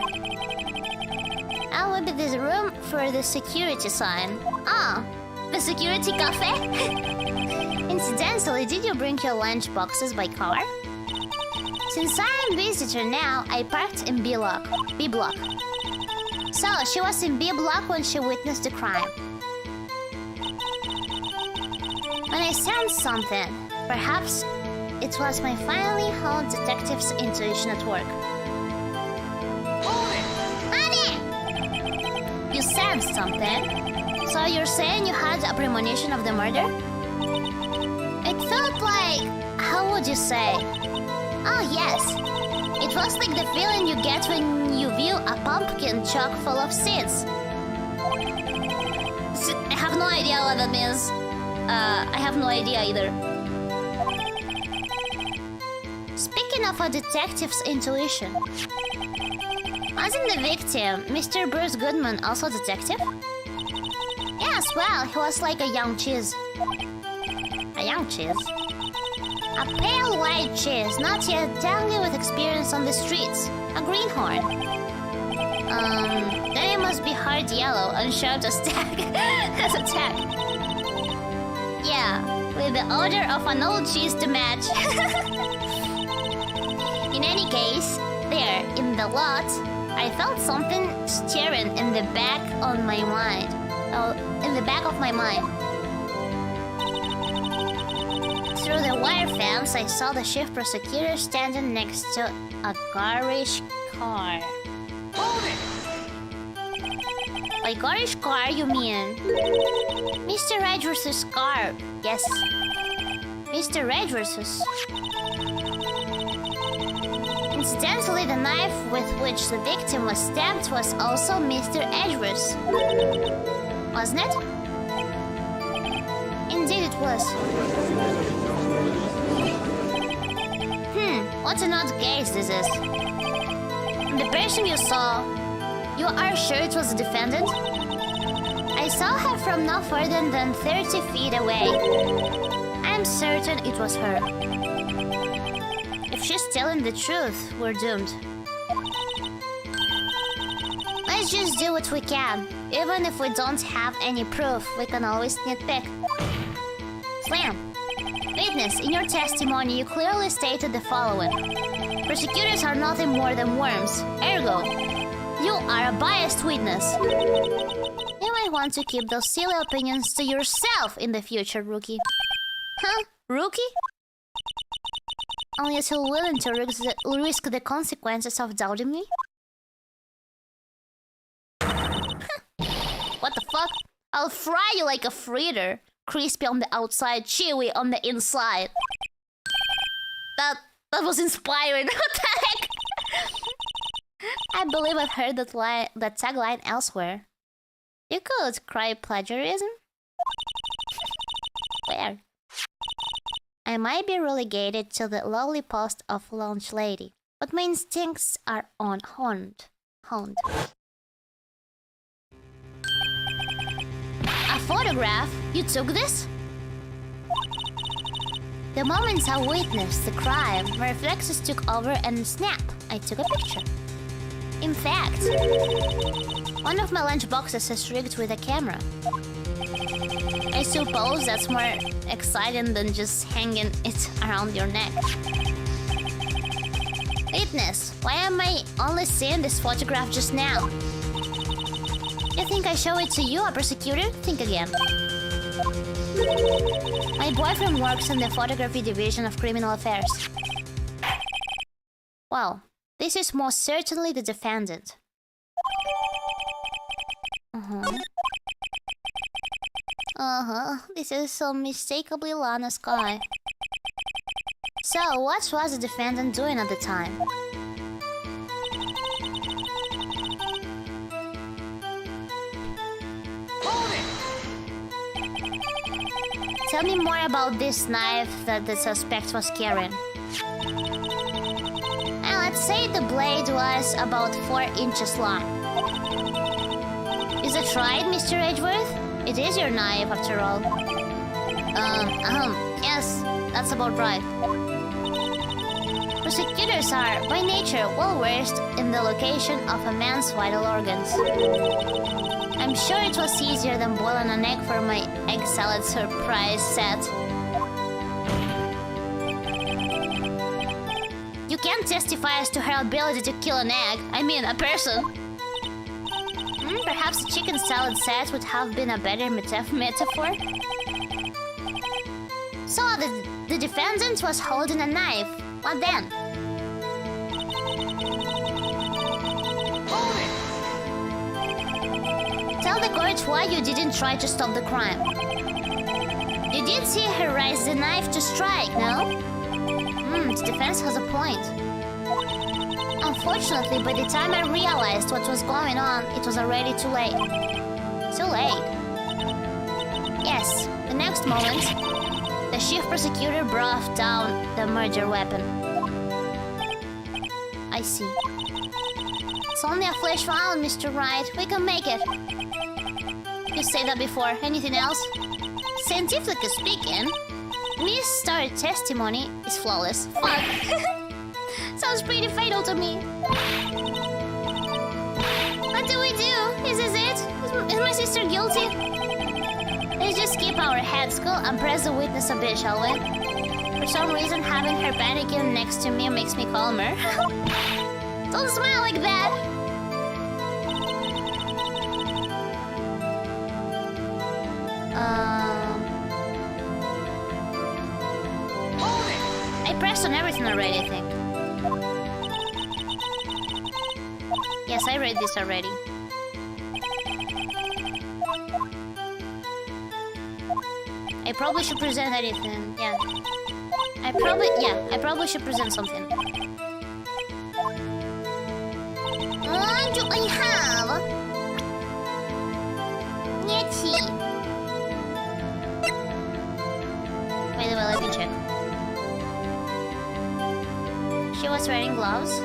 And will be this room for the security sign. Ah, the security cafe? Incidentally, did you bring your lunch boxes by car? Since I'm visitor now, I parked in B block. So, she was in B block when she witnessed the crime. When I sensed something, perhaps it was my finely honed detective's intuition at work. You sensed something? So you're saying you had a premonition of the murder? It felt like... how would you say? Oh yes. It was like the feeling you get when you view a pumpkin chock full of seeds. I have no idea what that means. I have no idea either. Speaking of a detective's intuition, wasn't the victim, Mr. Bruce Goodman, also a detective? Yes, well, he was like a young cheese. A young cheese? A pale white cheese, not yet tangy with experience on the streets. A greenhorn. Then it must be hard yellow and sharp as tag. As a tag. Yeah, with the odor of an old cheese to match. In any case, there, in the lot, I felt something stirring in the back of my mind. Oh, in the back of my mind. Through the wire fence, I saw the chief prosecutor standing next to a garish car. Hold it! By garish car, you mean Mr. Edwards's car? Yes, Mr. Edwards's. Incidentally, the knife with which the victim was stabbed was also Mr. Edwards. Wasn't it? Indeed it was. What an odd case this is. The person you saw, you are sure it was the defendant? I saw her from no further than 30 feet away. I'm certain it was her. If she's telling the truth, we're doomed. Let's just do what we can. Even if we don't have any proof, we can always nitpick. Slam! Witness, in your testimony, you clearly stated the following. Prosecutors are nothing more than worms. Ergo, you are a biased witness. You might want to keep those silly opinions to yourself in the future, rookie. Huh? Rookie? Unless you're willing to risk the consequences of doubting me? What the fuck? I'll fry you like a fritter. Crispy on the outside, chewy on the inside. That was inspiring. What the heck? I believe I've heard that tagline elsewhere. You could cry plagiarism? Where? I might be relegated to the lowly post of lounge lady, but my instincts are honed. A photograph? You took this? The moment I witnessed the crime, my reflexes took over and snap, I took a picture. In fact, one of my lunch boxes is rigged with a camera. I suppose that's more exciting than just hanging it around your neck. Witness, why am I only seeing this photograph just now? You think I show it to you, a prosecutor? Think again. My boyfriend works in the photography division of criminal affairs. Well, this is most certainly the defendant. This is so unmistakably Lana's guy. So, what was the defendant doing at the time? Tell me more about this knife that the suspect was carrying. And let's say the blade was about 4 inches long. Is it right, Mr. Edgeworth? It is your knife, after all. Yes, that's about right. Prosecutors are, by nature, well-versed in the location of a man's vital organs. I'm sure it was easier than boiling an egg for my egg salad surprise set. You can't testify as to her ability to kill an egg. I mean, a person. Perhaps a chicken salad set would have been a better metaphor. So, the defendant was holding a knife. What then? Tell the court why you didn't try to stop the crime. You did see her raise the knife to strike, no? The defense has a point. Unfortunately, by the time I realized what was going on, it was already too late. Too late? Yes, the next moment, the chief prosecutor brought down the murder weapon. I see. It's only a flesh wound, Mr. Wright. We can make it. You said that before. Anything else? Scientifically speaking, Miss Star's testimony is flawless. Fuck. Sounds pretty fatal to me. What do we do? Is my sister guilty? Let's just keep our heads cool and press the witness a bit, shall we? For some reason, having her panicking next to me makes me calmer. Don't smile like that! I pressed on everything already, I think. Yes, I read this already. I probably should present anything, yeah. I probably should present something. What do I have? Yeti. Wait a minute, let me check. She was wearing gloves.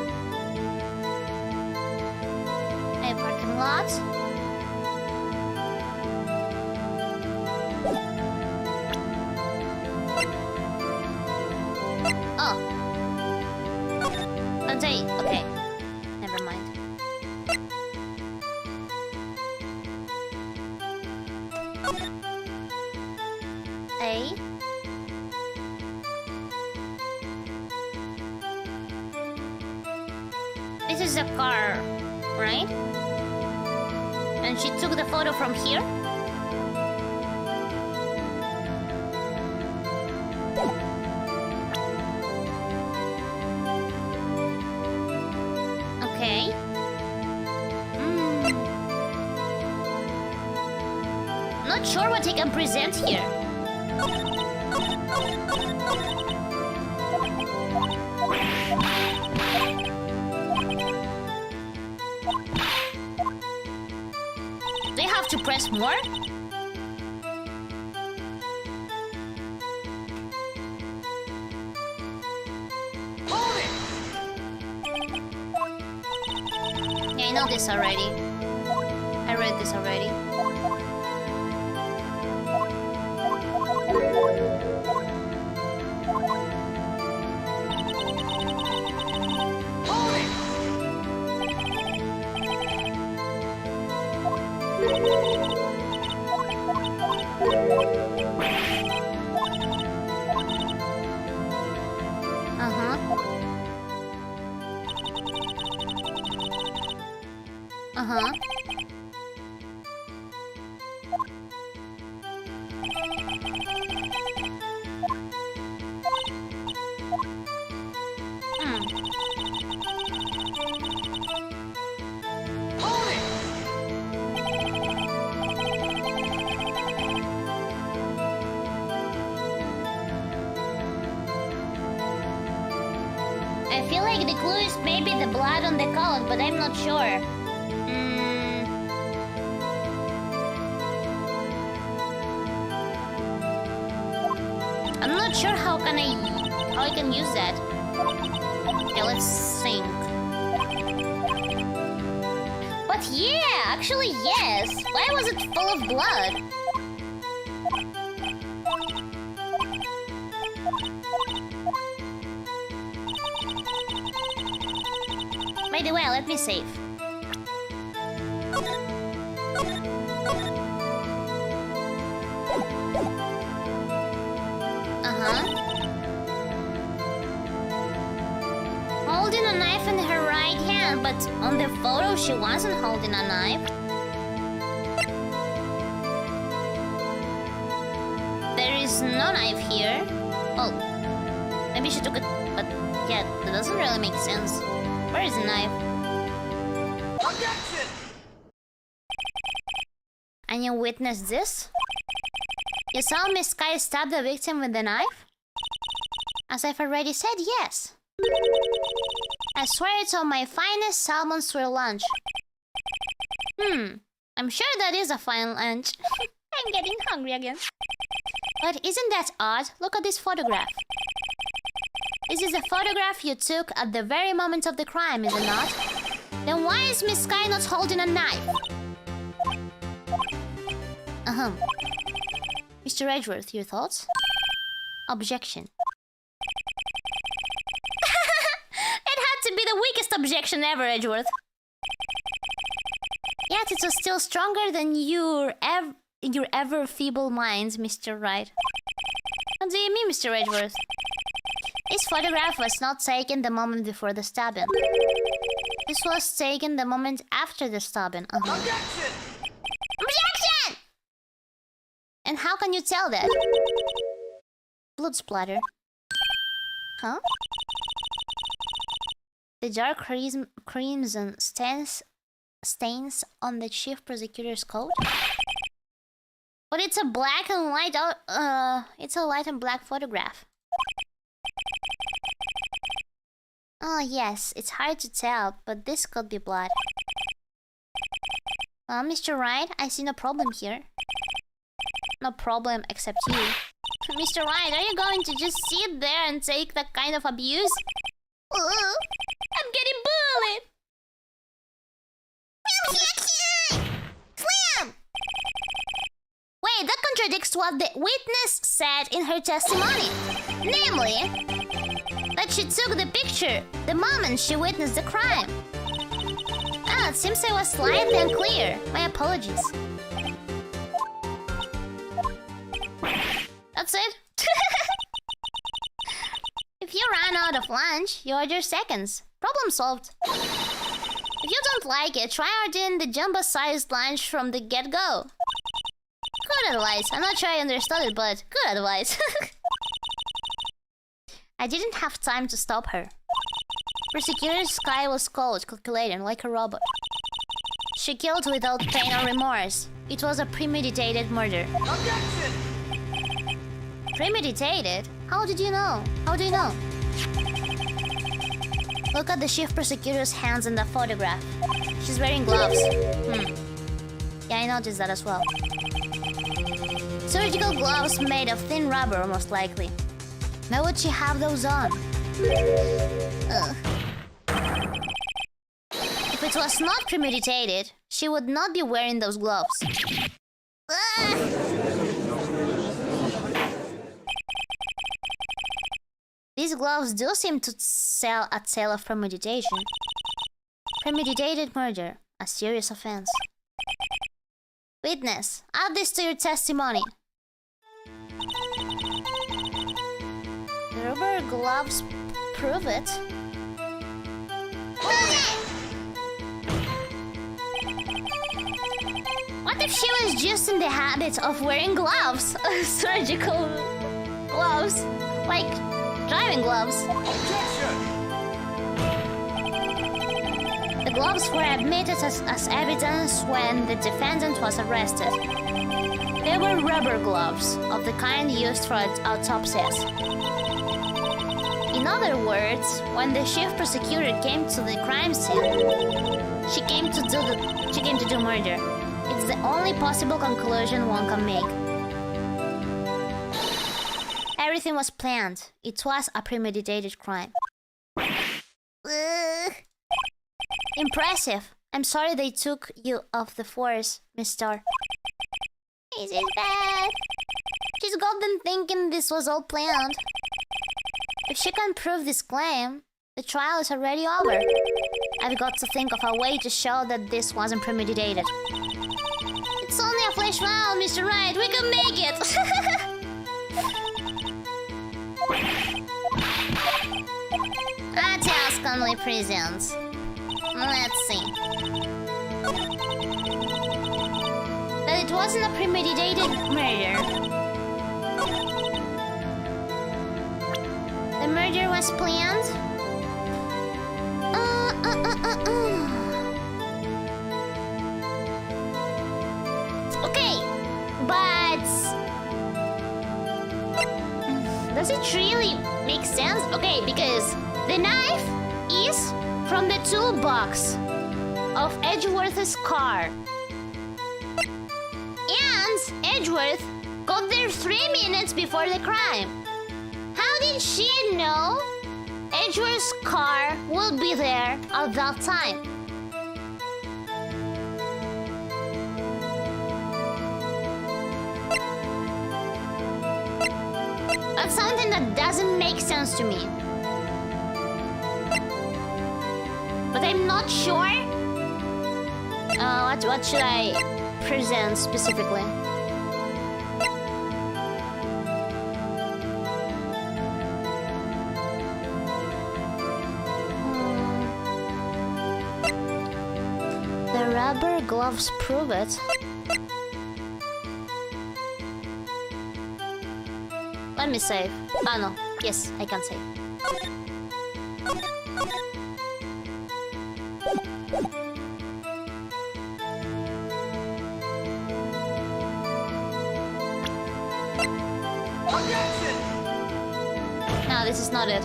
A parking lot. Oh. Date. Okay. Never mind. A. This is a car, right? And she took the photo from here? Okay. Not sure what I can present here. Do I have to press more? Yeah, I know this already. I read this already. I feel like the clue is maybe the blood on the coat, but I'm not sure. I'm not sure how I can use that. Okay, let's think. But yeah, actually yes. Why was it full of blood? By the way, let me save. Holding a knife in her right hand, but on the photo she wasn't holding a knife. There is no knife here. Oh, maybe she took it, but yeah, that doesn't really make sense. Where is the knife? Objection! And you witnessed this? You saw Miss Sky stab the victim with the knife? As I've already said, yes. I swear it's on my finest salmon swirl lunch. I'm sure that is a fine lunch. I'm getting hungry again. But isn't that odd? Look at this photograph. This is a photograph you took at the very moment of the crime, is it not? Then why is Miss Sky not holding a knife? Mr. Edgeworth, your thoughts? Objection. It had to be the weakest objection ever, Edgeworth. Yeah, attitude still stronger than your ever feeble minds, Mr. Wright. What do you mean, Mr. Edgeworth? This photograph was not taken the moment before the stabbing. This was taken the moment after the stabbing. Objection! Objection! And how can you tell that? Blood splatter. Huh? The dark crimson stains on the chief prosecutor's coat? But it's a black and white it's a light and black photograph. Oh yes, it's hard to tell, but this could be blood. Mr. Wright, I see no problem here. No problem except you. Mr. Wright, are you going to just sit there and take that kind of abuse? I'm getting bullied! Slam! Wait, that contradicts what the witness said in her testimony. Namely, that she took the picture the moment she witnessed the crime. Ah, it seems I was slightly unclear. My apologies. That's it. If you run out of lunch, you order seconds. Problem solved. If you don't like it, try ordering the jumbo-sized lunch from the get-go. Good advice. I'm not sure I understood it, but good advice. I didn't have time to stop her. Prosecutor's sky was cold, calculating like a robot. She killed without pain or remorse. It was a premeditated murder. Objection! Premeditated? How did you know? How do you know? Look at the chief prosecutor's hands in the photograph. She's wearing gloves. Yeah, I noticed that as well. Surgical gloves made of thin rubber, most likely. Why would she have those on? Ugh. If it was not premeditated, she would not be wearing those gloves. These gloves do seem to sell a tale of premeditation. Premeditated murder, a serious offense. Witness, add this to your testimony. The rubber gloves prove it. What if she was just in the habit of wearing gloves? Surgical gloves. Like driving gloves. Objection! The gloves were admitted as evidence when the defendant was arrested. They were rubber gloves, of the kind used for autopsies. In other words, when the chief prosecutor came to the crime scene, she came to do murder. It's the only possible conclusion one can make. Everything was planned. It was a premeditated crime. Impressive. I'm sorry they took you off the force, Miss Starr. Is it bad? She's got them thinking this was all planned. If she can prove this claim, the trial is already over. I've got to think of a way to show that this wasn't premeditated. It's only a flash round, Mr. Wright. We can make it. Tales Conley presents. Let's see. That it wasn't a premeditated murder. The murder was planned. Okay, but does it really make sense? Okay, because the knife is from the toolbox of Edgeworth's car. And Edgeworth got there 3 minutes before the crime. How did she know Edgeworth's car will be there at that time? That's something that doesn't make sense to me. But I'm not sure What should I present specifically? The rubber gloves prove it. Let me save. Oh no. Yes, I can save. Objection! No, this is not it.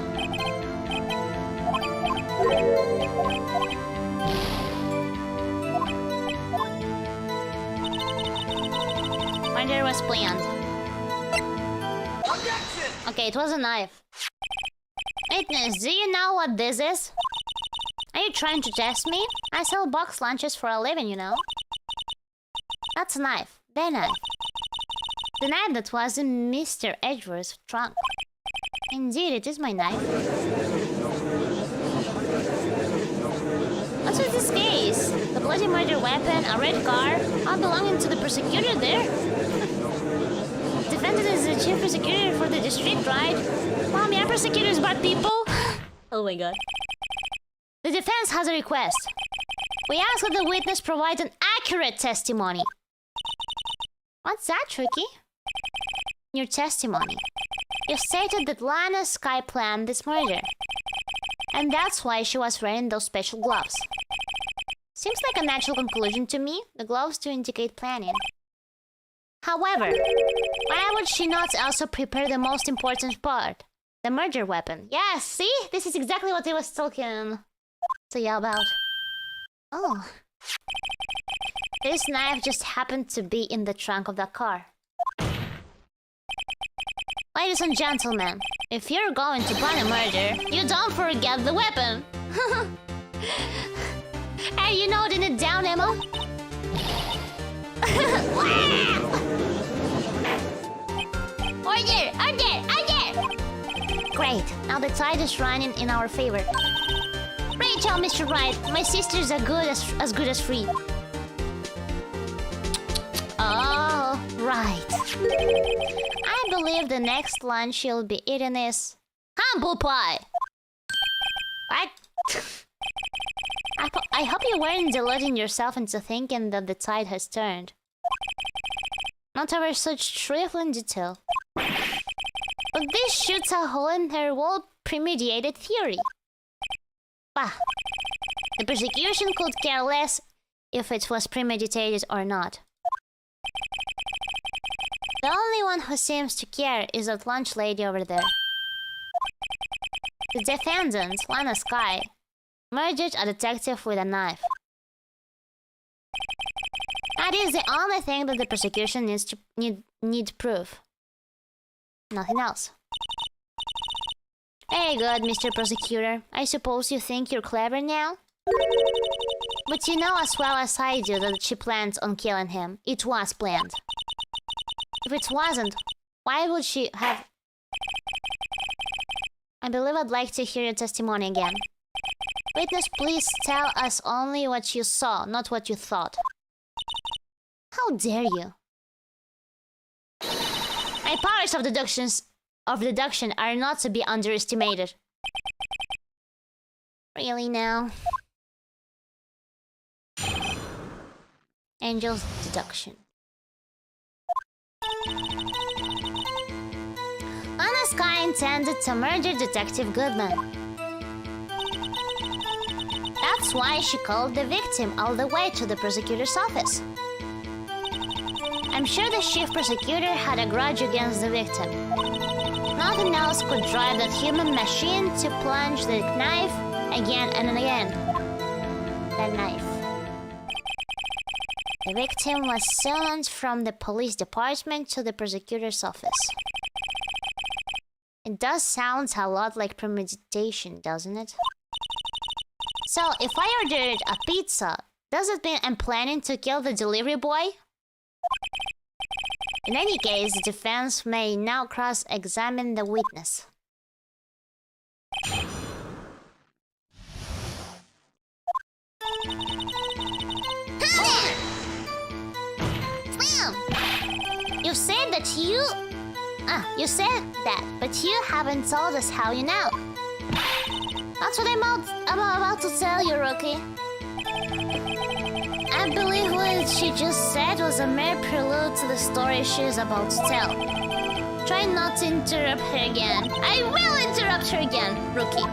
Murder was planned. Objection! Okay, it was a knife. Witness, do you know what this is? Are you trying to test me? I sell box lunches for a living, you know. That's a knife. Their knife. The knife that was in Mr. Edgeworth's trunk. Indeed, it is my knife. What's with this case? The bloody murder weapon, a red car, all belonging to the prosecutor there? Defendant is the chief prosecutor for the district, right? Mommy, are prosecutors bad people? Oh my god. The defense has a request. We ask that the witness provide an accurate testimony. What's that, Tricky? Your testimony. You stated that Lana Sky planned this murder. And that's why she was wearing those special gloves. Seems like a natural conclusion to me. The gloves do indicate planning. However, why would she not also prepare the most important part? The murder weapon. Yes, see? This is exactly what I was talking to you about. Oh. This knife just happened to be in the trunk of the car. Ladies and gentlemen, if you're going to plan a murder, you don't forget the weapon. Hey, you noting it down, Emma? Order! Order! Order! Great, now the tide is running in our favor. Rachel, Mr. Wright, my sisters are as good as free. Oh, right. I believe the next lunch you'll be eating is humble pie. What? I hope you weren't deluding yourself into thinking that the tide has turned. Not over such trifling detail. But this shoots a hole in her well-premeditated theory. Bah. The prosecution could care less if it was premeditated or not. The only one who seems to care is that lunch lady over there. The defendant, Lana Sky, murdered a detective with a knife. That is the only thing that the prosecution needs to need proof. Nothing else. Very good, Mr. Prosecutor. I suppose you think you're clever now? But you know as well as I do that she planned on killing him. It was planned. If it wasn't, why would she have... I believe I'd like to hear your testimony again. Witness, please tell us only what you saw, not what you thought. How dare you? My powers of deduction are not to be underestimated. Really now? Angel's deduction. Lana Sky intended to murder Detective Goodman. That's why she called the victim all the way to the prosecutor's office. I'm sure the chief prosecutor had a grudge against the victim. Nothing else could drive that human machine to plunge the knife again and again. The knife. The victim was summoned from the police department to the prosecutor's office. It does sound a lot like premeditation, doesn't it? So, if I ordered a pizza, does it mean I'm planning to kill the delivery boy? In any case, the defense may now cross-examine the witness. you... you said that, but you haven't told us how you know. That's what I'm about to tell you, Rookie. I believe what she just said was a mere prelude to the story she's about to tell. Try not to interrupt her again. I will interrupt her again, Rookie.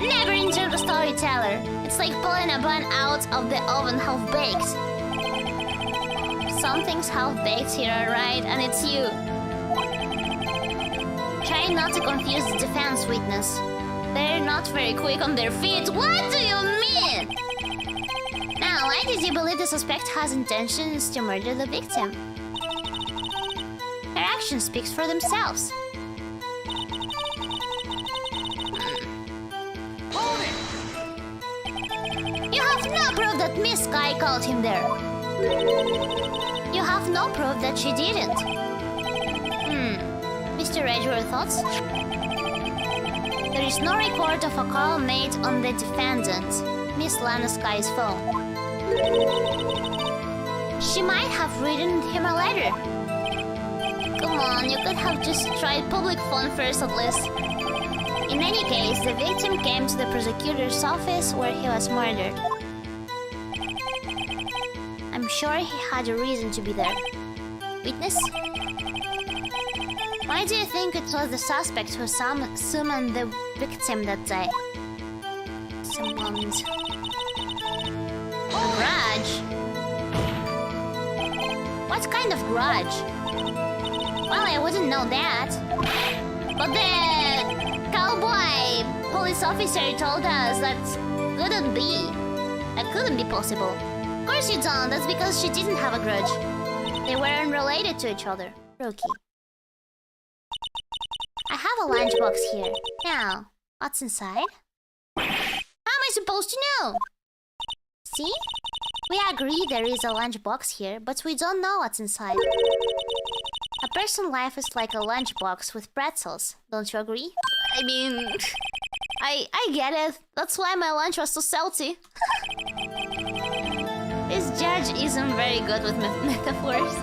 Never interrupt a storyteller. It's like pulling a bun out of the oven half-baked. Something's half-baked here, alright? And it's you. Try not to confuse the defense witness. They're not very quick on their feet. What do you mean? Now, why did you believe the suspect has intentions to murder the victim? Her action speaks for themselves. Hold it! You have no proof that Miss Sky called him there. You have no proof that she didn't. Mr. Rage, your thoughts? There is no record of a call made on the defendant, Miss Lana Sky's phone. She might have written him a letter. Come on, you could have just tried public phone first at least. In any case, the victim came to the prosecutor's office where he was murdered. I'm sure he had a reason to be there. Witness? Why do you think it was the suspect who summoned the victim that day? Summoned... A grudge? What kind of grudge? Well, I wouldn't know that. But the cowboy police officer told us that couldn't be. That couldn't be possible. Of course you don't. That's because she didn't have a grudge. They weren't related to each other. Rookie. I have a lunchbox here. Now, what's inside? How am I supposed to know? See? We agree there is a lunchbox here, but we don't know what's inside. A person's life is like a lunchbox with pretzels. Don't you agree? I mean... I get it. That's why my lunch was so salty. This judge isn't very good with metaphors.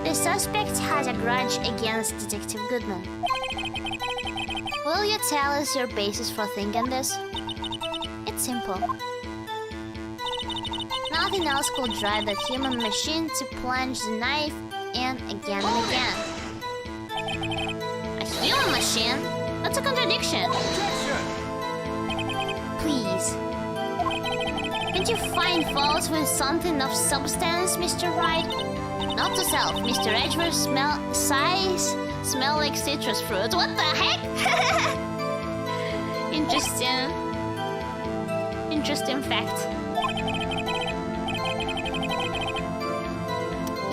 The suspect has a grudge against Detective Goodman. Will you tell us your basis for thinking this? It's simple. Nothing else could drive that human machine to plunge the knife in again and again. A human machine? That's a contradiction. Objection! Please. Can't you find fault with something of substance, Mr. Wright? Not to self. Mr. Edgeworth smell like citrus fruit. What the heck? Interesting fact.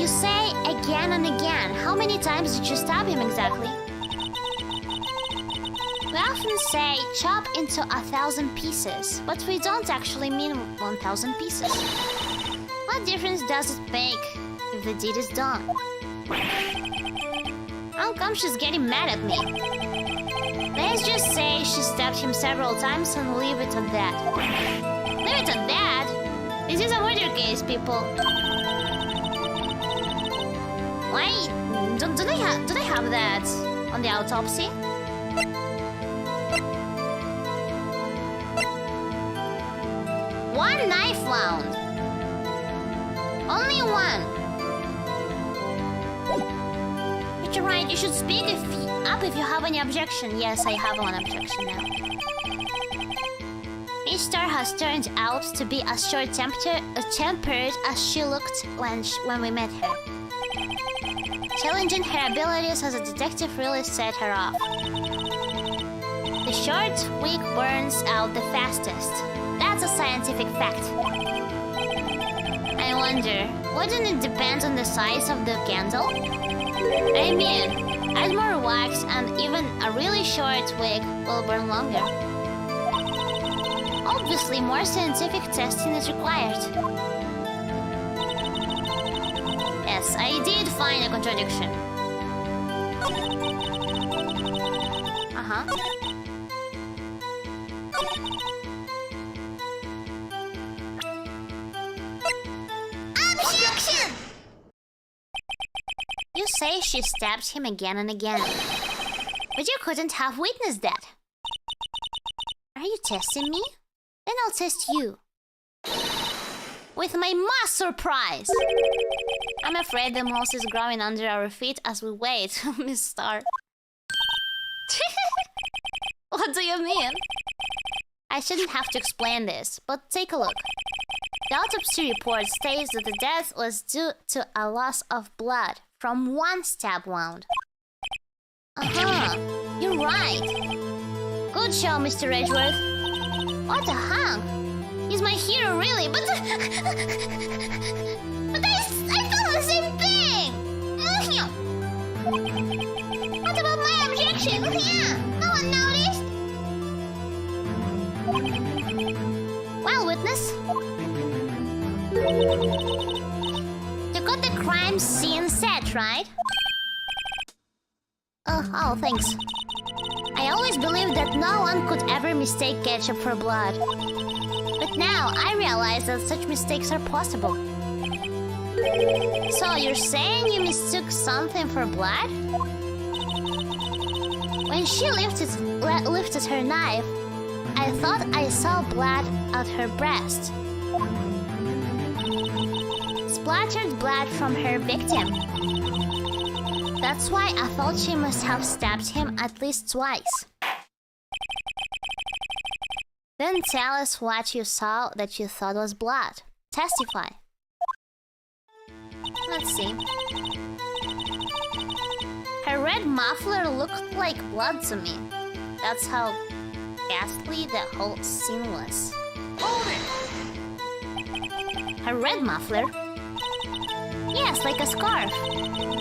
You say again and again. How many times did you stab him exactly? We often say chop into 1,000 pieces, but we don't actually mean 1,000 pieces. What difference does it make if the deed is done? How come she's getting mad at me? Let's just say she stabbed him several times and leave it at that. Leave it at that? This is a murder case, people. Why? Do they have that on the autopsy? One knife wound. Only one. Mr. Wright, you should speak up if you have any objection. Yes, I have one objection now. Miss Star has turned out to be as short-tempered as she looked when we met her. Challenging her abilities as a detective really set her off. The short wick burns out the fastest. That's a scientific fact. I wonder, wouldn't it depend on the size of the candle? I mean, add more wax and even a really short wick will burn longer. Obviously, more scientific testing is required. Yes, I did find a contradiction. You say she stabbed him again and again. But you couldn't have witnessed that. Are you testing me? Then I'll test you. With my mass surprise! I'm afraid the moss is growing under our feet as we wait, Miss Star. What do you mean? I shouldn't have to explain this, but take a look. The autopsy report states that the death was due to a loss of blood from one stab wound. You're right. Good show, Mr. Edgeworth. What the hunk? He's my hero, really, but... but I thought the same thing! What about my objection? No one noticed? Well, witness. You got the crime scene set, right? Oh, thanks. I always believed that no one could ever mistake ketchup for blood. But now I realize that such mistakes are possible. So you're saying you mistook something for blood? When she lifted her knife, I thought I saw blood at her breast. Splattered blood from her victim. That's why I thought she must have stabbed him at least twice. Then tell us what you saw that you thought was blood. Testify. Let's see. Her red muffler looked like blood to me. That's how ghastly the whole scene was. Hold it! Her red muffler? Yes, like a scarf.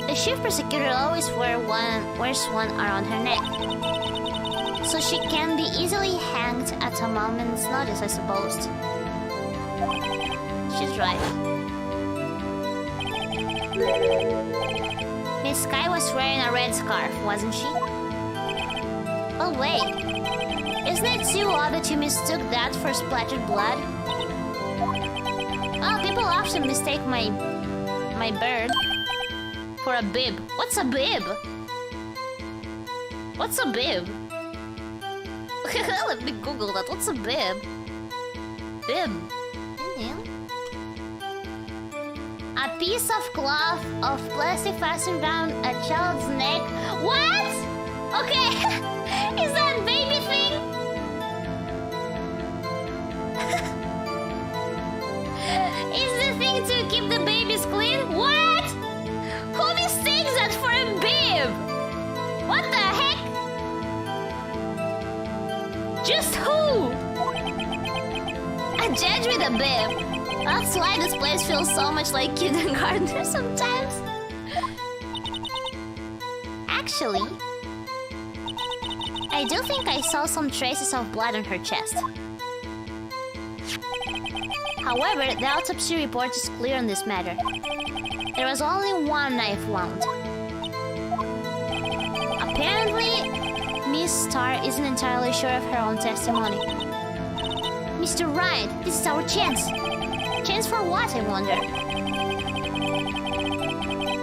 The chief prosecutor always wears one around her neck. So she can be easily hanged at a moment's notice, I suppose. She's right. Miss Sky was wearing a red scarf, wasn't she? Oh wait, isn't it too odd that you mistook that for splattered blood? Oh, people often mistake my bird for a bib. What's a bib? What's a bib? Let me Google that. What's a bib? Bib. A piece of cloth of plastic fastened around a child's neck. What? Okay. Is that baby thing? Is the thing to keep the babies clean? What? Who mistakes that for a bib? What the heck? Just who? A judge with a bib. That's why this place feels so much like kindergarten sometimes. Actually, I do think I saw some traces of blood on her chest. However, the autopsy report is clear on this matter. There was only one knife wound. Apparently, Miss Star isn't entirely sure of her own testimony. Mr. Wright, this is our chance. Chance for what, I wonder?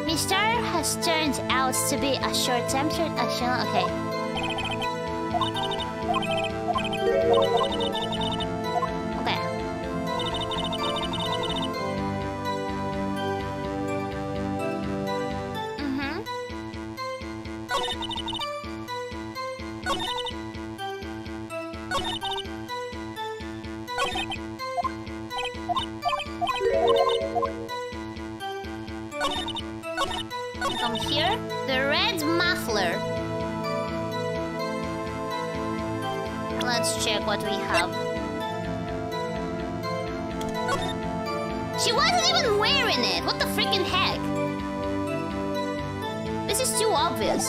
Miss Star has turned out to be a short-tempered okay. Come here, the red muffler. Let's check what we have. She wasn't even wearing it. What the freaking heck? This is too obvious.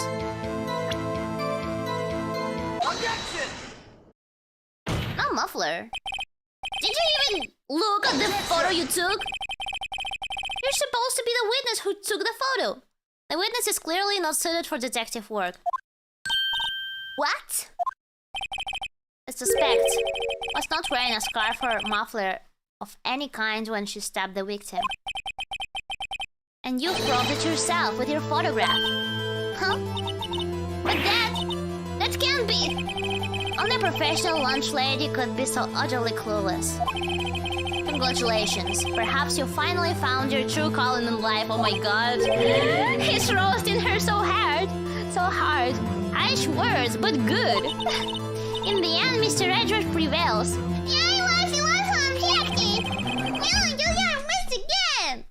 Objection! No muffler. Did you even look at the photo you took? You're supposed to be the witness who took the photo. The witness is clearly not suited for detective work. What? The suspect was not wearing a scarf or muffler of any kind when she stabbed the victim. And you froze it yourself with your photograph. Huh? But that can't be! Only a professional lunch lady could be so utterly clueless. Congratulations. Perhaps you finally found your true calling in life. Oh my god. He's roasting her so hard. So hard. Harsh words, but good. In the end, Mr. Edward prevails. Yeah, he was objecting. You got missed again.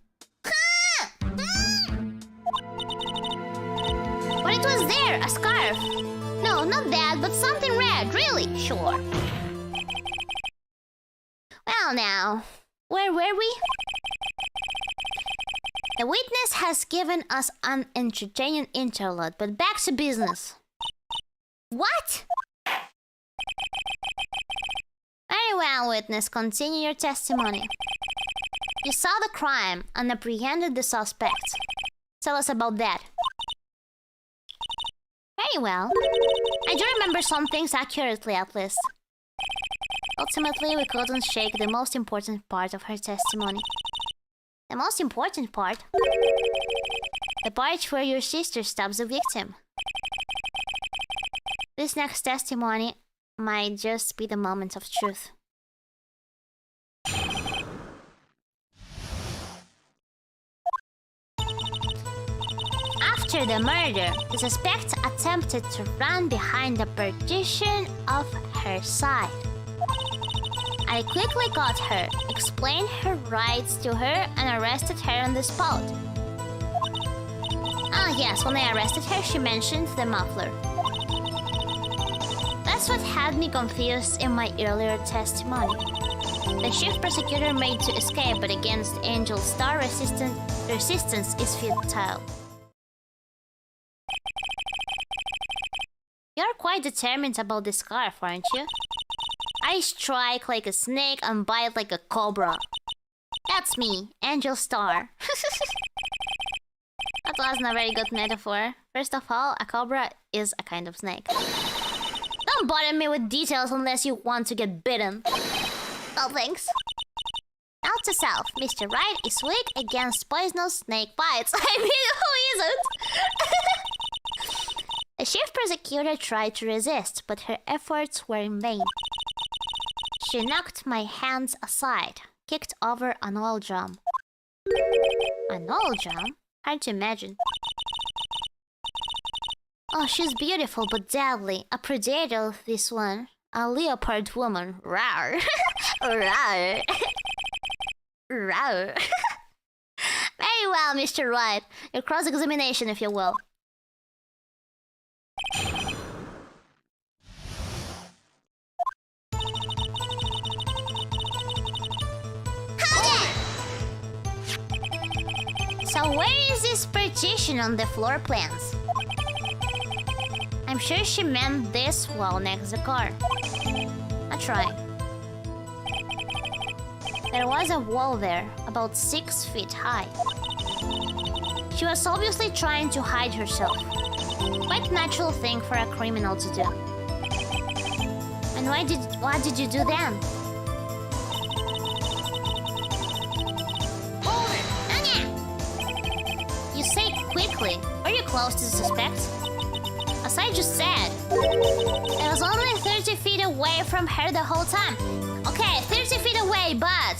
But it was there, a scarf. No, not that, but something red, really. Sure. Well now, where were we? The witness has given us an entertaining interlude, but back to business. What? Very well, witness. Continue your testimony. You saw the crime and apprehended the suspect. Tell us about that. Very well. I do remember some things accurately, at least. Ultimately, we couldn't shake the most important part of her testimony. The most important part? The part where your sister stabs the victim. This next testimony might just be the moment of truth. After the murder, the suspect attempted to run behind the partition of her side. I quickly got her, explained her rights to her, and arrested her on the spot. Ah yes, when I arrested her, she mentioned the muffler. That's what had me confused in my earlier testimony. The chief prosecutor made to escape, but against Angel Star, resistance is futile. You're quite determined about this scarf, aren't you? I strike like a snake and bite like a cobra. That's me, Angel Star. That wasn't a very good metaphor. First of all, a cobra is a kind of snake. Don't bother me with details unless you want to get bitten. No thanks. Note to self, Mr. Wright is weak against poisonous snake bites. I mean, who isn't? The chief prosecutor tried to resist, but her efforts were in vain. She knocked my hands aside, kicked over an oil drum. An oil drum? Hard to imagine. Oh, she's beautiful but deadly. A predator, this one. A leopard woman. Rawr. Rawr. Rawr. Very well, Mr. Wright. Your cross-examination, if you will. So where is this partition on the floor plans? I'm sure she meant this wall next to the car. I'll try. There was a wall there, about 6 feet high. She was obviously trying to hide herself. Quite natural thing for a criminal to do. And what did you do then? You say quickly. Are you close to the suspect? As I just said, I was only 30 feet away from her the whole time. Okay, 30 feet away, but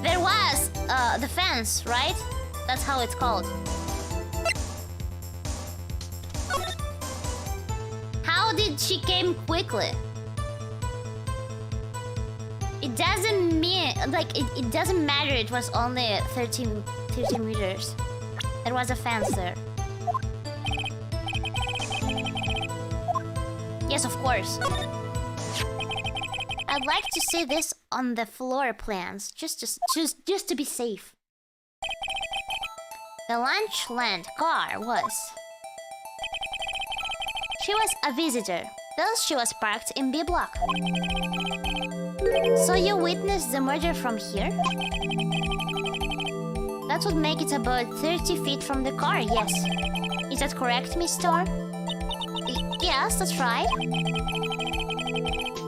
there was the fence, right? That's how it's called. How did she came quickly? It doesn't mean like it doesn't matter. It was only 50 meters. There was a fence there. Yes, of course. I'd like to see this on the floor plans, just to be safe. The Lunchland car was. She was a visitor, thus she was parked in B block. So you witnessed the murder from here? That would make it about 30 feet from the car, yes. Is that correct, Miss Star? Yes, that's right.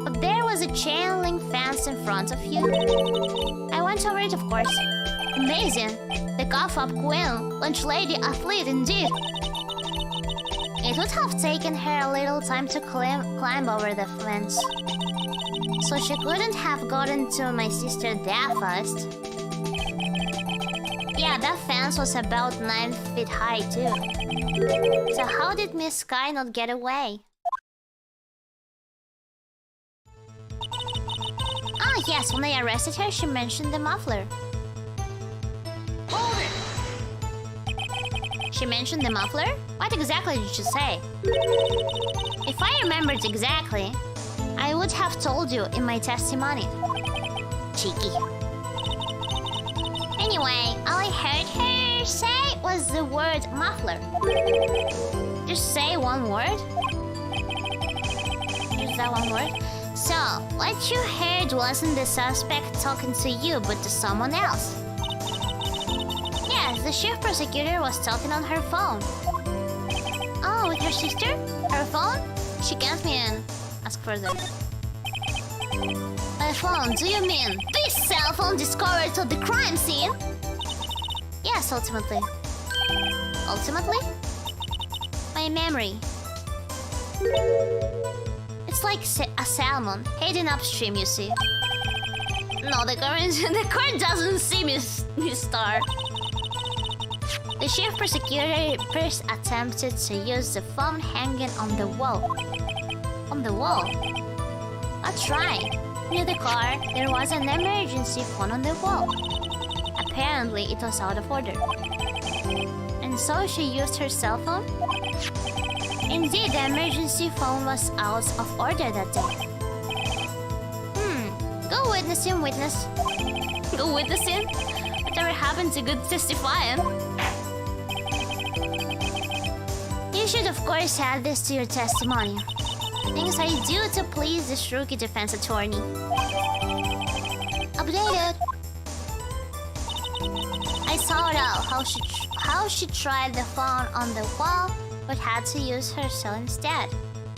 But there was a chain link fence in front of you. I went over it, of course. Amazing. The cough-up queen, lunch lady, athlete indeed. It would have taken her a little time to climb over the fence. So she couldn't have gotten to my sister that fast. Yeah, that fence was about 9 feet high too. So how did Miss Sky not get away? Ah yes, when I arrested her, she mentioned the muffler. Hold it! She mentioned the muffler? What exactly did she say? If I remembered exactly, I would have told you in my testimony. Cheeky. Anyway, all I heard her say was the word muffler. Just say one word. Use that one word. So, what you heard wasn't the suspect talking to you, but to someone else. Yes, the chief prosecutor was talking on her phone. Oh, with her sister? Her phone? She can't be in. Ask further. My phone, do you mean this cell phone discovered at the crime scene? Yes, ultimately. Ultimately? My memory. It's like a salmon heading upstream, you see. No, the current doesn't see me star. The chief prosecutor first attempted to use the phone hanging on the wall. On the wall? That's right. Near the car, there was an emergency phone on the wall. Apparently, it was out of order. And so she used her cell phone? Indeed, the emergency phone was out of order that day. Go witnessing, witness. Go witnessing? Whatever happened to good testifying? You should of course add this to your testimony. Things I do to please this rookie defense attorney. Updated. I saw it all, how she tried the phone on the wall, but had to use her cell instead.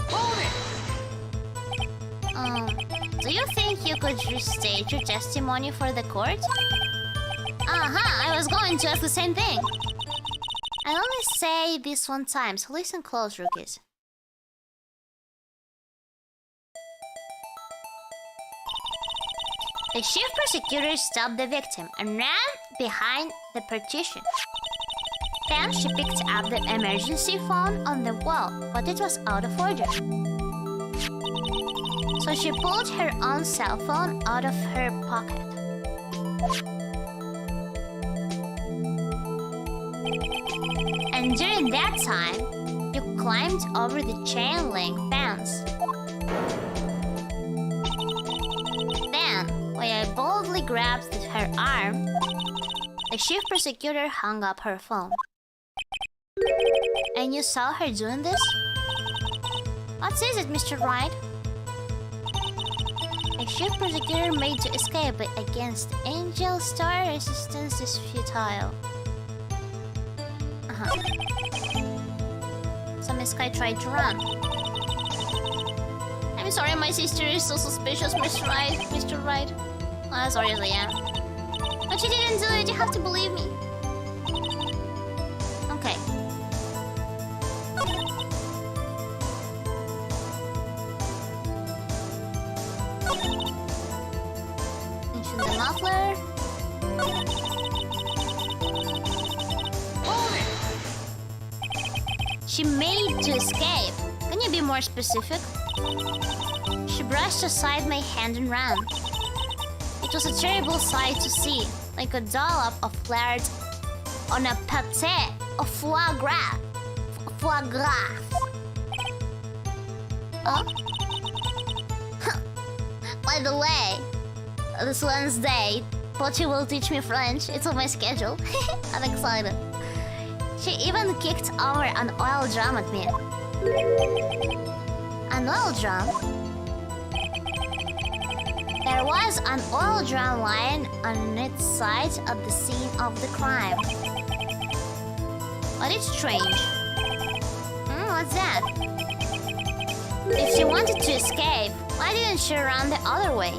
Hold it! Do you think you could restate your testimony for the court? I was going to ask the same thing. I'll only say this one time, so listen close, rookies. The chief prosecutor stopped the victim and ran behind the partition. Then she picked up the emergency phone on the wall, but it was out of order. So she pulled her own cell phone out of her pocket. And during that time, you climbed over the chain link fence. Then, when I boldly grabbed her arm, the chief prosecutor hung up her phone. And you saw her doing this? What is it, Mr. Wright? The chief prosecutor made to escape, but against Angel Star resistance is futile. So Miss Sky tried to run. I'm sorry, my sister is so suspicious, Mr. Wright. Mr. Wright. As sorry as I am. But she didn't do it, you have to believe me. Okay. Mention the muffler. She made to escape. Can you be more specific? She brushed aside my hand and ran. It was a terrible sight to see, like a dollop of lard on a pâté of foie gras. Foie gras. Oh? By the way, this Wednesday, Pochi will teach me French. It's on my schedule. I'm excited. She even kicked over an oil drum at me. An oil drum? There was an oil drum lying on its side at the scene of the crime. But it's strange. What's that? If she wanted to escape, why didn't she run the other way?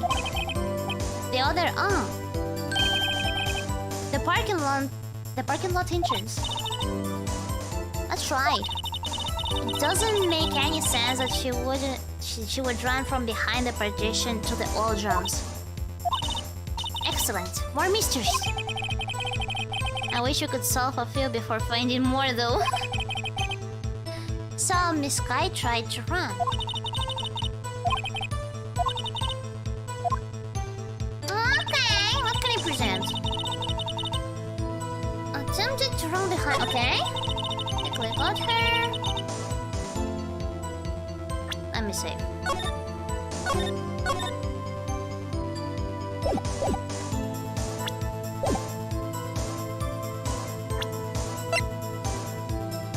The parking lot The parking lot entrance. Let's try. It doesn't make any sense that she would run from behind the partition to the old drums. Excellent. More mysteries. I wish we could solve a few before finding more though. So Miss Sky tried to run. Okay, what can I present? Attempted to run behind. Okay. I click on her. Let me save.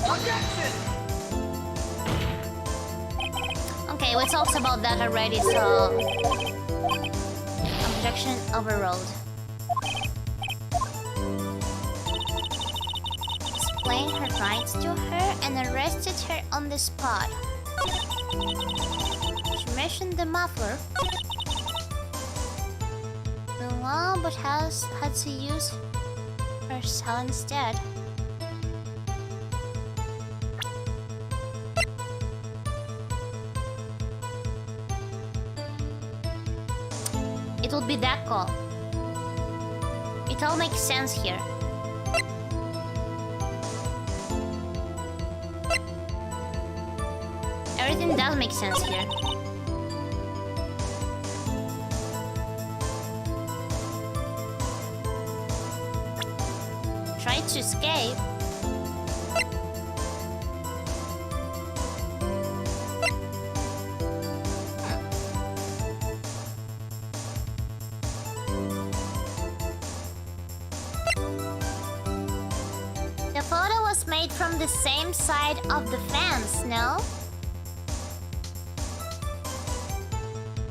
Objection! Okay, we talked about that already, so... Objection overruled. Explained her rights to her and arrested her on the spot. She mentioned the muffler. The law, but had to use her cell instead. It would be that call. It all makes sense here. Everything does make sense here. Tried to escape. The photo was made from the same side of the fence, no?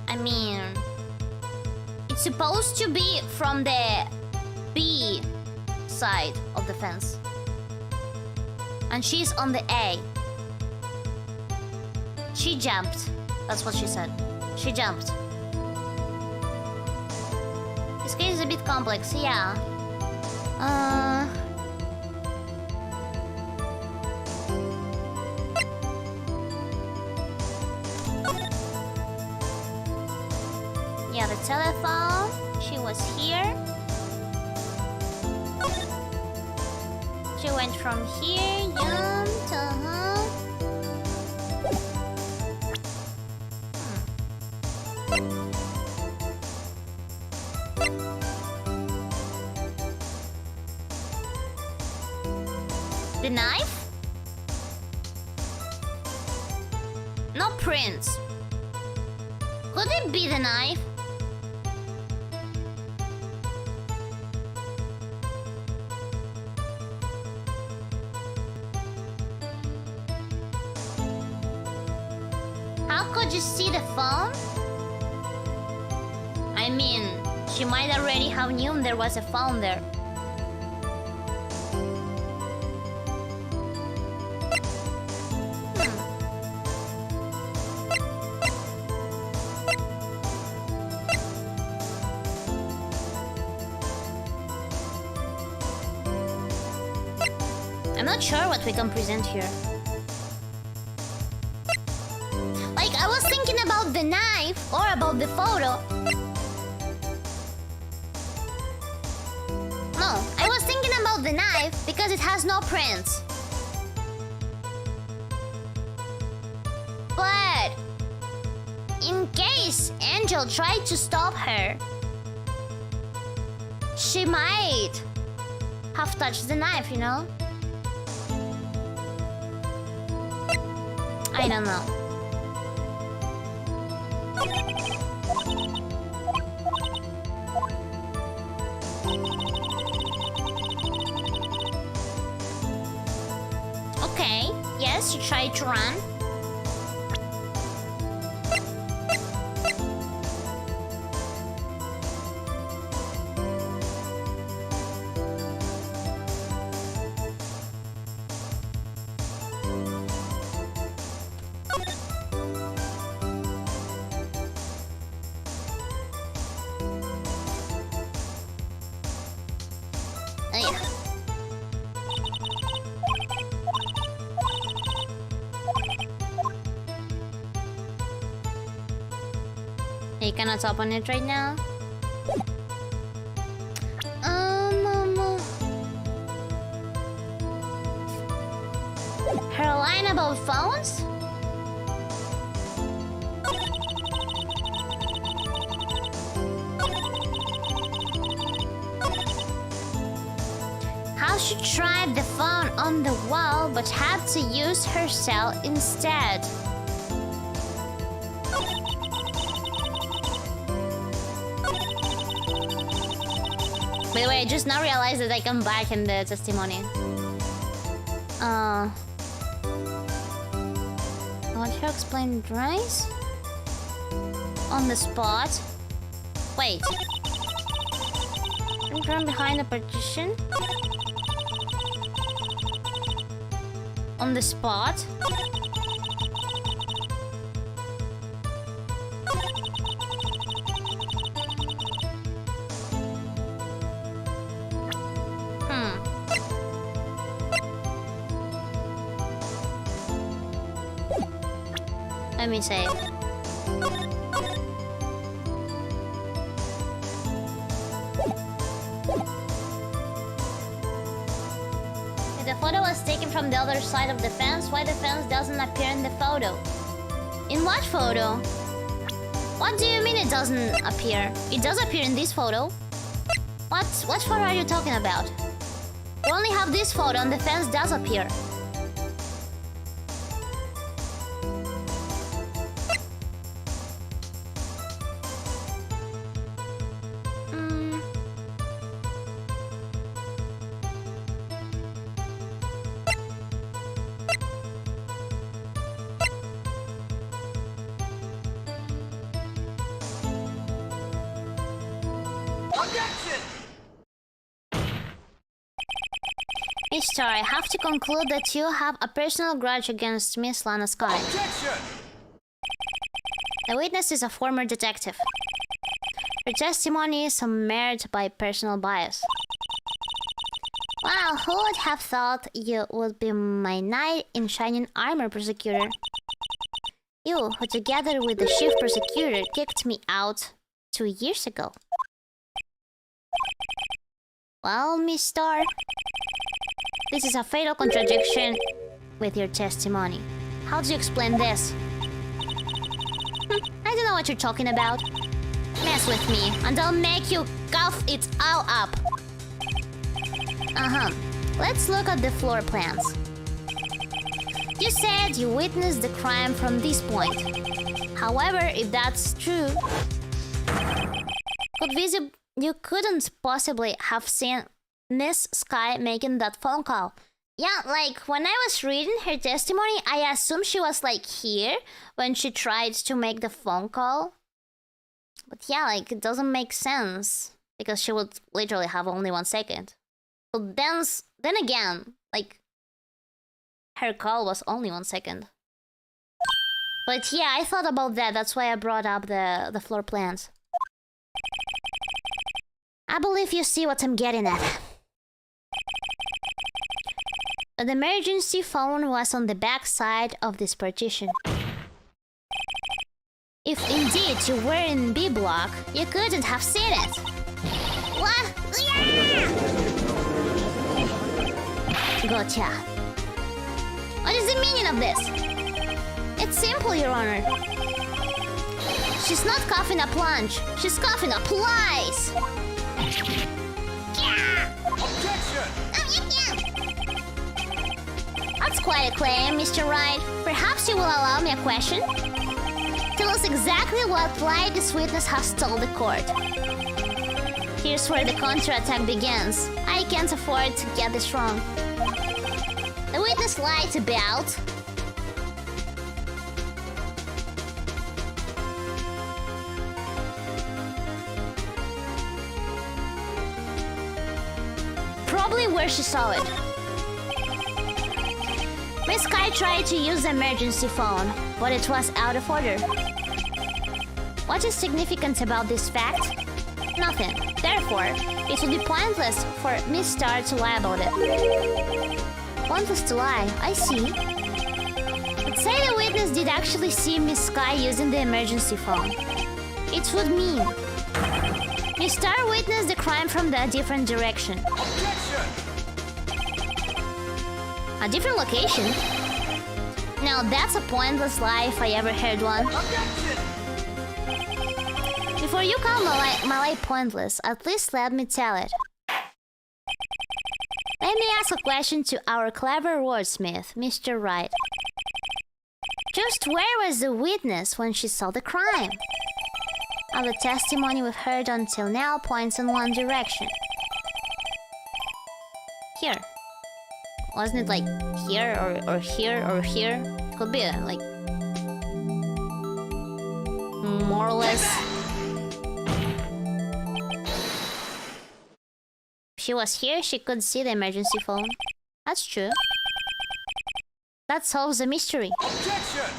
I mean, it's supposed to be from the B side of the fence. And she's on the A. She jumped. That's what she said. She jumped. This case is a bit complex, yeah. Yeah, the telephone. She was here. She went from here, jumped, The knife? No prints. Could it be the knife? How could you see the phone? I mean, she might already have known there was a phone there. I'm not sure what we can present here. Like, I was thinking about the knife or about the photo. No, I was thinking about the knife because it has no prints. But in case Angel tried to stop her, she might have touched the knife, you know? I don't know. Okay, yes, she tried to run. Yeah. You cannot open it right now. Her line about phones? How she tried the phone on the wall but had to use her cell instead. By the way, I just now realized that I come back in the testimony. Want to explain Rice? On the spot? Wait. Run behind the partition? On the spot? Let me say. If the photo was taken from the other side of the fence, why the fence doesn't appear in the photo? In what photo? What do you mean it doesn't appear? It does appear in this photo. What photo are you talking about? We only have this photo and the fence does appear. Objection! Mister, I have to conclude that you have a personal grudge against Miss Lana Sky. Objection! The witness is a former detective. Her testimony is marred by personal bias. Wow, who would have thought you would be my knight in shining armor, prosecutor? You, who together with the chief prosecutor kicked me out 2 years ago. Well, Miss Star, this is a fatal contradiction with your testimony. How do you explain this? I don't know what you're talking about. Mess with me, and I'll make you cough it all up. Let's look at the floor plans. You said you witnessed the crime from this point. However, if that's true, you couldn't possibly have seen Miss Sky making that phone call. Yeah, like, when I was reading her testimony, I assumed she was, like, here when she tried to make the phone call. But yeah, like, it doesn't make sense, because she would literally have only 1 second. So then again, like, her call was only 1 second. But yeah, I thought about that, that's why I brought up the floor plans. I believe you see what I'm getting at. The emergency phone was on the back side of this partition. If indeed you were in B block, you couldn't have seen it. What? Yeah! Gotcha. What is the meaning of this? It's simple, Your Honor. She's not coughing a plunge. She's coughing a plies. Objection! That's quite a claim, Mr. Wright. Perhaps you will allow me a question? Tell us exactly what lie this witness has told the court. Here's where the counterattack begins. I can't afford to get this wrong. The witness lied about... probably where she saw it. Miss Sky tried to use the emergency phone, but it was out of order. What is significant about this fact? Nothing. Therefore, it would be pointless for Miss Star to lie about it. Pointless to lie, I see. But say the witness did actually see Miss Sky using the emergency phone. It that would mean? You star witnessed the crime from a different direction. Objection! A different location? Now that's a pointless lie if I ever heard one. Objection! Before you call my lie pointless, at least let me tell it. Let me ask a question to our clever wordsmith, Mr. Wright. Just where was the witness when she saw the crime? All the testimony we've heard until now points in one direction. Here. Wasn't it like here or here or here? Could be like more or less. If she was here, she could see the emergency phone. That's true. That solves the mystery. Objection!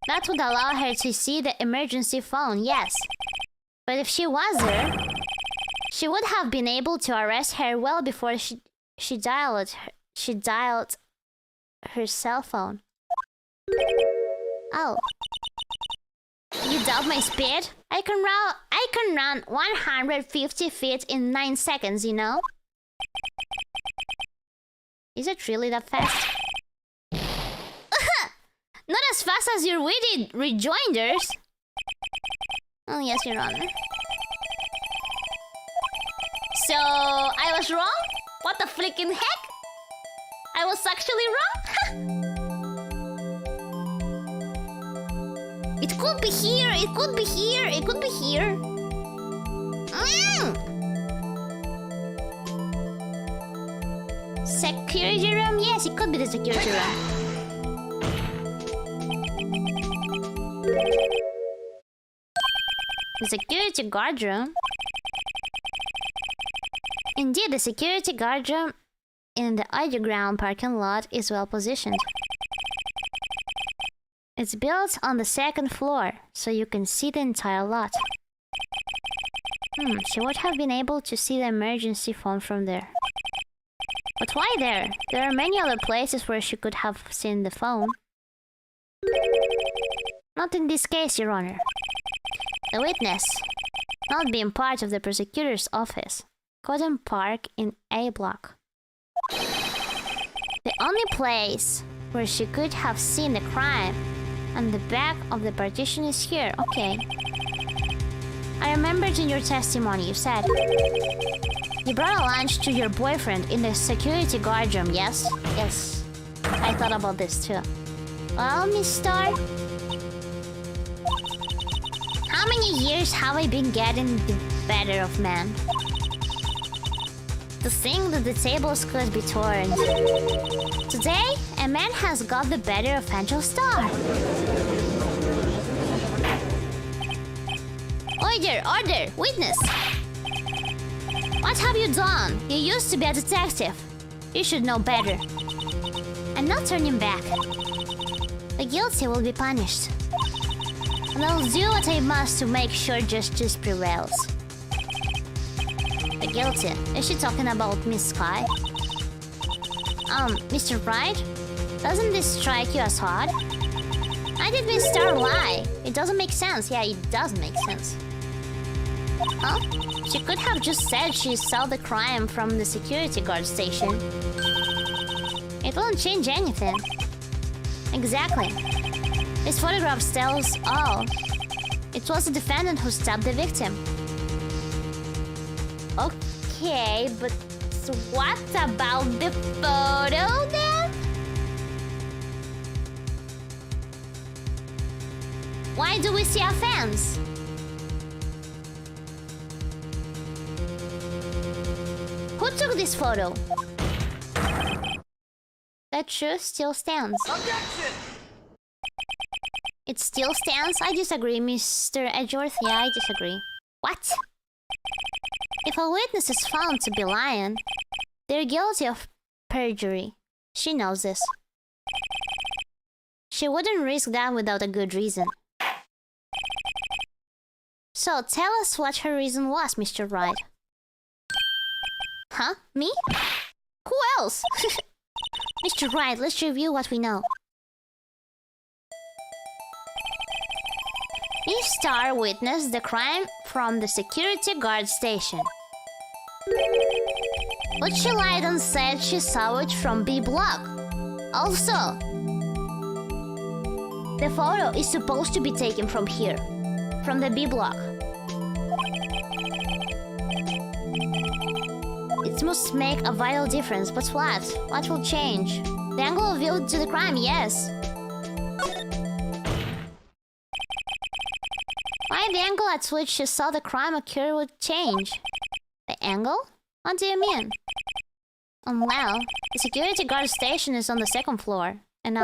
That would allow her to see the emergency phone, yes. But if she was there, she would have been able to arrest her well before she dialed her cell phone. Oh. You doubt my speed? I can run 150 feet in 9 seconds, you know? Is it really that fast? Not as fast as your witty rejoinders. Oh yes, Your Honor. So, I was wrong? What the freaking heck? I was actually wrong? It could be here, it could be here, it could be here. Security room? Yes, it could be the security room. The security guard room? Indeed, the security guard room in the underground parking lot is well positioned. It's built on the second floor, so you can see the entire lot. She would have been able to see the emergency phone from there. But why there? There are many other places where she could have seen the phone. Not in this case, Your Honor. The witness, not being part of the prosecutor's office, couldn't park in A block. The only place where she could have seen the crime on the back of the partition is here. Okay. I remembered in your testimony you said you brought a lunch to your boyfriend in the security guard room, yes? Yes. I thought about this too. Well, Miss Star, how many years have I been getting the better of man? To think that the tables could be turned. Today, a man has got the better of Angel Star. Order! Order! Witness! What have you done? You used to be a detective. You should know better. I'm not turning back. The guilty will be punished. And I'll do what I must to make sure justice prevails. The guilty? Is she talking about Miss Sky? Mr. Wright? Doesn't this strike you as odd? I did Miss Star lie. It doesn't make sense. Yeah, it does make sense. Huh? She could have just said she saw the crime from the security guard station. It won't change anything. Exactly. This photograph tells all. It was the defendant who stabbed the victim. Okay, but what about the photo then? Why do we see a fence? Who took this photo? That truth still stands. Objection! It still stands? I disagree, Mr. Edgeworth. Yeah, I disagree. What? If a witness is found to be lying, they're guilty of perjury. She knows this. She wouldn't risk that without a good reason. So, tell us what her reason was, Mr. Wright. Huh? Me? Who else? Mr. Wright, let's review what we know. Miss Star witnessed the crime from the security guard station. But she lied and said she saw it from B block. Also, the photo is supposed to be taken from here, from the B block. It must make a vital difference, but what? What will change? The angle of view to the crime, yes. Why the angle at which she saw the crime occur would change? The angle? What do you mean? Well, the security guard station is on the second floor, and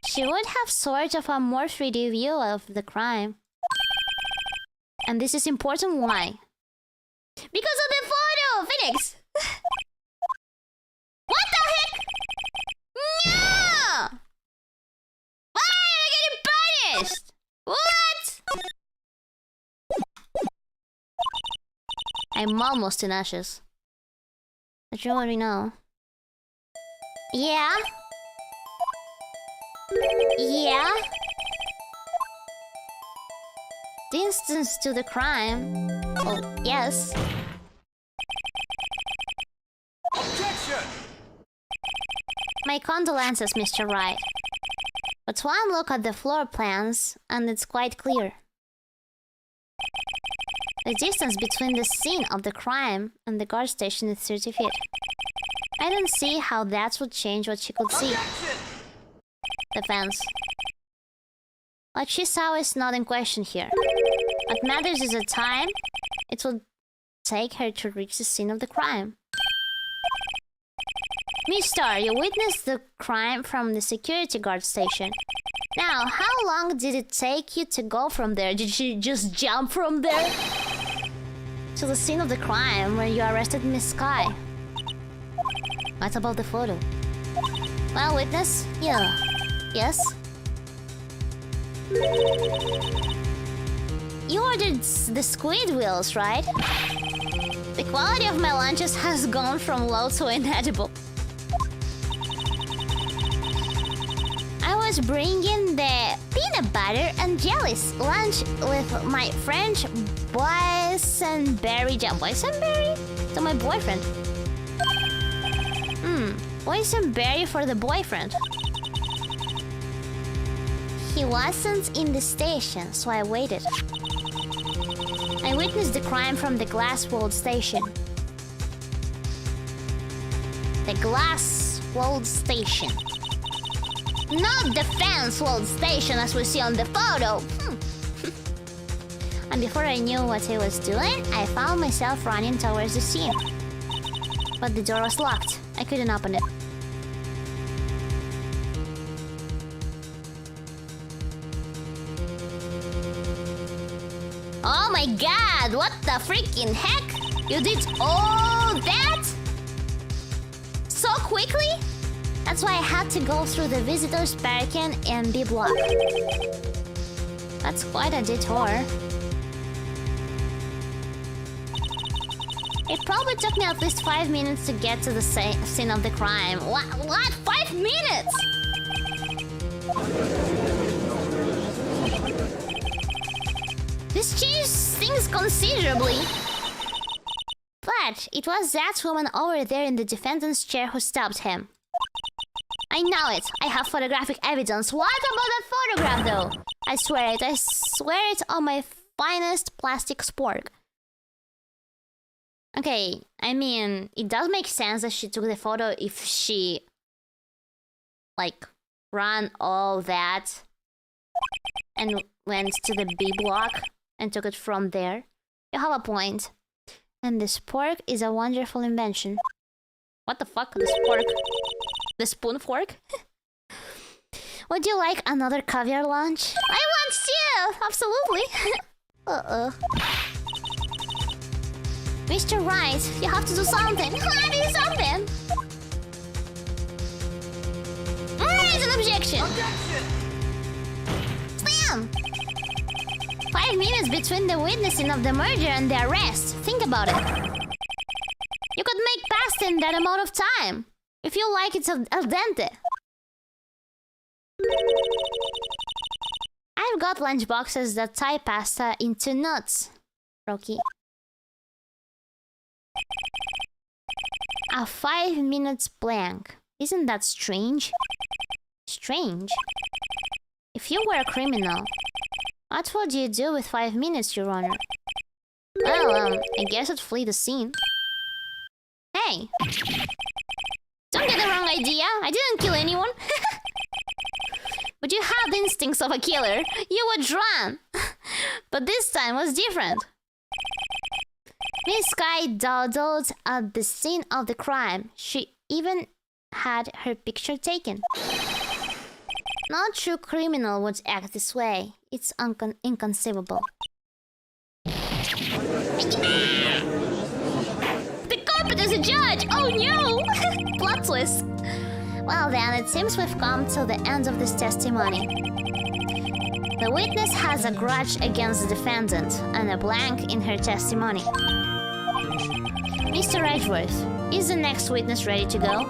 she would have sort of a more 3D view of the crime. And this is important, why? Because of the photo, Phoenix! What the heck? No! Why am I getting punished? What? I'm almost in ashes. But you already know. Yeah? Yeah? Distance to the crime. Oh, yes. Objection! My condolences, Mr. Wright. But one look at the floor plans, and it's quite clear. The distance between the scene of the crime and the guard station is 30 feet. I don't see how that would change what she could see. Objection! Defense. What she saw is not in question here. What matters is the time it will take her to reach the scene of the crime. Miss Star, you witnessed the crime from the security guard station. Now, how long did it take you to go from there? Did she just jump from there to the scene of the crime where you arrested Miss Sky? What about the photo? Well, witness? Yeah. Yes? You ordered the squid wheels, right? The quality of my lunches has gone from low to inedible. I was bringing the peanut butter and jellies lunch with my French boysenberry jam. Boysenberry? To my boyfriend. Boysenberry for the boyfriend. He wasn't in the station, so I waited. I witnessed the crime from the glass-walled station. The glass-walled station. Not the fence-walled station as we see on the photo. And before I knew what I was doing, I found myself running towards the scene. But the door was locked. I couldn't open it. Oh my god, what the freaking heck? You did all that? So quickly? That's why I had to go through the visitors' barricade and B block. That's quite a detour. It probably took me at least 5 minutes to get to the scene of the crime. What? 5 minutes? This changed things considerably. But it was that woman over there in the defendant's chair who stopped him. I know it. I have photographic evidence. What about that photograph, though? I swear it. I swear it on my finest plastic spork. Okay, I mean, it does make sense that she took the photo if she, like, ran all that and went to the B block and took it from there. You have a point. And the spork is a wonderful invention. What the fuck? The spork? The spoon fork? Would you like another caviar lunch? I want to! Absolutely! Mr. Wright, you have to do something. I do something. It's an objection. Objection! Slam! 5 minutes between the witnessing of the murder and the arrest. Think about it. You could make pasta in that amount of time. If you like, it's al dente. I've got lunchboxes that tie pasta into nuts, Rocky. A 5 minutes blank. Isn't that strange? Strange? If you were a criminal, what would you do with 5 minutes, Your Honor? Well, I guess I'd flee the scene. Hey! Don't get the wrong idea! I didn't kill anyone! But you have the instincts of a killer. You would run! But this time was different. Miss Sky dawdled at the scene of the crime. She even had her picture taken. No true criminal would act this way. It's inconceivable. The carpet is a judge! Oh no! Plot twist. Well then, it seems we've come to the end of this testimony. The witness has a grudge against the defendant and a blank in her testimony. Mr. Edgeworth, is the next witness ready to go?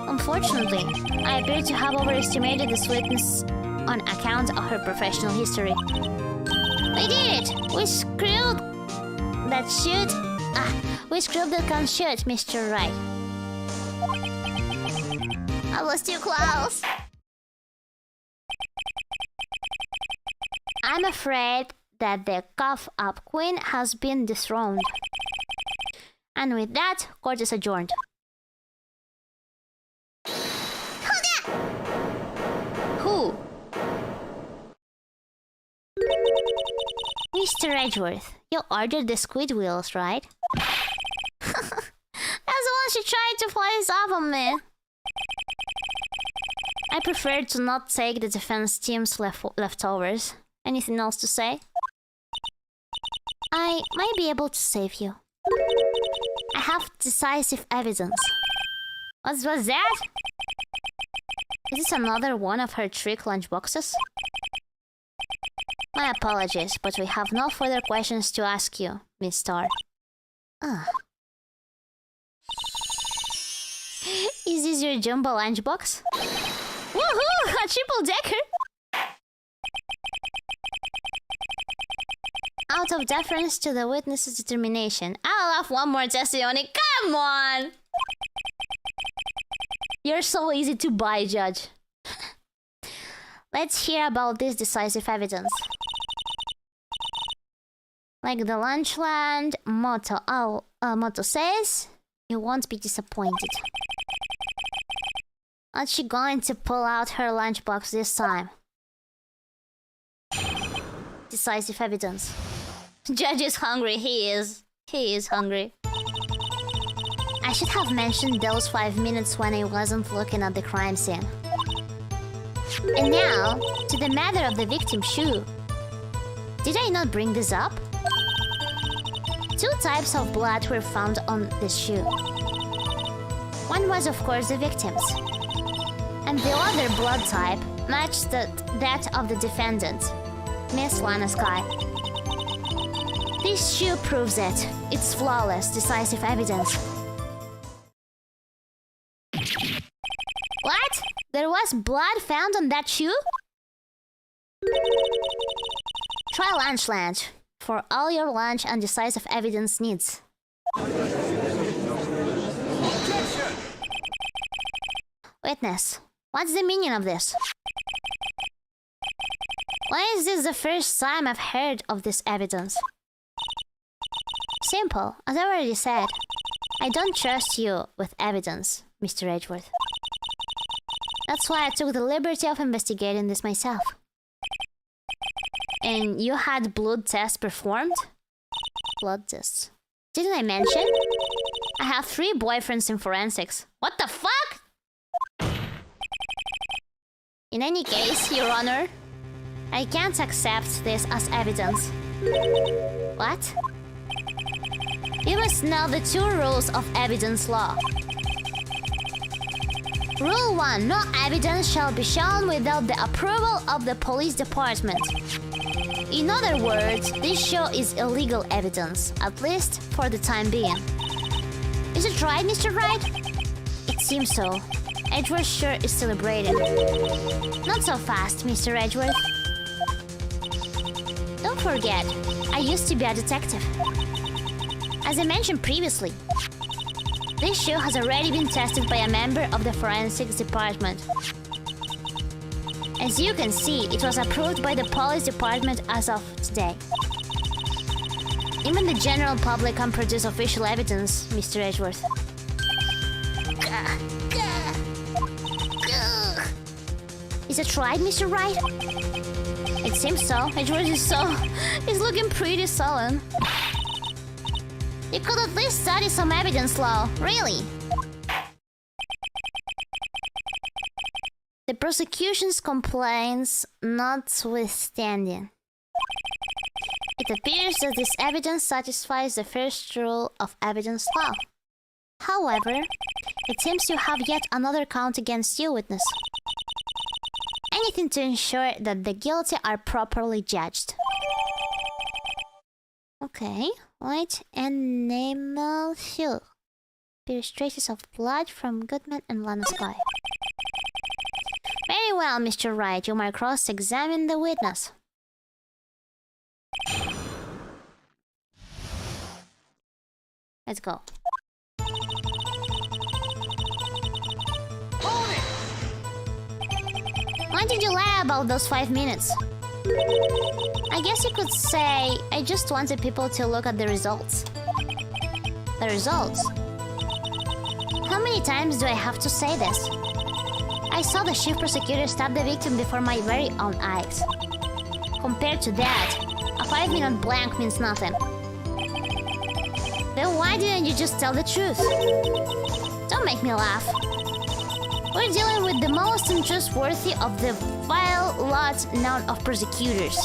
Unfortunately, I appear to have overestimated this witness on account of her professional history. We did it! We screwed that shoot. We screwed that can shoot, Mr. Wright. I was too close. I'm afraid that the cough-up queen has been dethroned. And with that, court is adjourned. Who? Mr. Edgeworth, you ordered the squid wheels, right? That's the one she tried to place off on me. I prefer to not take the defense team's leftovers. Anything else to say? I might be able to save you. I have decisive evidence. What was that? Is this another one of her trick lunchboxes? My apologies, but we have no further questions to ask you, Miss Starr. Is this your jumbo lunchbox? Woohoo! A triple-decker! Out of deference to the witness's determination, I'll have one more testimony. Come on! You're so easy to buy, Judge. Let's hear about this decisive evidence. Like the Lunchland motto says, you won't be disappointed. What's she going to pull out her lunchbox this time? Decisive evidence. Judge is hungry. He is hungry. I should have mentioned those 5 minutes when I wasn't looking at the crime scene. And now, to the matter of the victim's shoe. Did I not bring this up? 2 types of blood were found on this shoe. One was, of course, the victim's. And the other blood type matched that of the defendant, Miss Lana Sky. This shoe proves it. It's flawless, decisive evidence. What? There was blood found on that shoe? Try Lunchland for all your lunch and decisive evidence needs. Objection! Witness, what's the meaning of this? Why is this the first time I've heard of this evidence? Simple, as I already said. I don't trust you with evidence, Mr. Edgeworth. That's why I took the liberty of investigating this myself. And you had blood tests performed? Blood tests. Didn't I mention? I have 3 boyfriends in forensics. What the fuck? In any case, Your Honor, I can't accept this as evidence. What? You must know the 2 rules of evidence law. Rule 1. No evidence shall be shown without the approval of the police department. In other words, this show is illegal evidence, at least for the time being. Is it right, Mr. Wright? It seems so. Edgeworth sure is celebrating. Not so fast, Mr. Edgeworth. forget, I used to be a detective. As I mentioned previously, this shoe has already been tested by a member of the forensics department. As you can see, it was approved by the police department as of today. Even the general public can produce official evidence, Mr. Edgeworth. Is it right, Mr. Wright? It seems so. Edgeworth is looking pretty sullen. You could at least study some evidence law, really. The prosecution's complaints notwithstanding, it appears that this evidence satisfies the first rule of evidence law. However, it seems you have yet another count against you, witness. Anything to ensure that the guilty are properly judged. Okay, white enamel shoe. Appears traces of blood from Goodman and Lana Sky. Very well, Mr. Wright. You might cross-examine the witness. Let's go. Why did you lie about those 5 minutes? I guess you could say I just wanted people to look at the results. The results? How many times do I have to say this? I saw the chief prosecutor stab the victim before my very own eyes. Compared to that, a 5-minute blank means nothing. Then why didn't you just tell the truth? Don't make me laugh. We're dealing with the most untrustworthy of the vile lot known of prosecutors.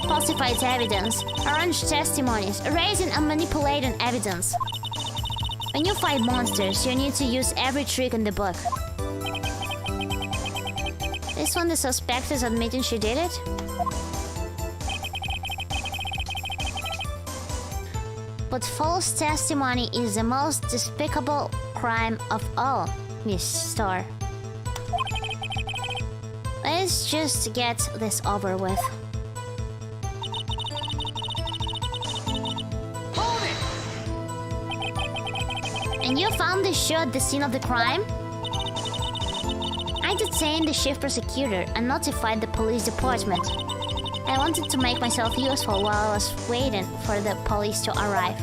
Falsified evidence, arranged testimonies, erasing and manipulating evidence. When you fight monsters, you need to use every trick in the book. This one, the suspect is admitting she did it? But false testimony is the most despicable crime of all, Miss Starr. Let's just get this over with. Hold it! And you found the shoe at the scene of the crime? I detained the chief prosecutor and notified the police department. I wanted to make myself useful while I was waiting for the police to arrive.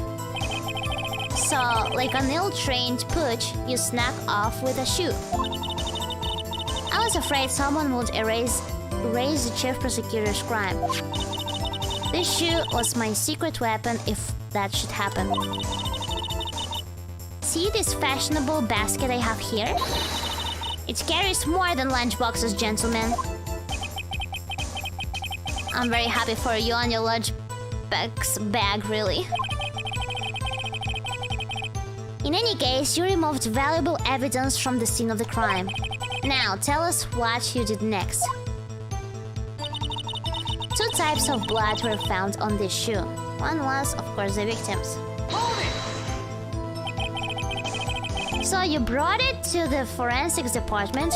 So, like an ill-trained pooch, you snuck off with a shoe. I was afraid someone would erase the chief prosecutor's crime. This shoe was my secret weapon if that should happen. See this fashionable basket I have here? It carries more than lunchboxes, gentlemen. I'm very happy for you and your lunchbox bag, really. In any case, you removed valuable evidence from the scene of the crime. Now, tell us what you did next. 2 types of blood were found on this shoe. One was, of course, the victim's. So you brought it to the forensics department?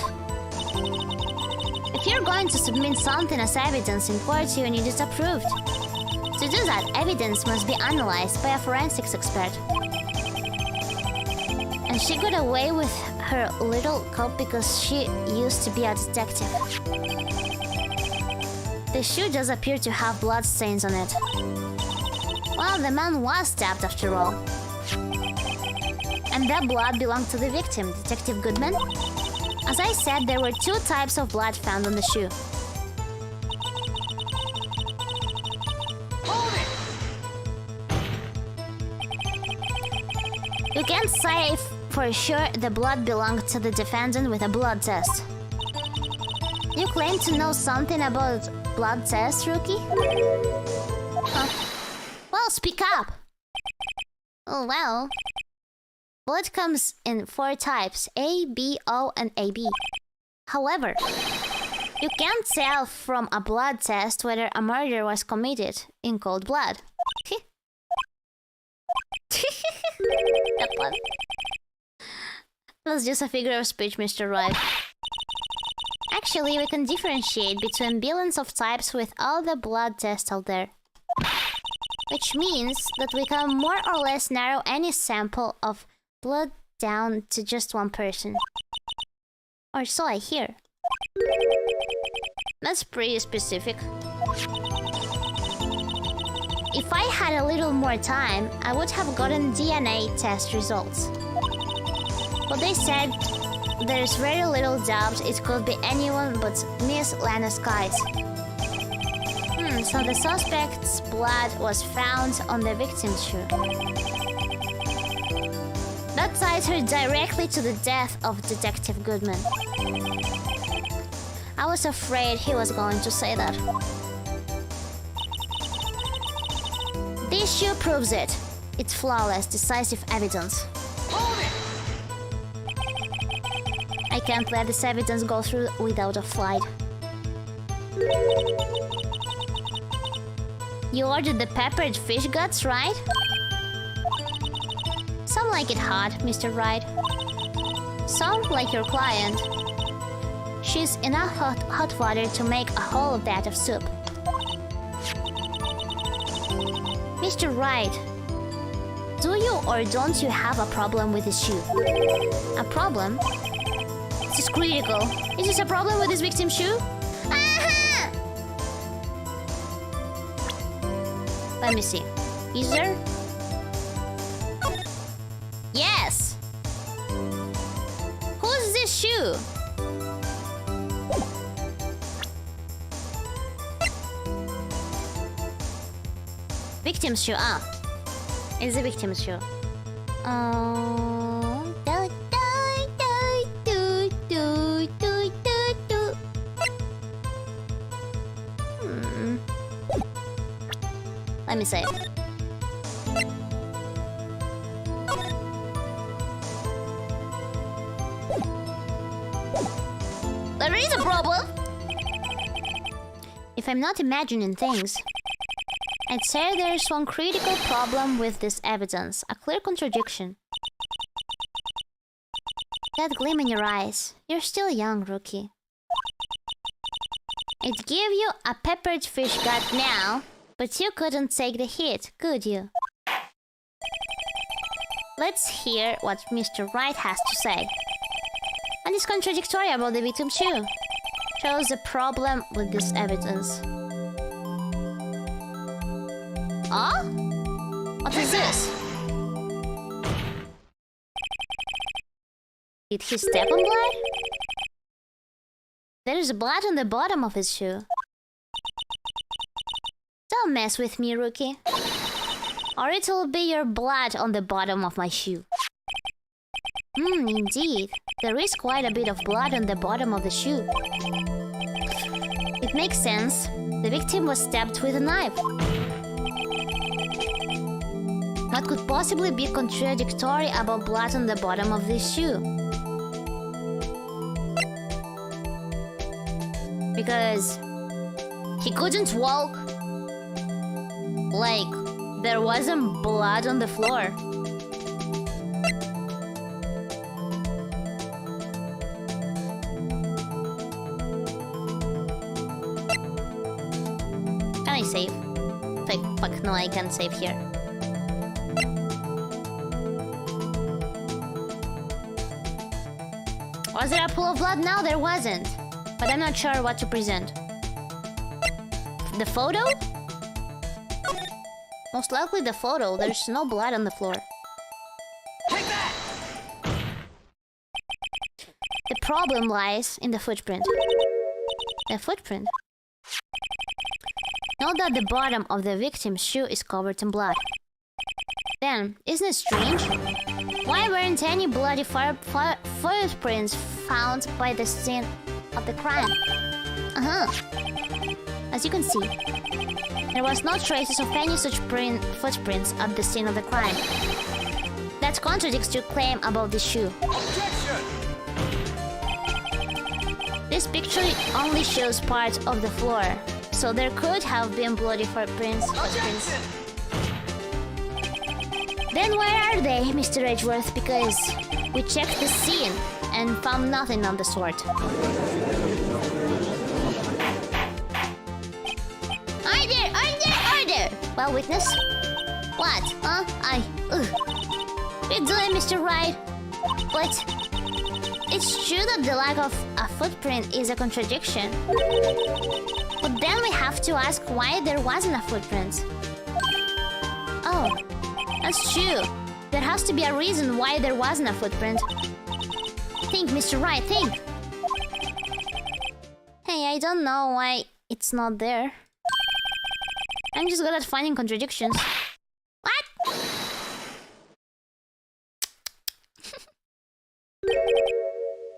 If you're going to submit something as evidence in court, you need it approved. To do that, evidence must be analyzed by a forensics expert. And she got away with her little coat because she used to be a detective. The shoe does appear to have blood stains on it. Well, the man was stabbed after all. And that blood belonged to the victim, Detective Goodman. As I said, there were 2 types of blood found on the shoe. You can't say for sure the blood belonged to the defendant with a blood test. You claim to know something about blood tests, rookie? Huh. Well, speak up! Oh, well. Blood comes in 4 types, A, B, O, and AB. However, you can't tell from a blood test whether a murder was committed in cold blood. That one. That's just a figure of speech, Mr. Wright. Actually, we can differentiate between billions of types with all the blood tests out there. Which means that we can more or less narrow any sample of blood down to just one person. Or so I hear. That's pretty specific. If I had a little more time, I would have gotten DNA test results. But they said there's very little doubt it could be anyone but Miss Lana Skies. So the suspect's blood was found on the victim's shoe. That ties her directly to the death of Detective Goodman. I was afraid he was going to say that. This shoe proves it. It's flawless, decisive evidence. Hold it! I can't let this evidence go through without a fight. You ordered the peppered fish guts, right? Some like it hot, Mr. Wright. Some like your client. She's enough hot water to make a whole vat of soup. Mr. Wright, do you or don't you have a problem with this shoe? A problem? This is critical. Is this a problem with this victim's shoe? Aha! Let me see. Is there? Yes! Who's this shoe? Victim's shoe, it's a victim's shoe. Let me say it. There is a problem! If I'm not imagining things, I'd say there's one critical problem with this evidence, a clear contradiction. That gleam in your eyes. You're still young, rookie. I'd give you a peppered fish gut now, but you couldn't take the hit, could you? Let's hear what Mr. Wright has to say. And it's contradictory about the victim's shoe. Shows the problem with this evidence. Oh? What is this? Did he step on blood? There is blood on the bottom of his shoe. Don't mess with me, rookie. Or it'll be your blood on the bottom of my shoe. Indeed. There is quite a bit of blood on the bottom of the shoe. It makes sense. The victim was stabbed with a knife. What could possibly be contradictory about blood on the bottom of this shoe? Because he couldn't walk. Like, there wasn't blood on the floor. Can I save? Fuck, no, I can't save here. Was there a pool of blood? No, there wasn't. But I'm not sure what to present. The photo? Most likely the photo. There's no blood on the floor. Take that! The problem lies in the footprint. The footprint? Note that the bottom of the victim's shoe is covered in blood. Then, isn't it strange? Why weren't any bloody footprints found by the scene of the crime? As you can see, there was no traces of any such footprints at the scene of the crime. That contradicts your claim about the shoe. Objection! This picture only shows part of the floor, so there could have been bloody footprints. Objection! Then where are they, Mr. Edgeworth? Because we checked the scene and found nothing of the sort. Order! Order! Order! Well, witness, What? Huh? What are you doing, Mr. Wright? But it's true that the lack of a footprint is a contradiction. But then we have to ask why there wasn't a footprint. Oh, that's true. There has to be a reason why there wasn't a footprint. Think, Mr. Wright, think. Hey, I don't know why it's not there. I'm just good at finding contradictions. What?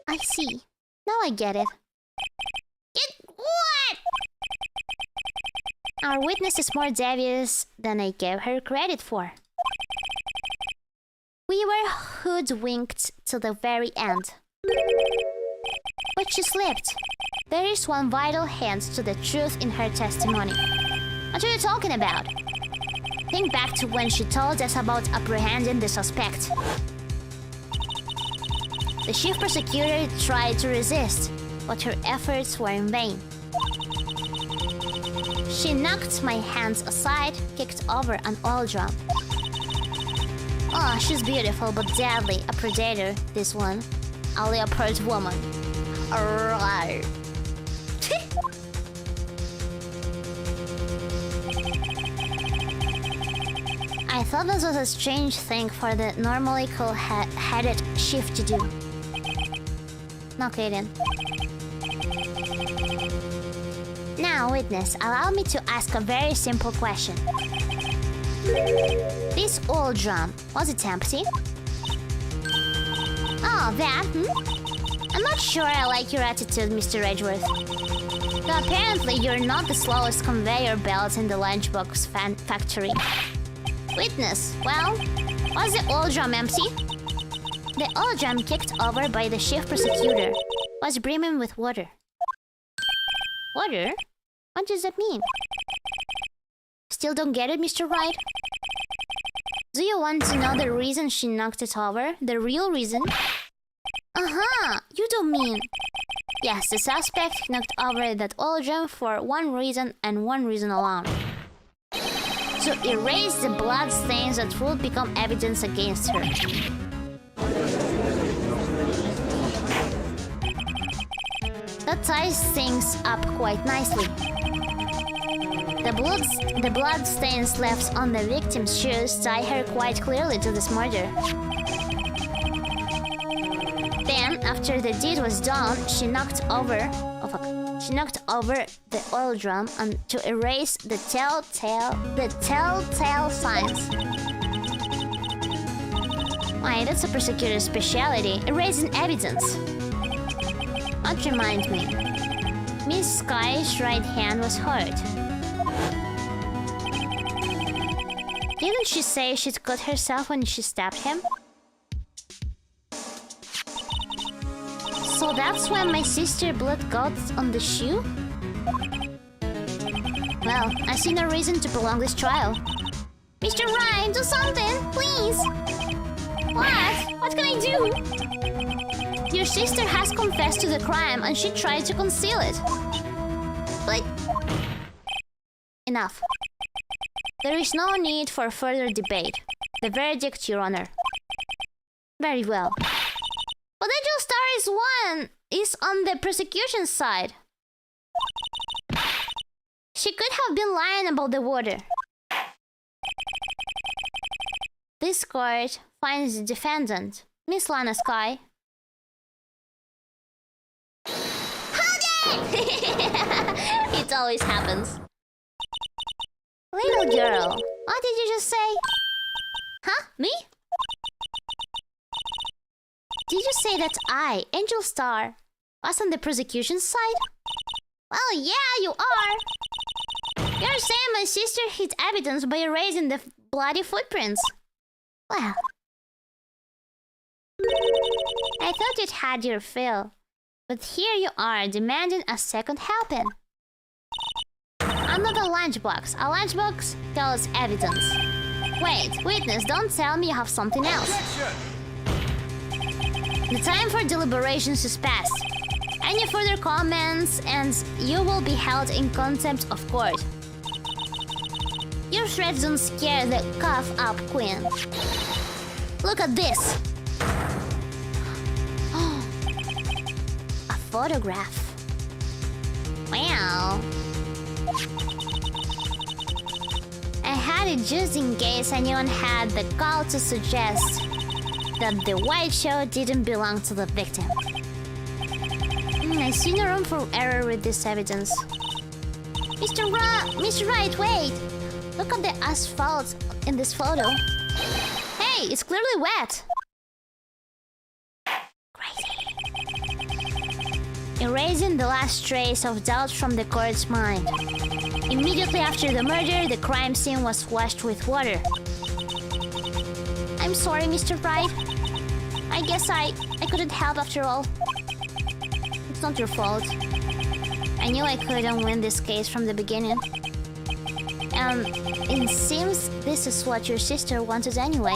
I see. Now I get it. What? Our witness is more devious than I gave her credit for. We were hoodwinked till the very end. But she slipped. There is one vital hint to the truth in her testimony. What are you talking about? Think back to when she told us about apprehending the suspect. The chief prosecutor tried to resist, but her efforts were in vain. She knocked my hands aside, kicked over an oil drum. Oh, she's beautiful but deadly, a predator, this one. A leopard woman. Alright. I thought this was a strange thing for the normally cool-headed chief to do. Okay then. Now, witness, allow me to ask a very simple question. This old drum, was it empty? Oh, that, I'm not sure I like your attitude, Mr. Edgeworth. Though apparently you're not the slowest conveyor belt in the lunchbox factory. Witness, well, was the old drum empty? The old drum kicked over by the chief prosecutor was brimming with water. Water? What does that mean? Still don't get it, Mr. Wright? Do you want to know the reason she knocked it over? The real reason? Uh-huh, you don't mean... Yes, the suspect knocked over that oil drum for one reason and one reason alone. To erase the blood stains that would become evidence against her. That ties things up quite nicely. The blood stains left on the victim's shoes tie her quite clearly to this murder. Then, after the deed was done, she knocked over the oil drum and to erase the telltale signs. Why, that's a prosecutor's specialty, erasing evidence. That reminds me. Miss Sky's right hand was hurt. Didn't she say she'd cut herself when she stabbed him? So that's when my sister's blood got on the shoe? Well, I see no reason to prolong this trial. Mr. Ryan, do something, please! What? What can I do? Your sister has confessed to the crime and she tried to conceal it. But... enough. There is no need for further debate. The verdict, Your Honor. Very well. But Angel Star is on the prosecution side. She could have been lying about the water. This court finds the defendant, Miss Lana Sky. Hold it! It always happens. Little girl, what did you just say? Huh? Me? Did you say that I, Angel Star, was on the prosecution side? Well, yeah, you are. You're saying my sister hid evidence by erasing the bloody footprints. Well, I thought you'd had your fill, but here you are demanding a second helping. I'm not a lunchbox. A lunchbox tells evidence. Wait, witness, don't tell me you have something else. The time for deliberations is past. Any further comments and you will be held in contempt of court. You Your threats don't scare the cough up queen. Look at this. A photograph. Wow. I had it just in case anyone had the gall to suggest that the white show didn't belong to the victim. I see no room for error with this evidence. Mr. Wright, wait! Look at the asphalt in this photo. Hey, it's clearly wet! Crazy. Erasing the last trace of doubt from the court's mind. Immediately after the murder, the crime scene was washed with water. I'm sorry, Mr. Wright. I guess I couldn't help after all. It's not your fault. I knew I couldn't win this case from the beginning. And it seems this is what your sister wanted anyway.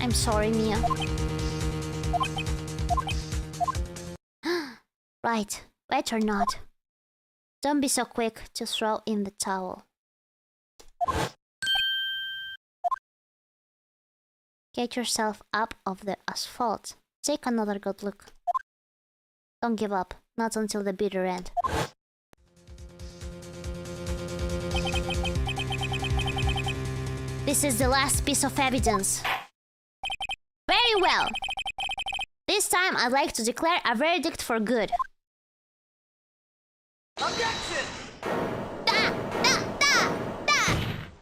I'm sorry, Mia. Right, wet or not. Don't be so quick to throw in the towel. Get yourself up off the asphalt. Take another good look. Don't give up, not until the bitter end. This is the last piece of evidence. Very well. This time I'd like to declare a verdict for good. Objection!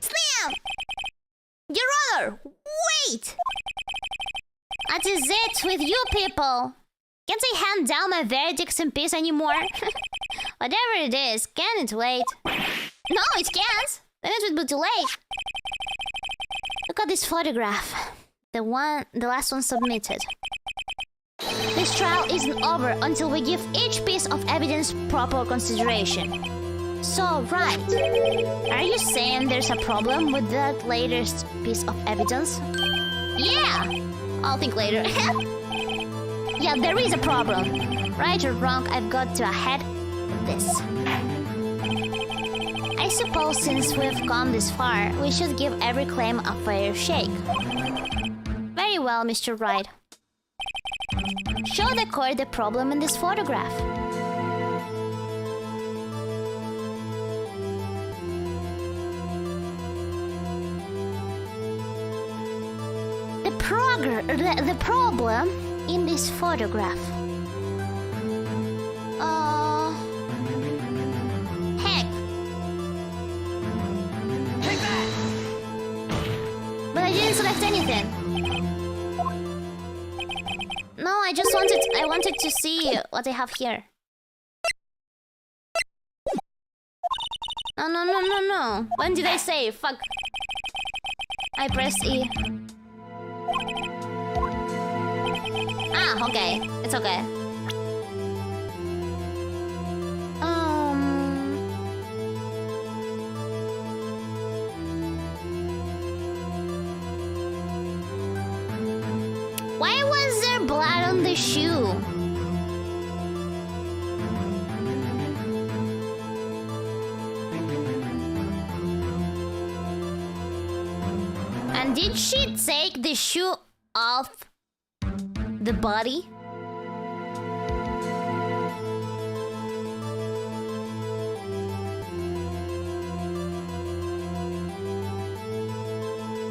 Slam! Your Honor, wait! That is it with you people. Can't I hand down my verdicts in peace anymore? Whatever it is, can it wait? No, it can't. Then it would be too late. Look at this photograph. The last one submitted. This trial isn't over until we give each piece of evidence proper consideration. So, right. Are you saying there's a problem with that latest piece of evidence? Yeah! I'll think later. Yeah, there is a problem. Right or wrong, I've got to ahead with this. I suppose since we've come this far, we should give every claim a fair shake. Very well, Mr. Wright. Show the court the problem in this photograph. The problem in this photograph. Heck. Take that! But I didn't select anything. No, I wanted to see what I have here. No. When did I say? Fuck. I pressed E. Ah, okay. It's okay. Why was there blood on the shoe? And did she take the shoe off the body?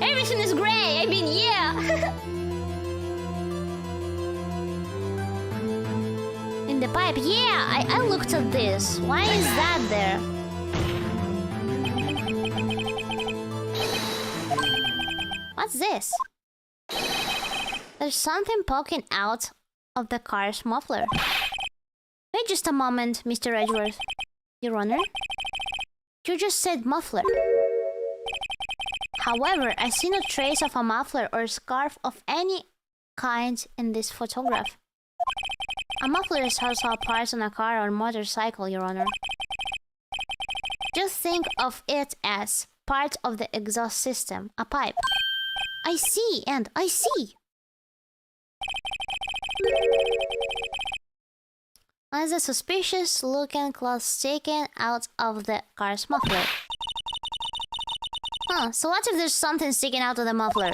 Everything is gray. I mean, yeah. In the pipe, yeah. I looked at this. Why is that there? What's this? There's something poking out of the car's muffler. Wait just a moment, Mr. Edgeworth. Your Honor? You just said muffler. However, I see no trace of a muffler or scarf of any kind in this photograph. A muffler is also a part on a car or motorcycle, Your Honor. Just think of it as part of the exhaust system, a pipe. I see, and I see. Was a suspicious looking cloth taken out of the car's muffler? Huh, so what if there's something sticking out of the muffler?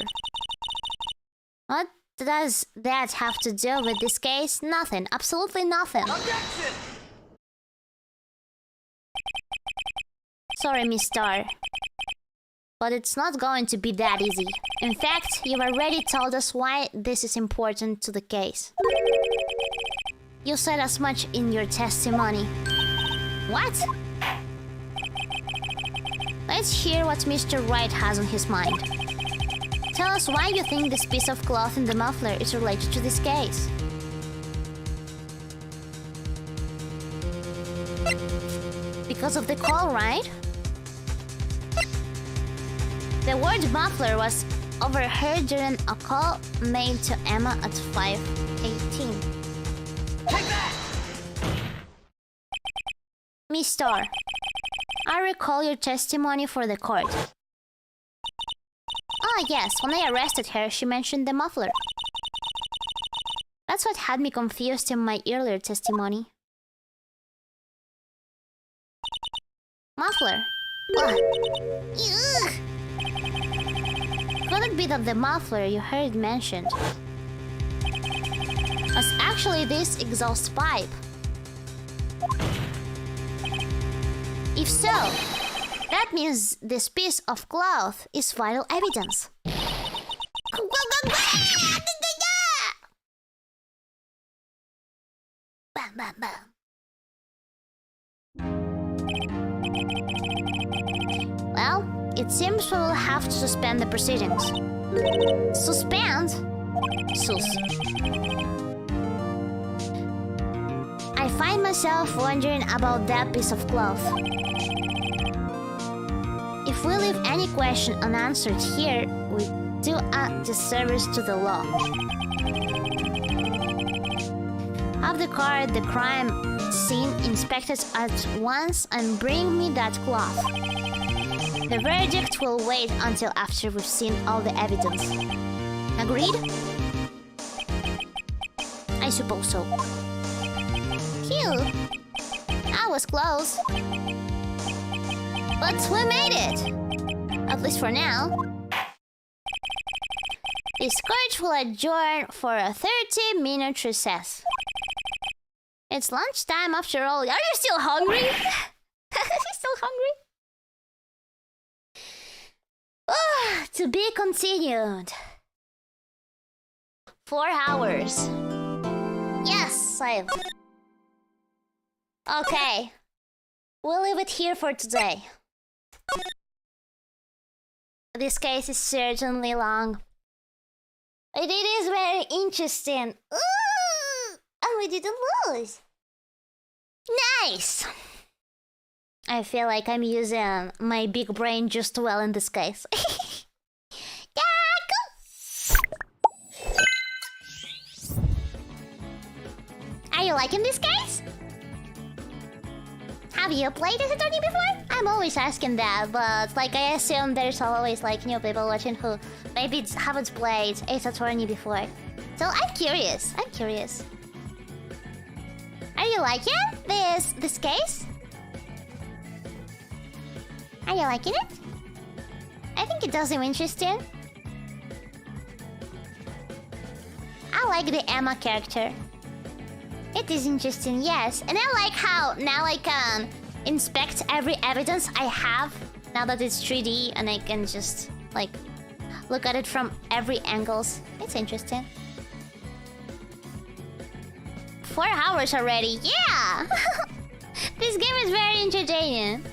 What does that have to do with this case? Nothing. Absolutely nothing. Objection! Sorry, Miss Star. But it's not going to be that easy. In fact, you've already told us why this is important to the case. You said as much in your testimony. What? Let's hear what Mr. Wright has on his mind. Tell us why you think this piece of cloth in the muffler is related to this case. Because of the call, right? The word muffler was overheard during a call made to Emma at 5:18. Take that! Miss Starr, I recall your testimony for the court. Ah, yes, when I arrested her, she mentioned the muffler. That's what had me confused in my earlier testimony. Muffler? Ugh. Ugh. Could it be that the muffler you heard mentioned was actually this exhaust pipe? If so, that means this piece of cloth is vital evidence. Bam, bam, bam. Well, it seems we will have to suspend the proceedings. Suspend? Sus. I find myself wondering about that piece of cloth. If we leave any question unanswered here, we do a disservice to the law. Have the car at the crime scene inspected at once and bring me that cloth. The verdict will wait until after we've seen all the evidence. Agreed? I suppose so. Phew! That was close. But we made it! At least for now. This court will adjourn for a 30-minute recess. It's lunchtime after all. Are you still hungry? Are you still hungry? To be continued. 4 hours. Yes, save. Okay. We'll leave it here for today. This case is certainly long. But it is very interesting. Ooh! And we didn't lose. Nice! I feel like I'm using my big brain just well in this case. Yeah, go! Are you liking this case? Have you played Ace Attorney before? I'm always asking that, but like I assume there's always like new people watching who maybe haven't played Ace Attorney before. So I'm curious. Are you liking this case? Are you liking it? I think it does seem interesting. I like the Emma character. It is interesting, yes. And I like how now I can inspect every evidence I have now that it's 3D and I can just like look at it from every angles. It's interesting. 4 hours already, yeah! This game is very entertaining.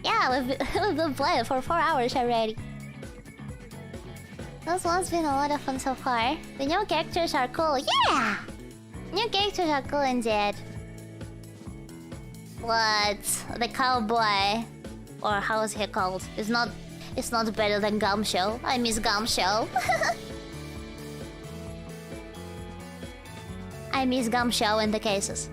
Yeah, we've been playing for 4 hours already. This one's been a lot of fun so far. The new characters are cool, yeah! New characters are cool indeed. What? The cowboy, or how is he called? It's not better than Gumshoe. I miss Gumshoe. I miss Gumshoe in the cases.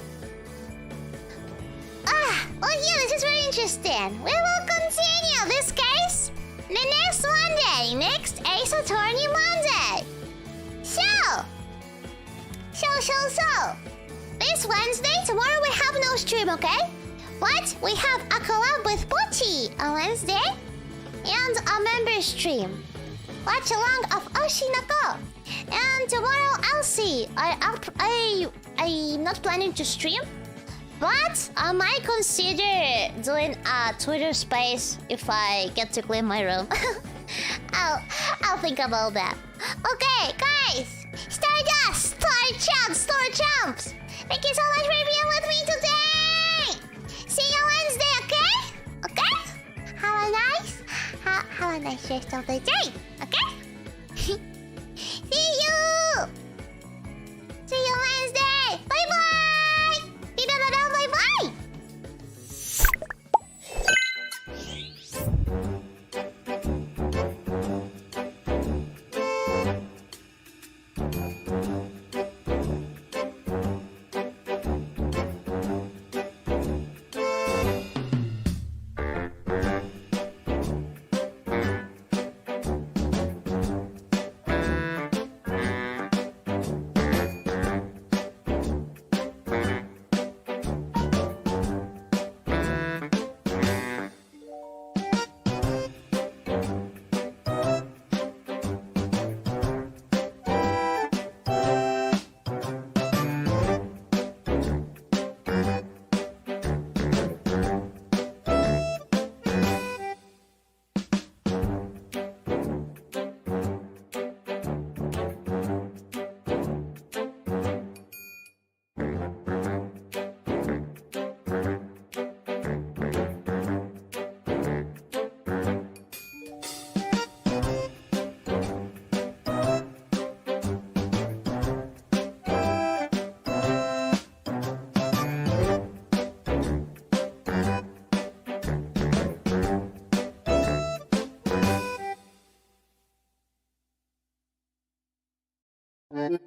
Oh yeah, this is very interesting. We will continue this case the next Monday, next Ace Attorney Monday. So. this Wednesday, tomorrow we have no stream, okay? But we have a collab with Pochi on Wednesday and a member stream. Watch along of Oshinoko. And tomorrow I'll see. I'm not planning to stream, but I might consider doing a Twitter space if I get to clean my room. I'll think about that. Okay, guys. Stardust, Star Champs. Thank you so much for being with me today. See you Wednesday, okay? Okay? Have a nice rest of the day, okay? See you! See you Wednesday! Bye-bye! Bye-bye! Bye.